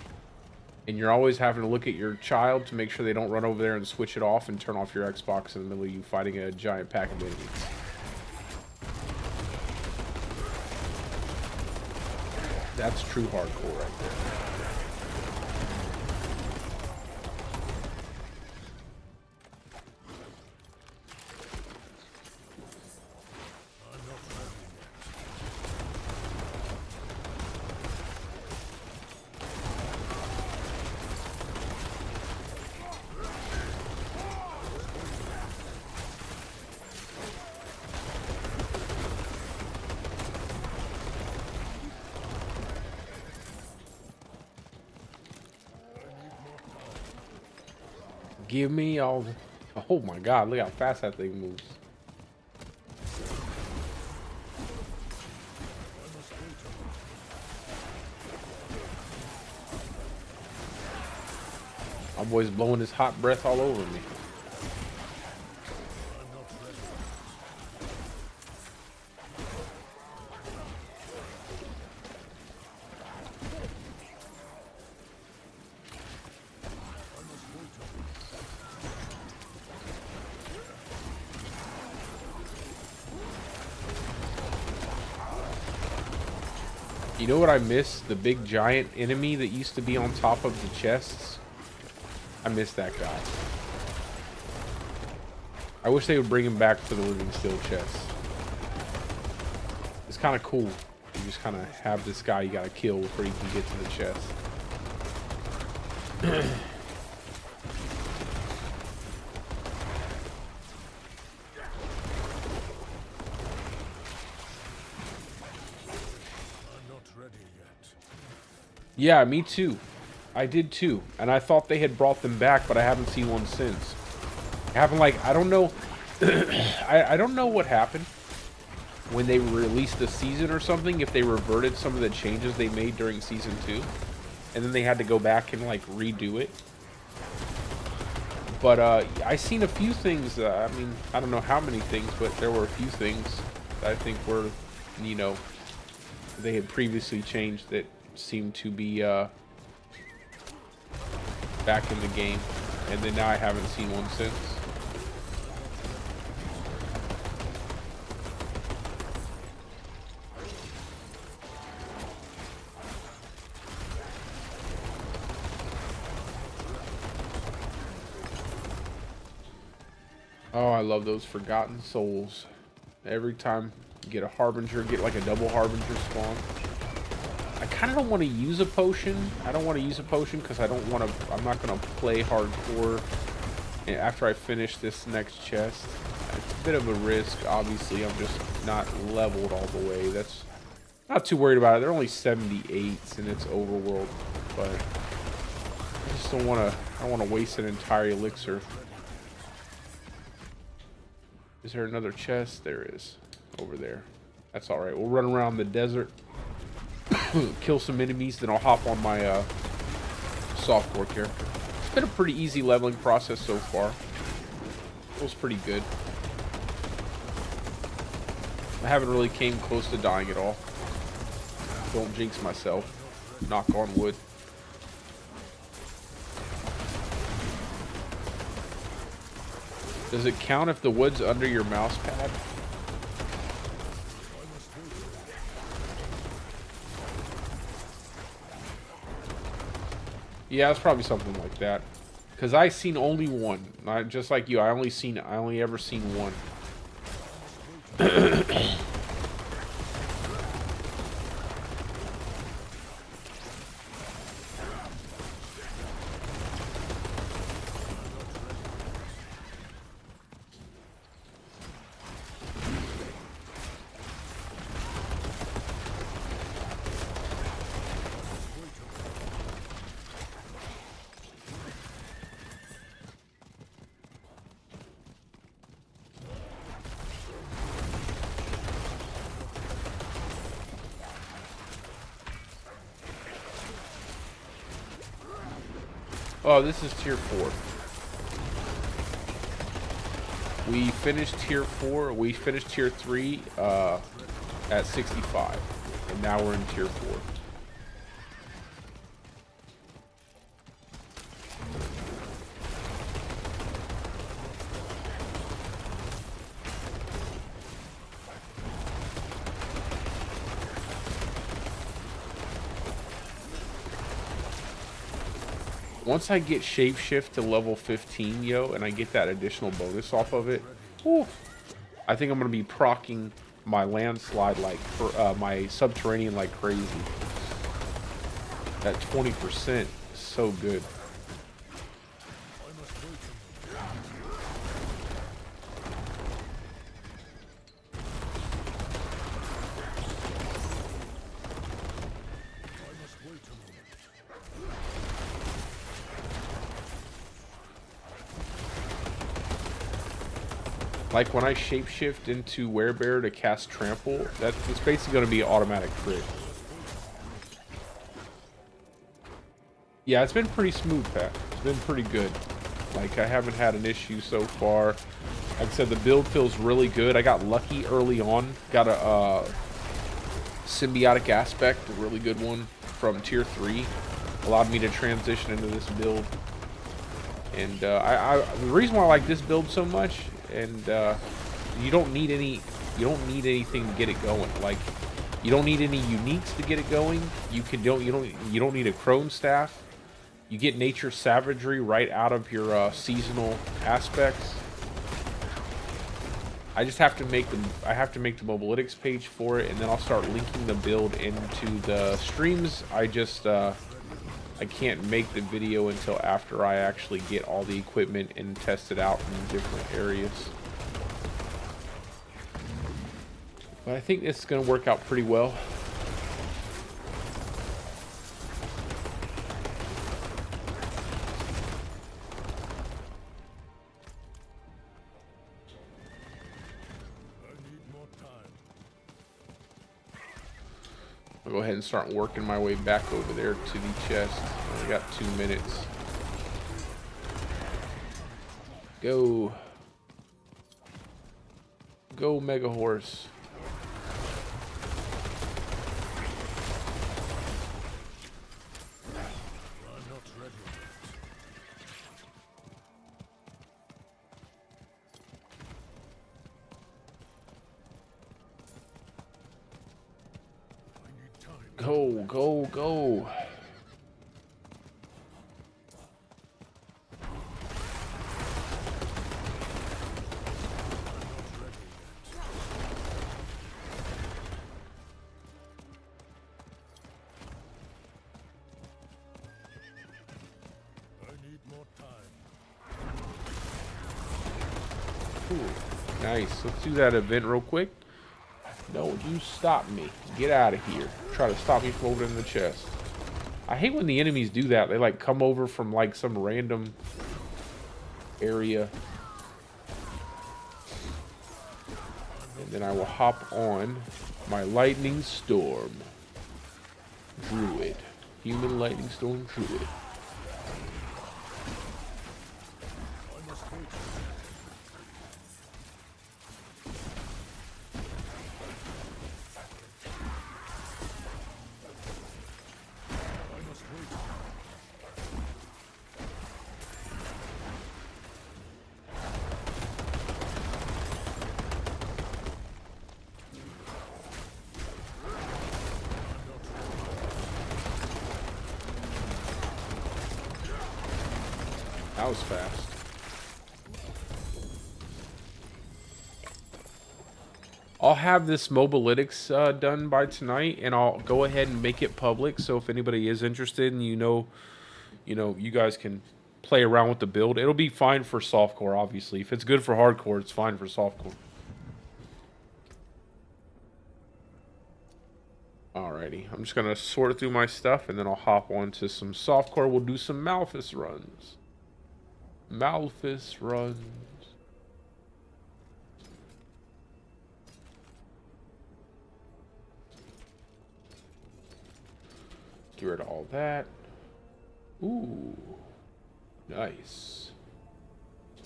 and you're always having to look at your child to make sure they don't run over there and switch it off and turn off your Xbox in the middle of you fighting a giant pack of enemies. That's true hardcore right there. Give me all the... Oh my god, look how fast that thing moves. My boy's blowing his hot breath all over me. You know what I miss? The big giant enemy that used to be on top of the chests. I miss that guy. I wish they would bring him back for the living still chest. It's kind of cool. You just kind of have this guy you gotta kill before you can get to the chest. Yeah, me too. I did too. And I thought they had brought them back, but I haven't seen one since. It happened like, I don't know. I don't know what happened when they released the season or something, if they reverted some of the changes they made during season 2. And then they had to go back and like redo it. But I seen a few things. I mean, I don't know how many things, but there were a few things that I think were, you know, they had previously changed that seemed to be back in the game, and then now I haven't seen one since. Oh, I love those Forgotten Souls. Every time you get a Harbinger, get like a double Harbinger spawn. I kind of don't want to use a potion. I don't want to use a potion because I don't want to. I'm not going to play hardcore after I finish this next chest. It's a bit of a risk. Obviously, I'm just not leveled all the way. That's not too worried about it. They're only 78s and it's overworld, but I just don't want to. I don't want to waste an entire elixir. Is there another chest? There is. Over there. That's alright. We'll run around the desert. Kill some enemies. Then I'll hop on my softcore character. It's been a pretty easy leveling process so far. Feels pretty good. I haven't really came close to dying at all. Don't jinx myself. Knock on wood. Does it count if the wood's under your mouse pad? Yeah, it's probably something like that. Cause I seen only one. Just like you, I only ever seen one. Oh, this is tier 4. We finished tier 4. We finished tier 3 at 65. And now we're in tier 4. Once I get shapeshift to level 15, yo, and I get that additional bonus off of it, whew, I think I'm gonna be proccing my landslide like my subterranean like crazy. That 20% is so good. Like when I shapeshift into Werebear to cast Trample, it's basically going to be an automatic crit. Yeah, it's been pretty smooth, Pat. It's been pretty good. Like, I haven't had an issue so far. Like I said, the build feels really good. I got lucky early on. Got a symbiotic aspect, a really good one from tier 3. Allowed me to transition into this build. And the reason why I like this build so much, and you don't need anything to get it going. Like, you don't need any uniques to get it going. You don't need a crone staff. You get nature savagery right out of your seasonal aspects. I just have to make the mobalytics page for it, and then I'll start linking the build into the streams. I can't make the video until after I actually get all the equipment and test it out in different areas. But I think it's going to work out pretty well. I'll go ahead and start working my way back over there to the chest. I got 2 minutes. Go. Go, Mega Horse. I'm not ready yet. I need time. Go, go, go. I need more time. Ooh, nice. Let's do that event real quick. Don't you stop me. Get out of here. Try to stop me from opening the chest. I hate when the enemies do that. They like come over from like some random area. And then I will hop on my Lightning Storm Druid. Human Lightning Storm Druid. I must wait. I must wait. That was fast. I'll have this mobalytics done by tonight, and I'll go ahead and make it public. So if anybody is interested, and you guys can play around with the build. It'll be fine for softcore, obviously. If it's good for hardcore, it's fine for softcore. Alrighty, I'm just gonna sort through my stuff, and then I'll hop on to some softcore. We'll do some Malphus runs. Malphus runs. Get rid of all that. Ooh. Nice.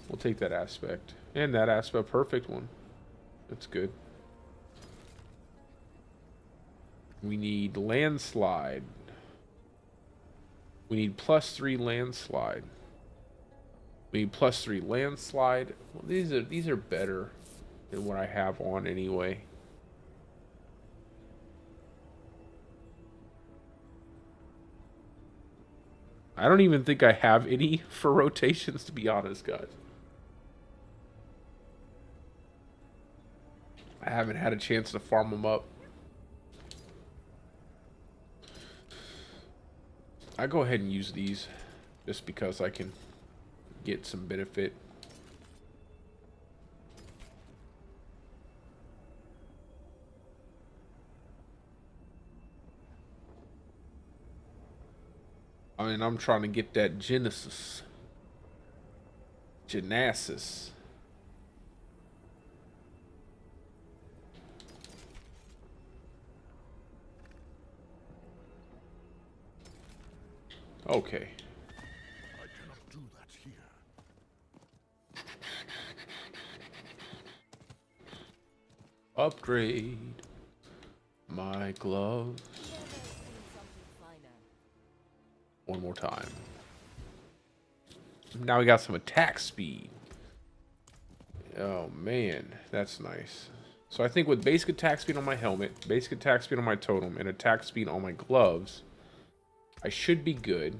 We'll take that aspect. And that aspect, perfect one. That's good. We need landslide. We need +3 landslide. We need +3 landslide. Well, these are better than what I have on anyway. I don't even think I have any for rotations, to be honest, guys. I haven't had a chance to farm them up. I go ahead and use these just because I can get some benefit. I mean, I'm trying to get that Genesis. Genesis. Okay. I cannot do that here. Upgrade my gloves. One more time. Now we got some attack speed. Oh man, that's nice. So I think with basic attack speed on my helmet, basic attack speed on my totem, and attack speed on my gloves, I should be good.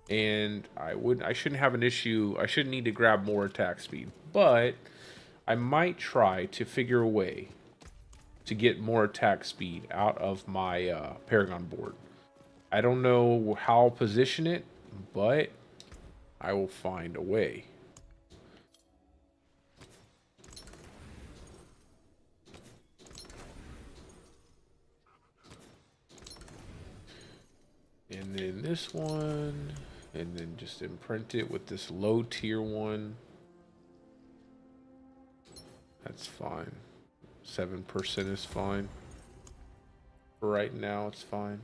And I shouldn't have an issue. I shouldn't need to grab more attack speed. But I might try to figure a way to get more attack speed out of my Paragon board. I don't know how I'll position it, but I will find a way. And then this one, and then just imprint it with this low tier one. That's fine. 7% is fine. For right now, it's fine.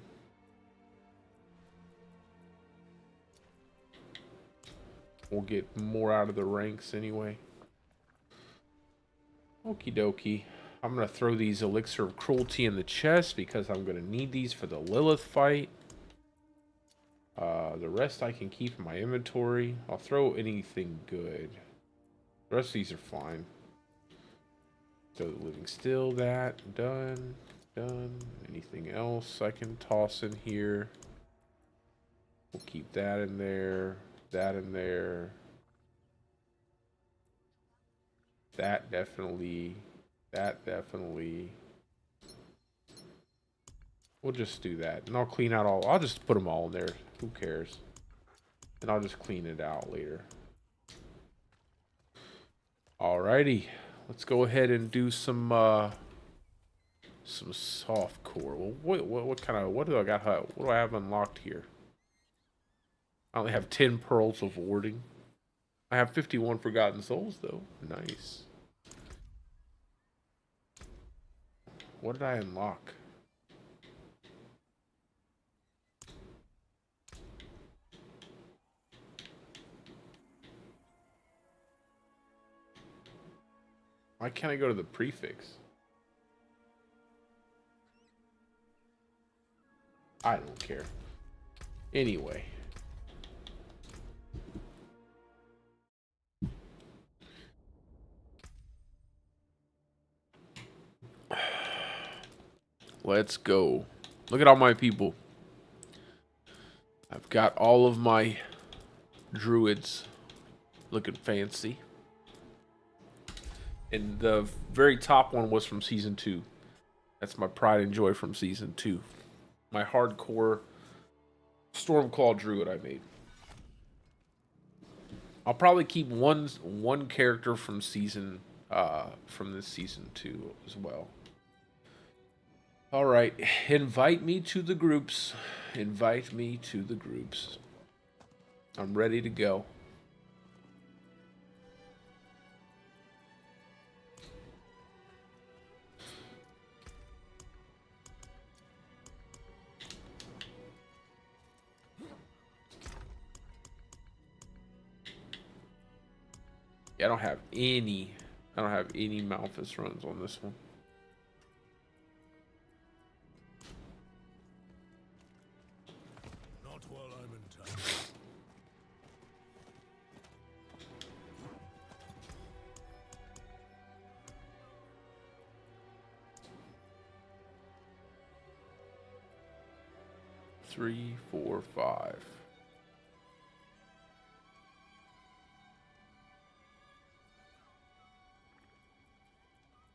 We'll get more out of the ranks anyway. Okie dokie. I'm going to throw these Elixir of Cruelty in the chest because I'm going to need these for the Lilith fight. The rest I can keep in my inventory. I'll throw anything good. The rest of these are fine. So living still, that, done, done. Anything else I can toss in here? We'll keep that in there, that in there. That definitely, that definitely. We'll just do that. And I'll clean out all, I'll just put them all in there. Who cares? And I'll just clean it out later. Alrighty. Let's go ahead and do some softcore. Well, what kind of, what do I got? What do I have unlocked here? I only have 10 pearls of warding. I have 51 forgotten souls though. Nice. What did I unlock? Why can't I go to the prefix? I don't care. Anyway. Let's go. Look at all my people. I've got all of my druids looking fancy. And the very top one was from season 2. That's my pride and joy from season 2. My hardcore Stormclaw druid I made. I'll probably keep one character from this season 2 as well. All right, invite me to the groups. Invite me to the groups. I'm ready to go. Yeah, I don't have any Malphus runs on this one. Not while I'm in town. Three, 4, 5.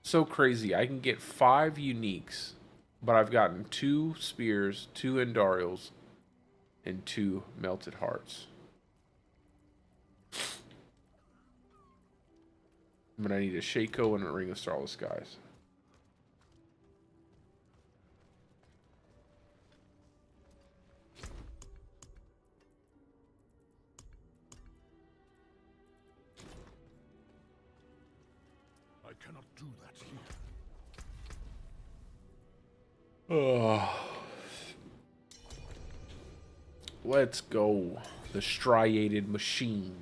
So crazy. I can get 5 uniques, but I've gotten 2 spears, 2 Endarials, and 2 melted hearts. But I need a Shaco and a Ring of Starless Skies. I cannot do that here. Let's go. The striated machine.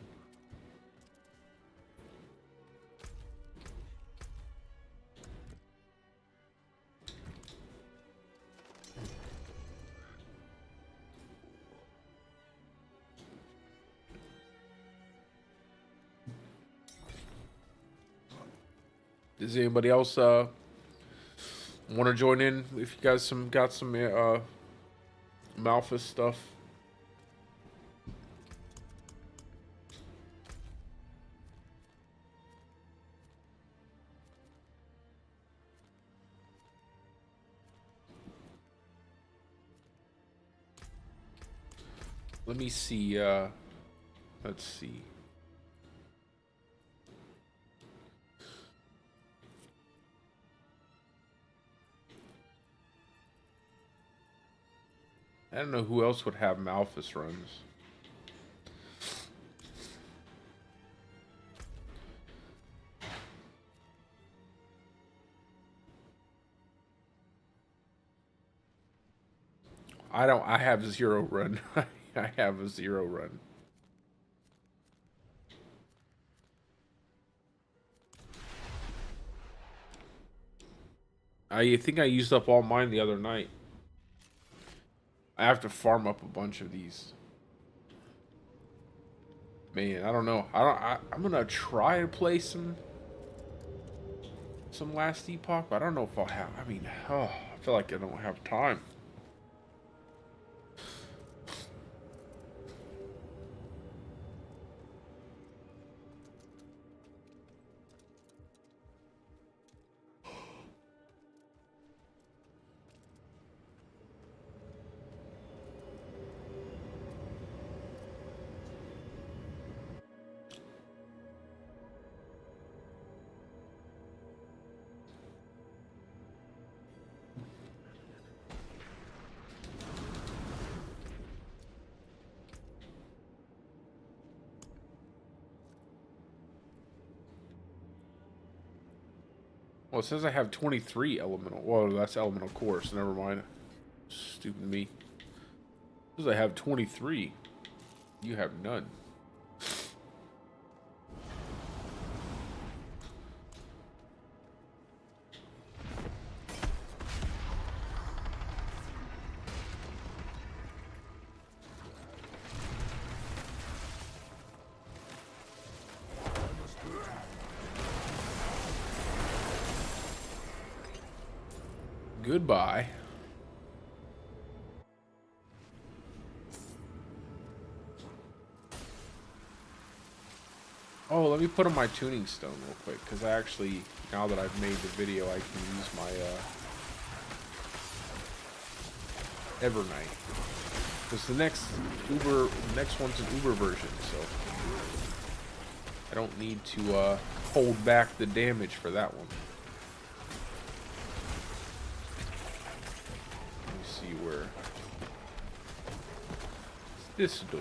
Does anybody else want to join in if you guys got some Malphus stuff? Let me see. Let's see. I don't know who else would have Malphus runs. I have 0 run. I have a 0 run. I think I used up all mine the other night. I have to farm up a bunch of these. Man, I don't know. I'm gonna try to play some Last Epoch, but I don't know if I'll have. I mean, I feel like I don't have time. Well, it says I have 23 elemental. Whoa, that's elemental core, so never mind. Stupid me. It says I have 23. You have none. Goodbye. Oh, let me put on my tuning stone real quick, because I actually, now that I've made the video, I can use my Evernight. Because the next one's an Uber version, so I don't need to hold back the damage for that one. Where this door?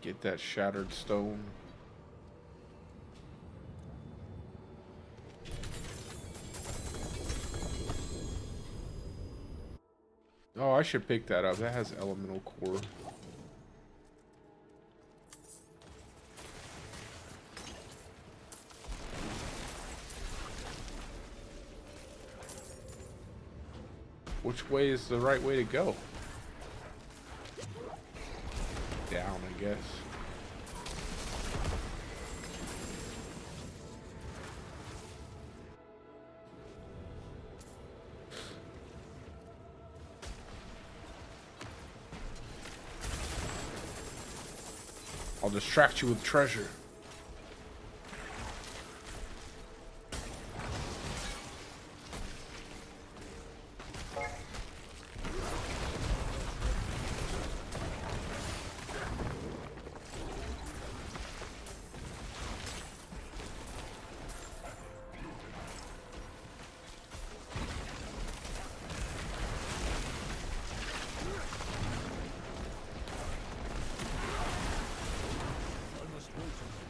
Get that shattered stone. Oh, I should pick that up. That has elemental core. Which way is the right way to go? Down, I guess. I'll distract you with treasure. I must wait.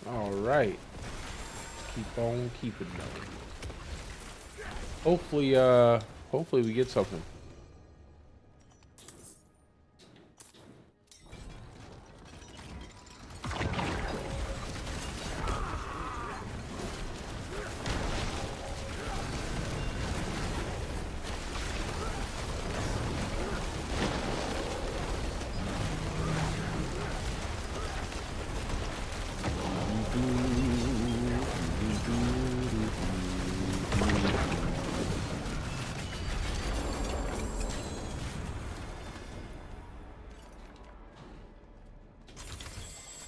All right. Keep on keeping though. Hopefully we get something.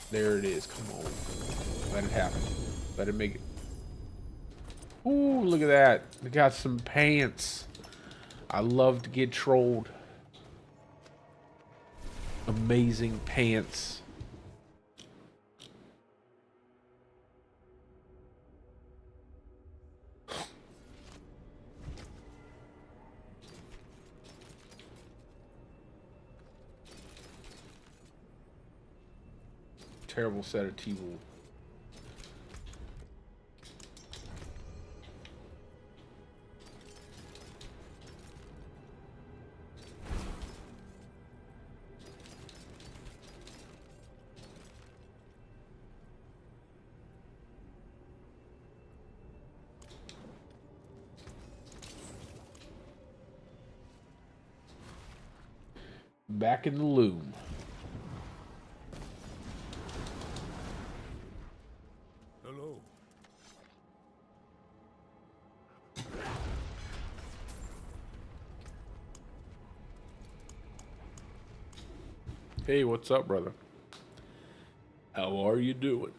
There it is. Come on. Let it happen. Let it make it. Ooh, look at that. We got some pants. I love to get trolled. Amazing pants. Terrible set of T-Wool. Back in the loom. Hello. Hey, what's up, brother? How are you doing?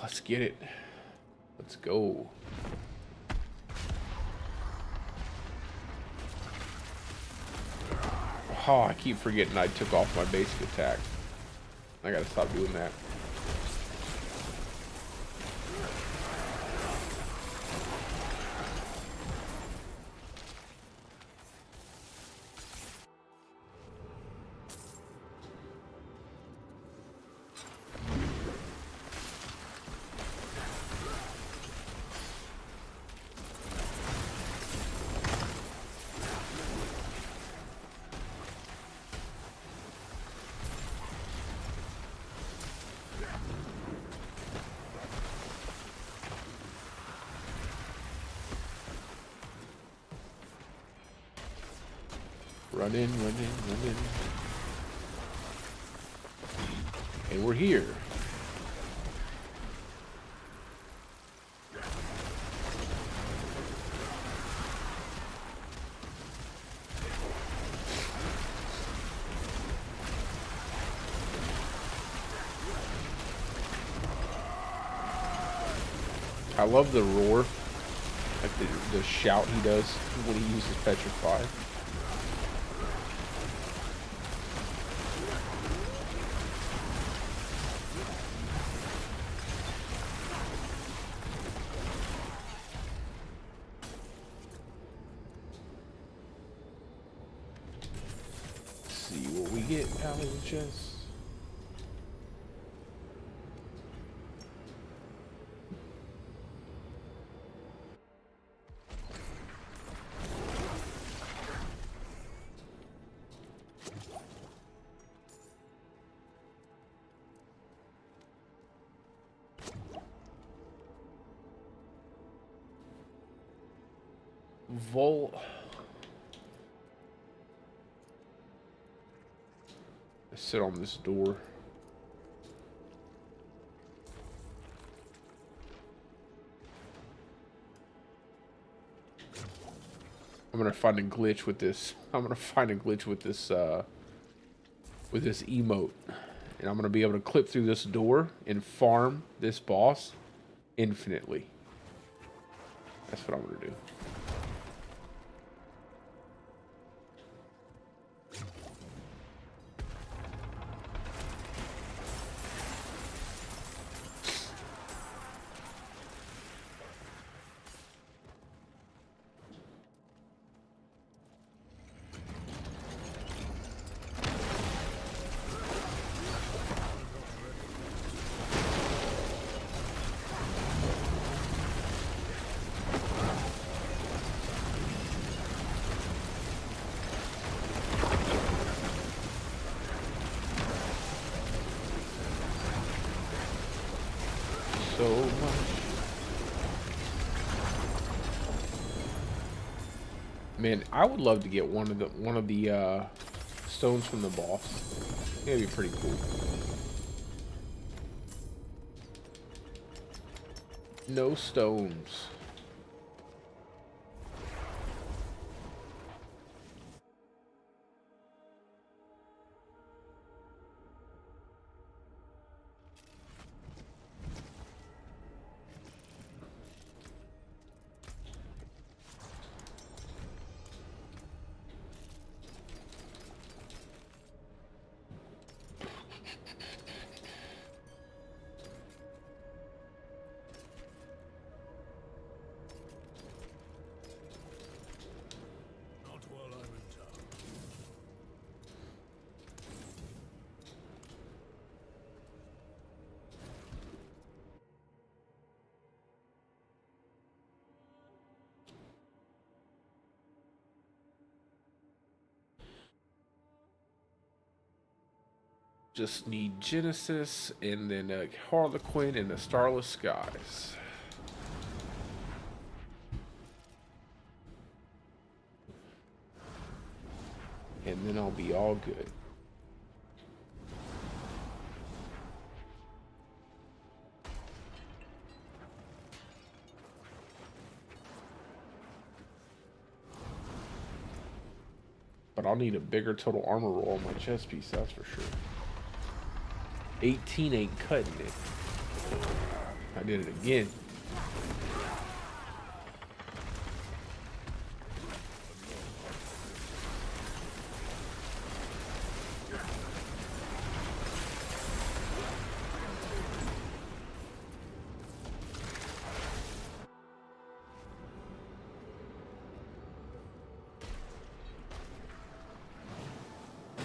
Let's get it. Let's go. Oh, I keep forgetting I took off my basic attack. I gotta stop doing that. Run in, run in, run in. And we're here. I love the roar, like the shout he does when he uses Petrify. See what we get out of the chest. Vol. Let's sit on this door. I'm gonna find a glitch with this. I'm gonna find a glitch with this emote, and I'm gonna be able to clip through this door and farm this boss infinitely. That's what I'm gonna do. Man, I would love to get one of the stones from the boss. That'd be pretty cool. No stones. Not while I'm in town. Just need Genesis and then Harlequin and the Starless Skies. And then I'll be all good. But I'll need a bigger total armor roll on my chest piece, that's for sure. 18 ain't cutting it. I did it again.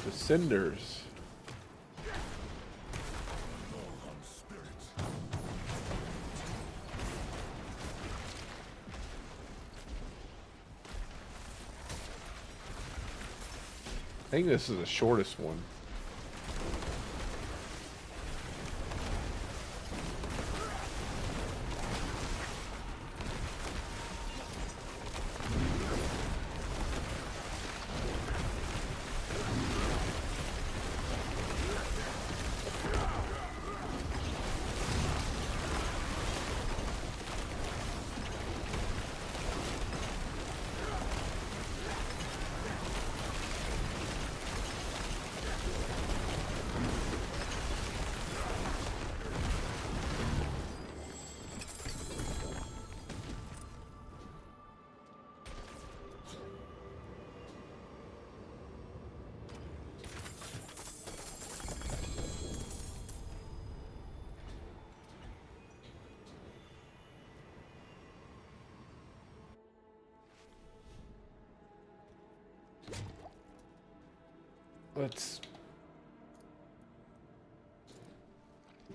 The cinders. I think this is the shortest one.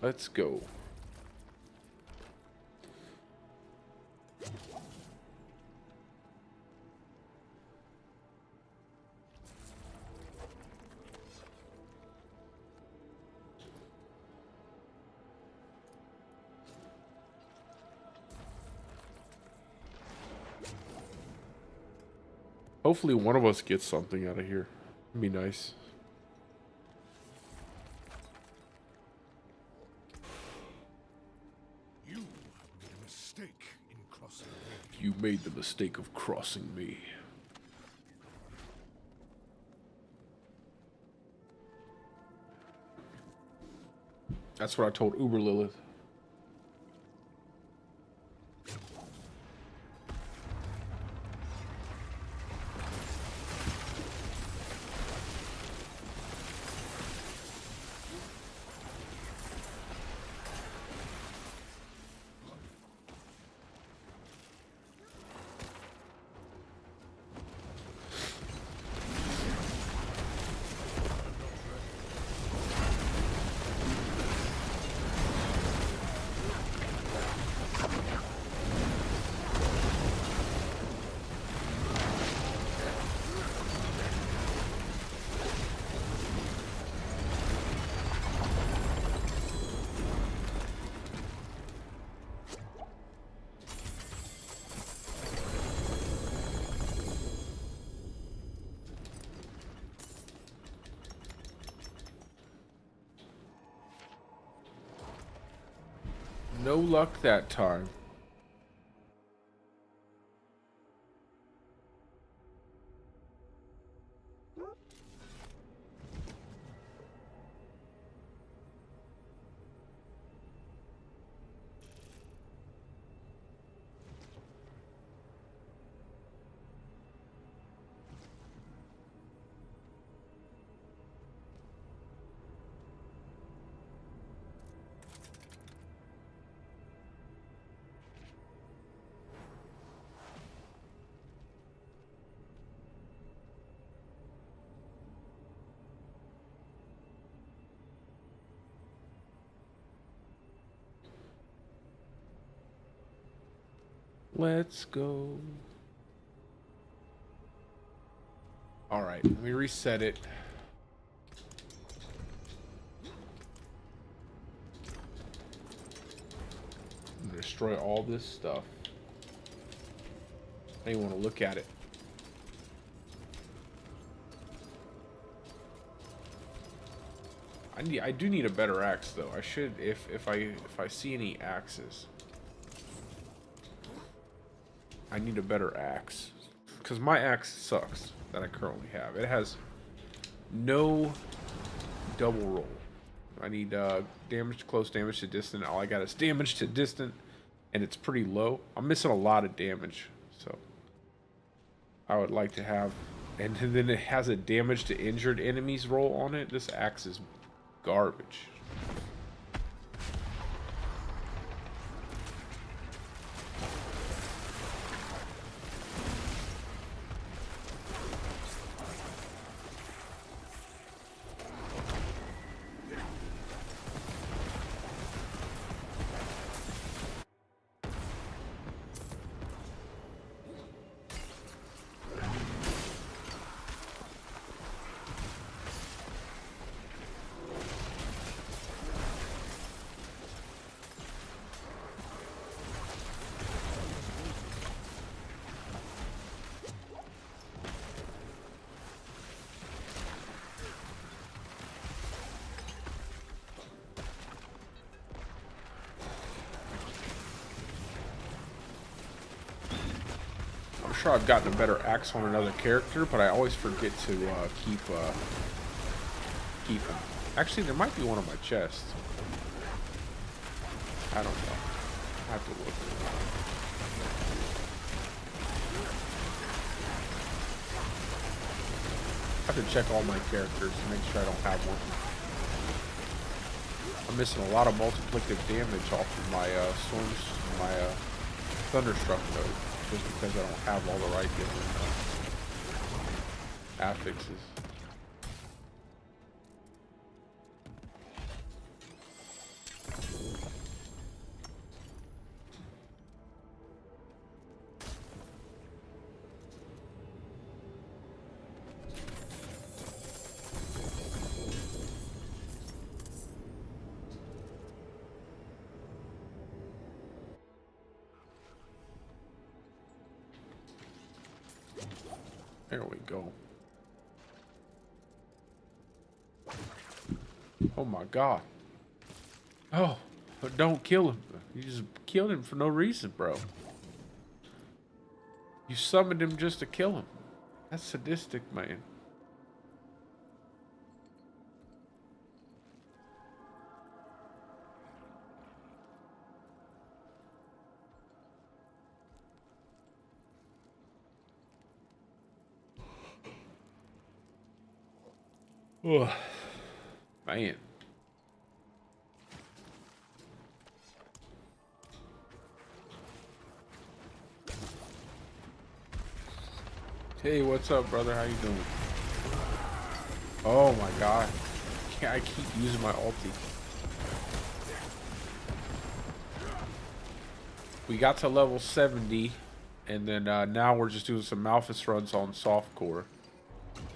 Let's go. Hopefully one of us gets something out of here. It'd be nice. You have made a mistake in crossing me. You made the mistake of crossing me. That's what I told Uber Lilith. No luck that time. Let's go. All right, let me reset it. I'm gonna destroy all this stuff. I don't even want to look at it. I do need a better axe though. I should if I see any axes. I need a better axe. Because my axe sucks that I currently have. It has no double roll. I need damage to close, damage to distant. All I got is damage to distant, and it's pretty low. I'm missing a lot of damage, so I would like to have. And then it has a damage to injured enemies roll on it. This axe is garbage. I'm sure I've gotten a better axe on another character, but I always forget to keep him. Actually, there might be one on my chest. I don't know. I have to look. I have to check all my characters to make sure I don't have one. I'm missing a lot of multiplicative damage off of my Thunderstruck node, just because I don't have all the right different affixes. There we go. Oh my god. Oh, but don't kill him. You just killed him for no reason, bro. You summoned him just to kill him. That's sadistic, man. Oh, man. Hey, what's up, brother? How you doing? Oh my god. I keep using my ulti. We got to level 70, and then now we're just doing some Malphus runs on softcore.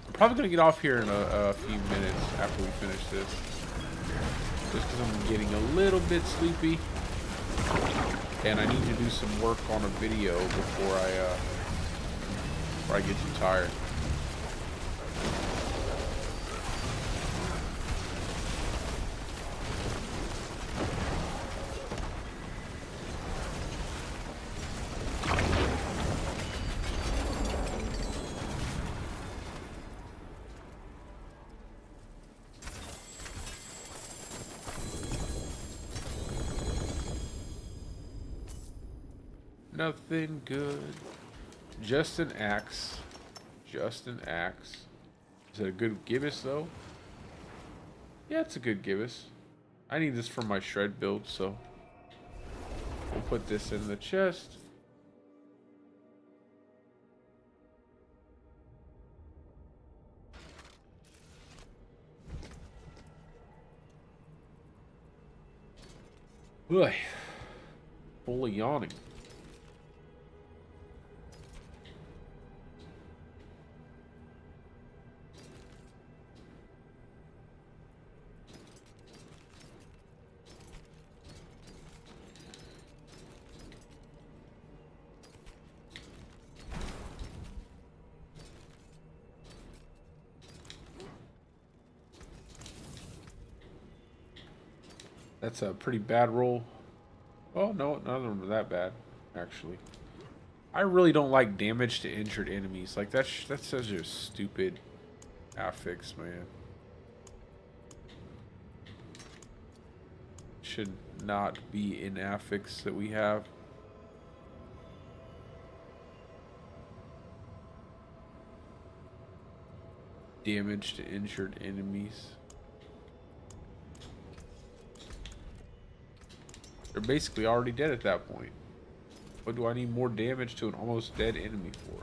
I'm probably going to get off here in a few minutes after we finish this. Just because I'm getting a little bit sleepy. And I need to do some work on a video before I get too tired. Nothing good. Just an axe. Just an axe. Is it a good gibbous though? Yeah, it's a good gibbous. I need this for my shred build, so we'll put this in the chest. Boy, fully yawning. That's a pretty bad roll. Oh, no, none of them are that bad, actually. I really don't like damage to injured enemies. Like, that's such a stupid affix, man. Should not be an affix that we have. Damage to injured enemies. They're basically already dead at that point. What do I need more damage to an almost dead enemy for?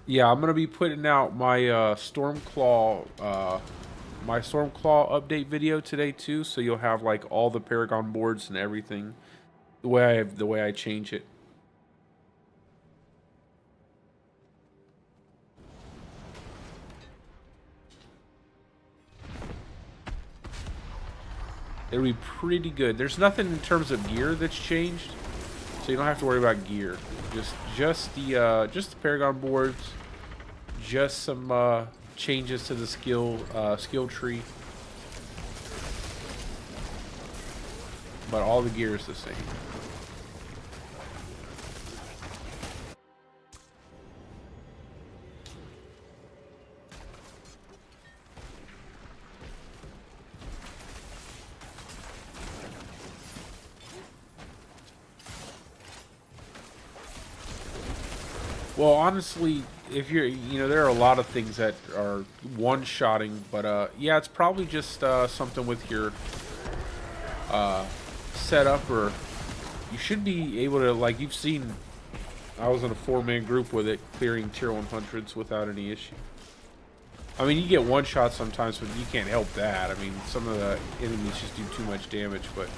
Yeah, I'm gonna be putting out my Stormclaw update video today too, so you'll have like all the Paragon boards and everything the way I change it. It'll be pretty good. There's nothing in terms of gear that's changed, so you don't have to worry about gear. Just the Paragon boards, just some changes to the skill tree, but all the gear is the same. Well, honestly, if you're, there are a lot of things that are one-shotting, but yeah, it's probably just something with your setup, or you should be able to, like, you've seen, I was in a 4-man group with it, clearing tier 100s without any issue. I mean, you get one-shot sometimes, but you can't help that. I mean, some of the enemies just do too much damage, but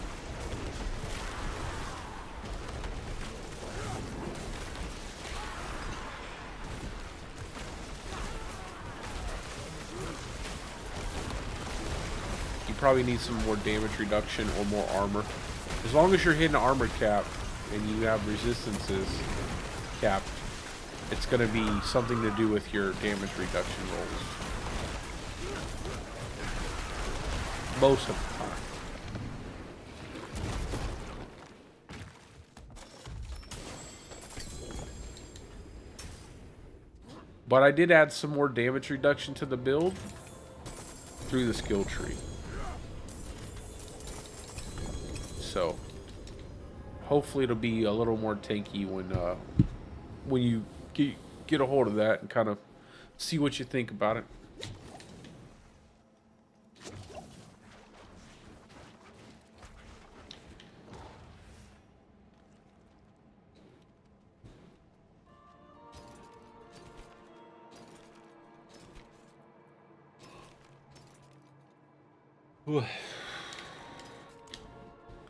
probably need some more damage reduction or more armor. As long as you're hitting armor cap and you have resistances capped, it's going to be something to do with your damage reduction rolls. Most of the time. But I did add some more damage reduction to the build through the skill tree. So hopefully it'll be a little more tanky when you get a hold of that and kind of see what you think about it.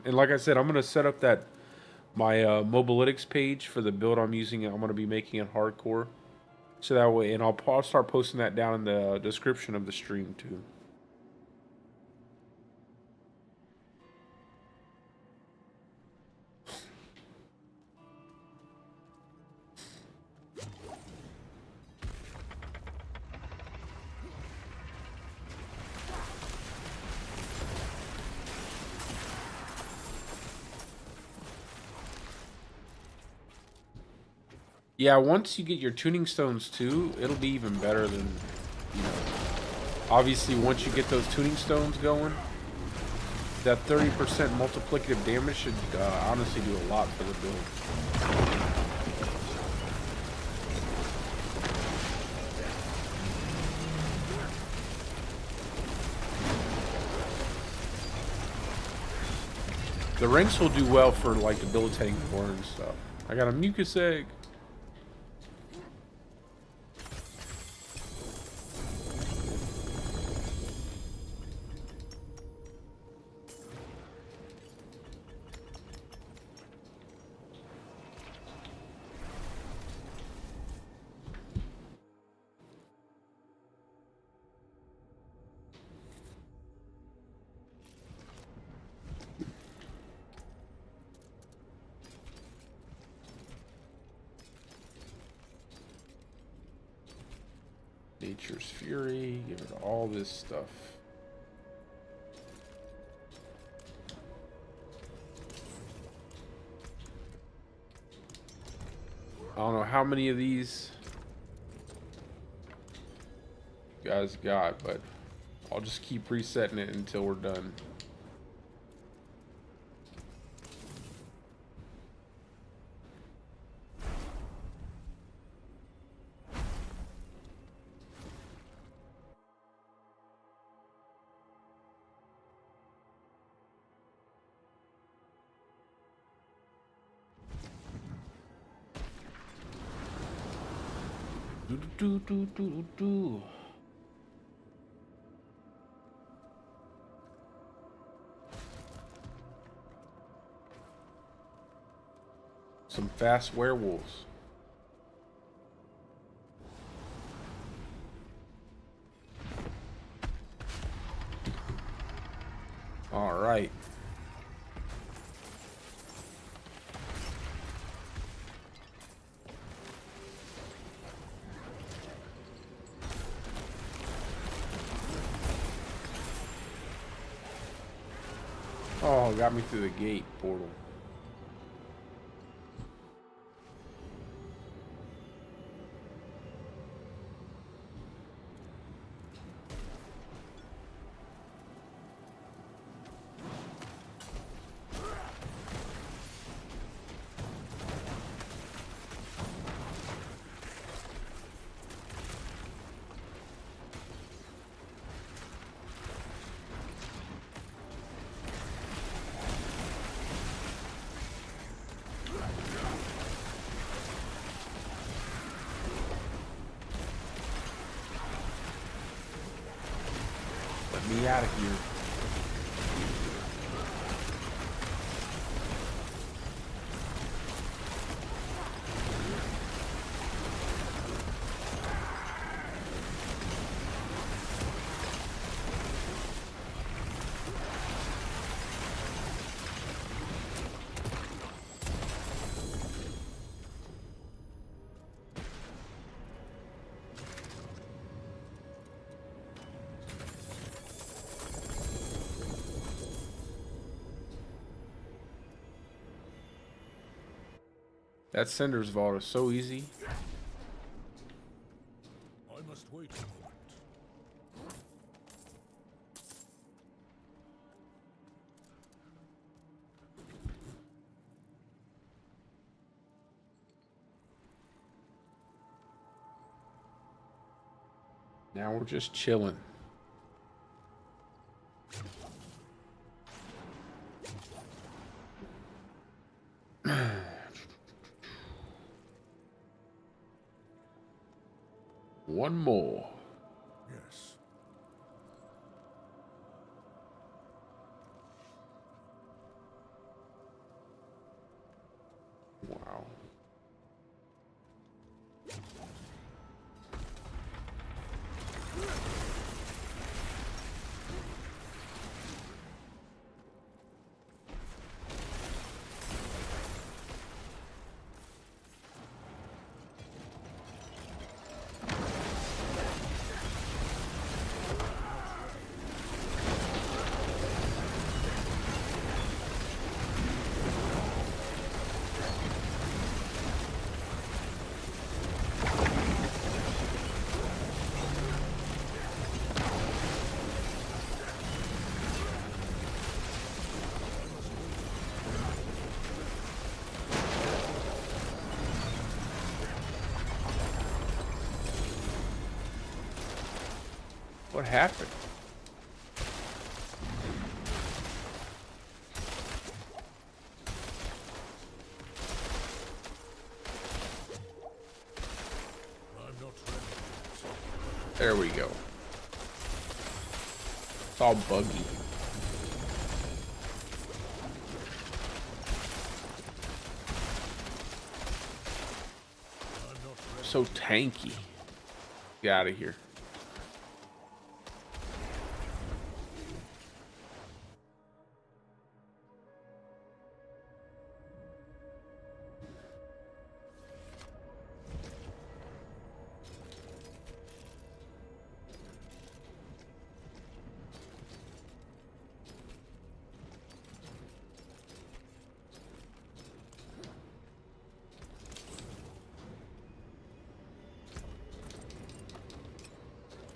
And like I said, I'm gonna set up my Mobalytics page for the build I'm using. I'm gonna be making it hardcore, so that way, and I'll start posting that down in the description of the stream too. Yeah, once you get your tuning stones too, it'll be even better than, you know. Obviously, once you get those tuning stones going, that 30% multiplicative damage should honestly do a lot for the build. The ranks will do well for like debilitating core and stuff. I got a mucus egg. Nature's Fury, give it all this stuff. I don't know how many of these you guys got, but I'll just keep resetting it until we're done. Do. Some fast werewolves. All right. Oh, got me through the gate portal. Me out of here. That Cinder's Vault is so easy. I must wait a moment. Now we're just chilling. One more. Yes. Wow. What happened? I'm not ready. There we go. It's all buggy. I'm not ready. So tanky. Get out of here.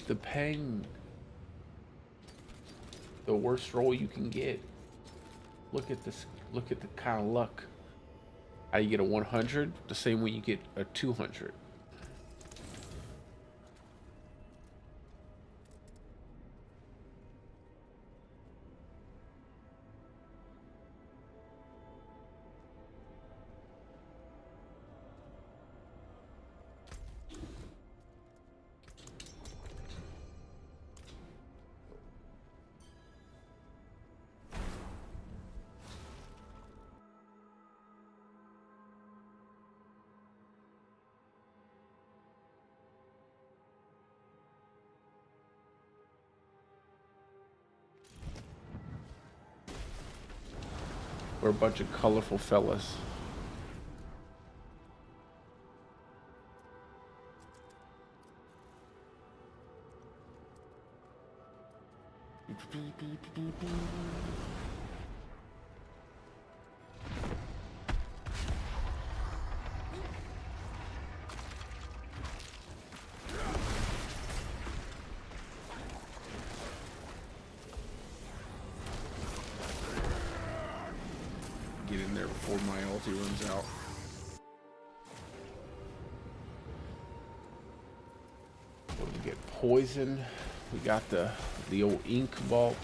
The pang. The worst roll you can get. Look at this. Look at the kind of luck. How you get a 100? The same way you get a 200. We're a bunch of colorful fellas. Get in there before my ulti runs out. What do we get? Poison. We got the old ink vault.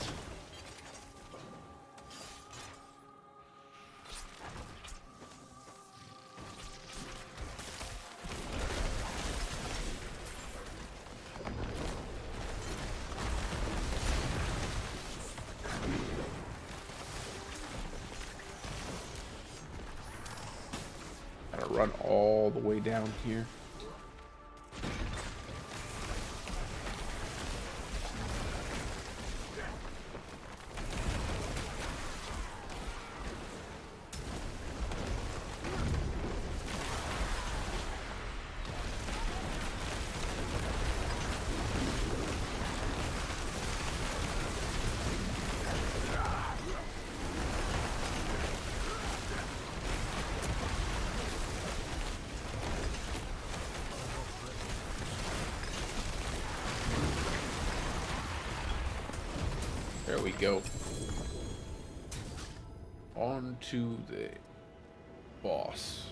Gotta run all the way down here. There we go. On to the boss.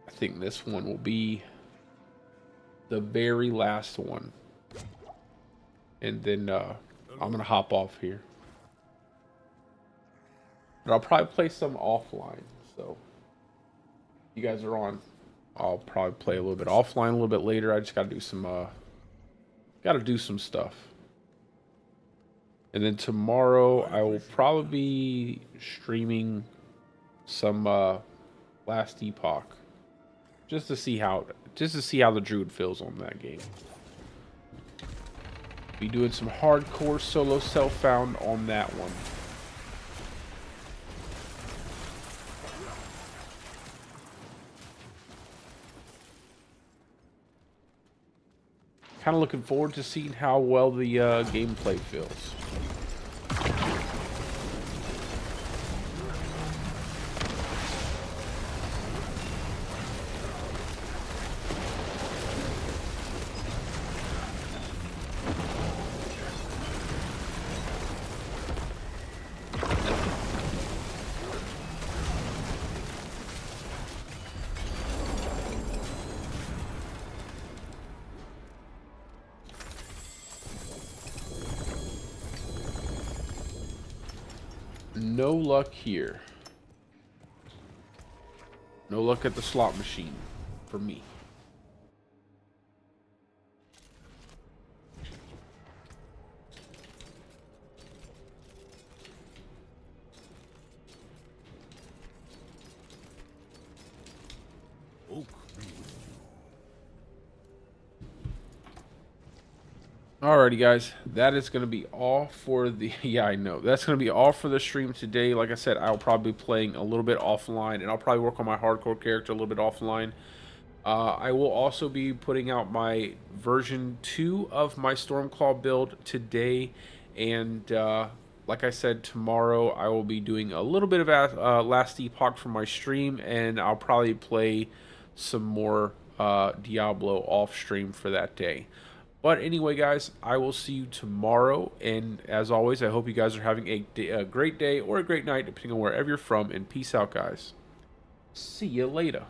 I think this one will be the very last one. And then I'm gonna hop off here. But I'll probably play some offline. So you guys are on. I'll probably play a little bit offline a little bit later. I just gotta do some stuff. And then tomorrow I will probably be streaming some Last Epoch. Just to see how the Druid feels on that game. Be doing some hardcore solo self-found on that one. Kind of looking forward to seeing how well the gameplay feels. No luck here. No luck at the slot machine for me. Oak be with you. Alrighty, guys, that is going to be all for the... Yeah, I know. That's going to be all for the stream today. Like I said, I'll probably be playing a little bit offline, and I'll probably work on my hardcore character a little bit offline. I will also be putting out my version 2 of my Stormclaw build today, and like I said, tomorrow I will be doing a little bit of Last Epoch for my stream, and I'll probably play some more Diablo off stream for that day. But anyway, guys, I will see you tomorrow, and as always, I hope you guys are having a great day or a great night, depending on wherever you're from, and peace out, guys. See you later.